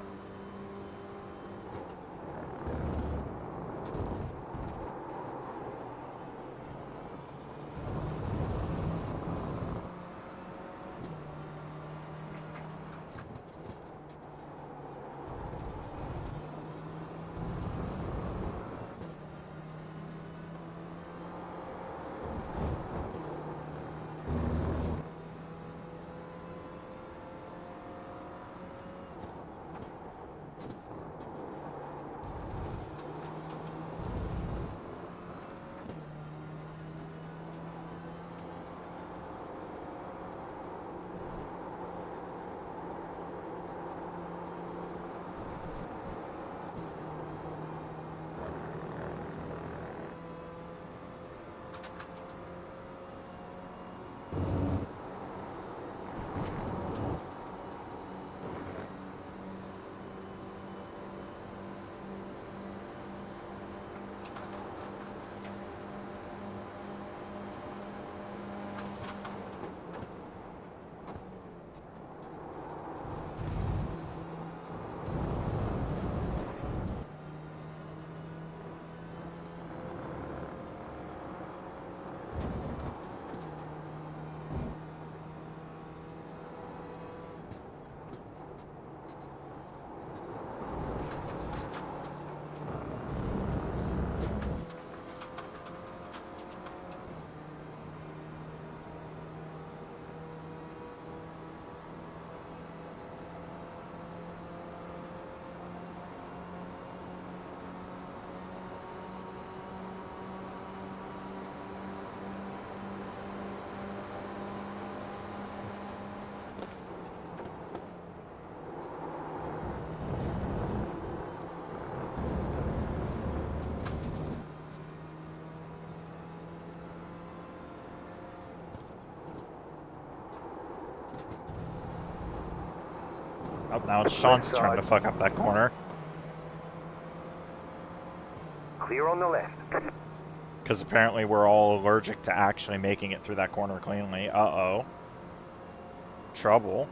Oh, now it's Sean's turn to fuck up that corner. Clear on the left. Because apparently we're all allergic to actually making it through that corner cleanly. Uh-oh. Trouble.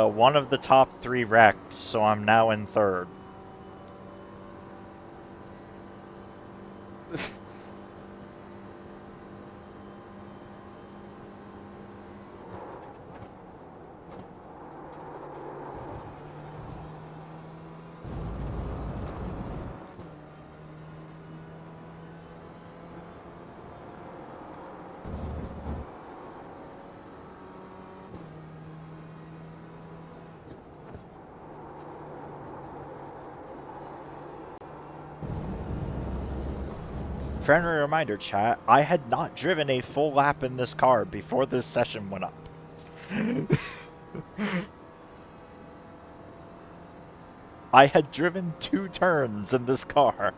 One of the top 3 wrecked, so I'm now in 3rd. Friendly reminder, chat, I had not driven a full lap in this car before this session went up. I had driven 2 turns in this car.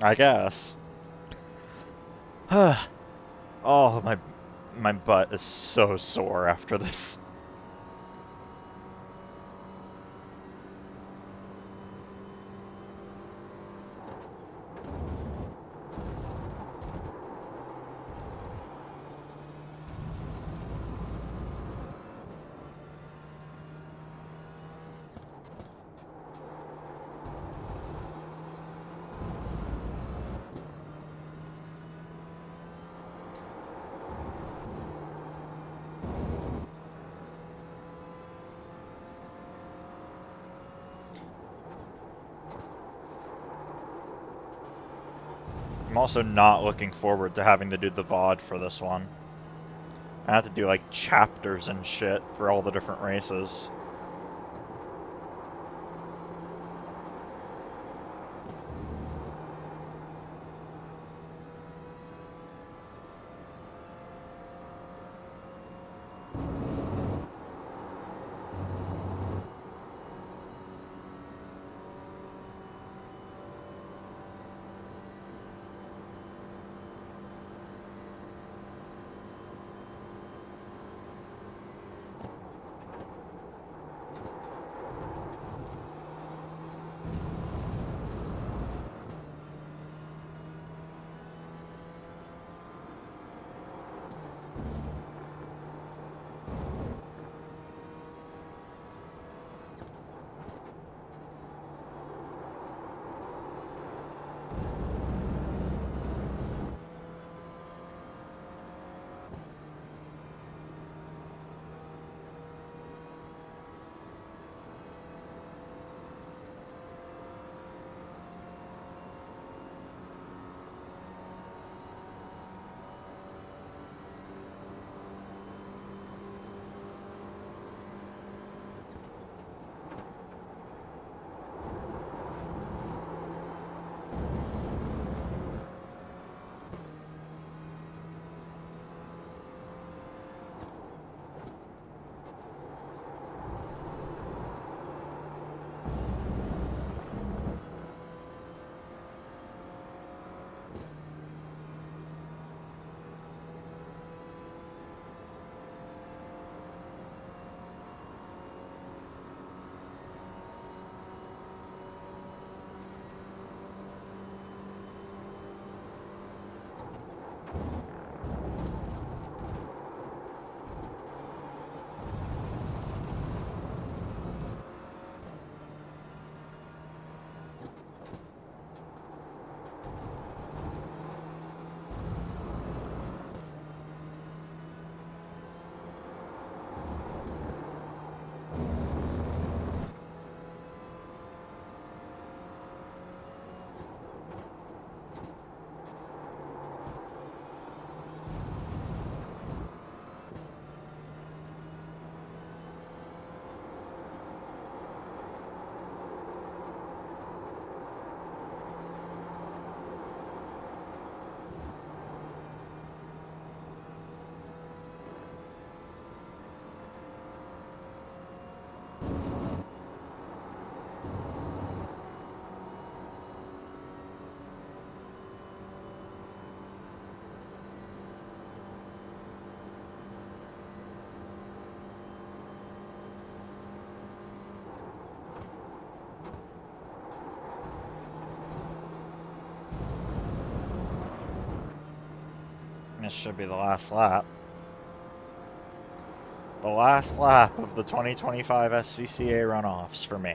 I guess. Oh, my butt is so sore after this. I'm also not looking forward to having to do the VOD for this one. I have to do like chapters and shit for all the different races. This should be the last lap. The last lap of the 2025 SCCA Runoffs for me.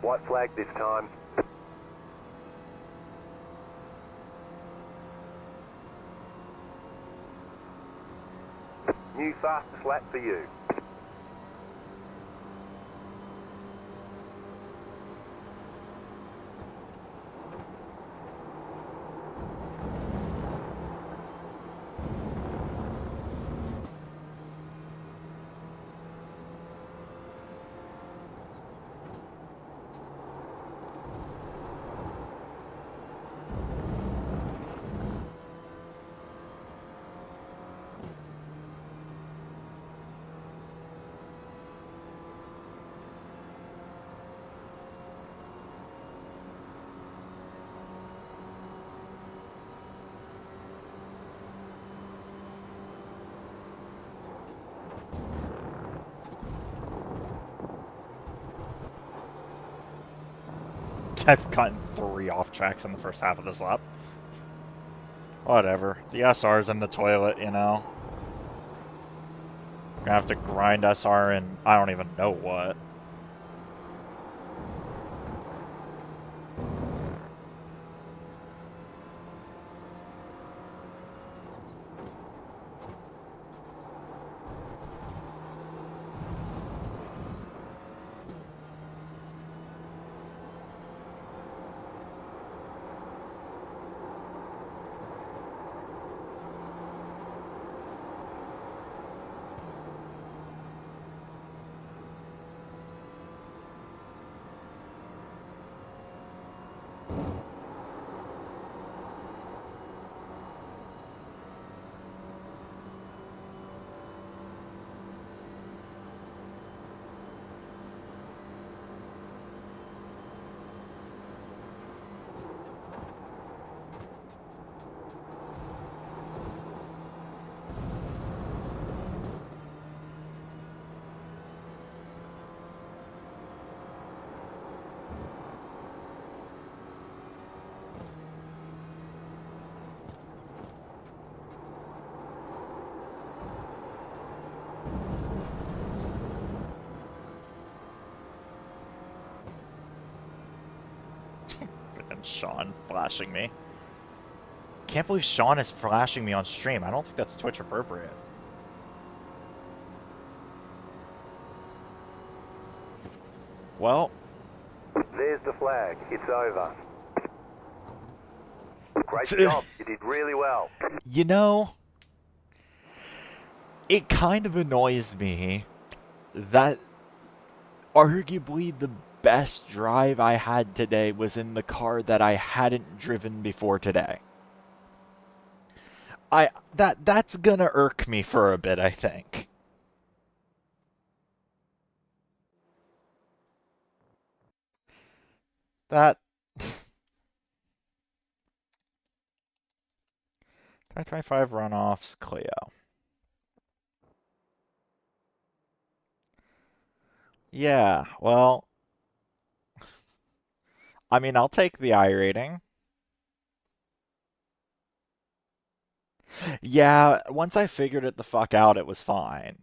White flag this time. New fastest lap for you. I've gotten 3 off tracks in the first half of this lap. Whatever. The SR's in the toilet, you know. Gonna have to grind SR and I don't even know what. And Sean flashing me. Can't believe Sean is flashing me on stream. I don't think that's Twitch appropriate. Well, There's the flag. It's over. Great job. You did really well. you know, it kind of annoys me that arguably the best drive I had today was in the car that I hadn't driven before today. That's gonna irk me for a bit, I think. That 2025 runoffs, Clio. Yeah, well, I mean, I'll take the I rating. Yeah, once I figured it the fuck out, it was fine.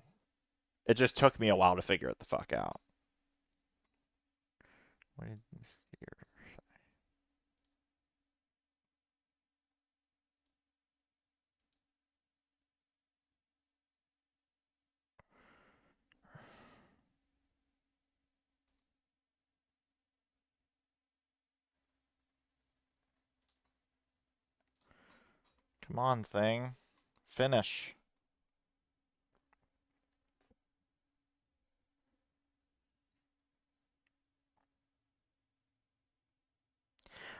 It just took me a while to figure it the fuck out. What did this year say? Come on, thing. Finish.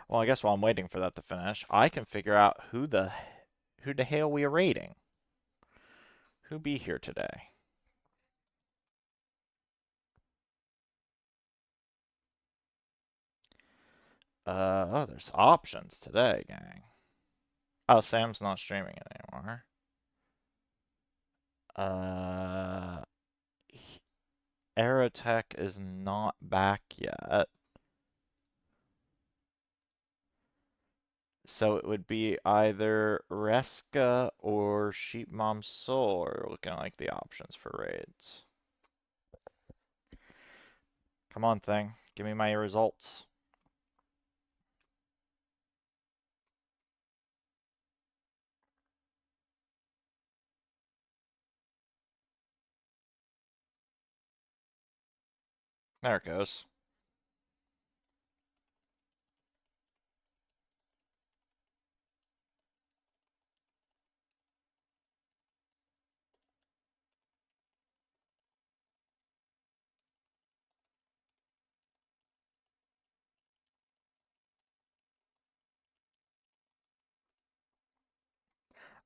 Well, I guess while I'm waiting for that to finish, I can figure out who the hell we are rating. Who be here today? Oh, there's options today, gang. Oh, Sam's not streaming it anymore. Uh, Aerotech is not back yet. So it would be either Reska or Sheep Mom Soul are looking like the options for raids. Come on, thing. Give me my results. There it goes.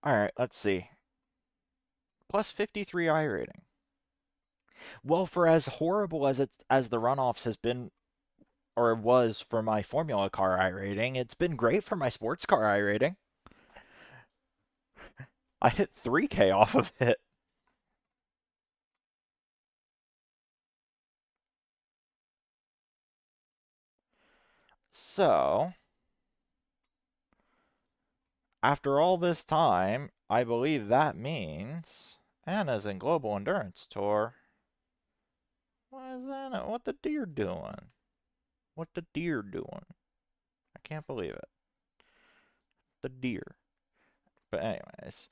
Alright, let's see. Plus 53 iRating. Well, for as horrible as the runoffs has been or was for my Formula car iRating, it's been great for my sports car iRating. I hit 3K off of it. So, after all this time, I believe that means Anna's in Global Endurance Tour. Why is Anna? What the deer doing? What the deer doing? I can't believe it. The deer. But anyways,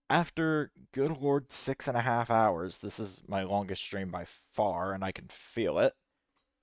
after good lord 6.5 hours, this is my longest stream by far, and I can feel it.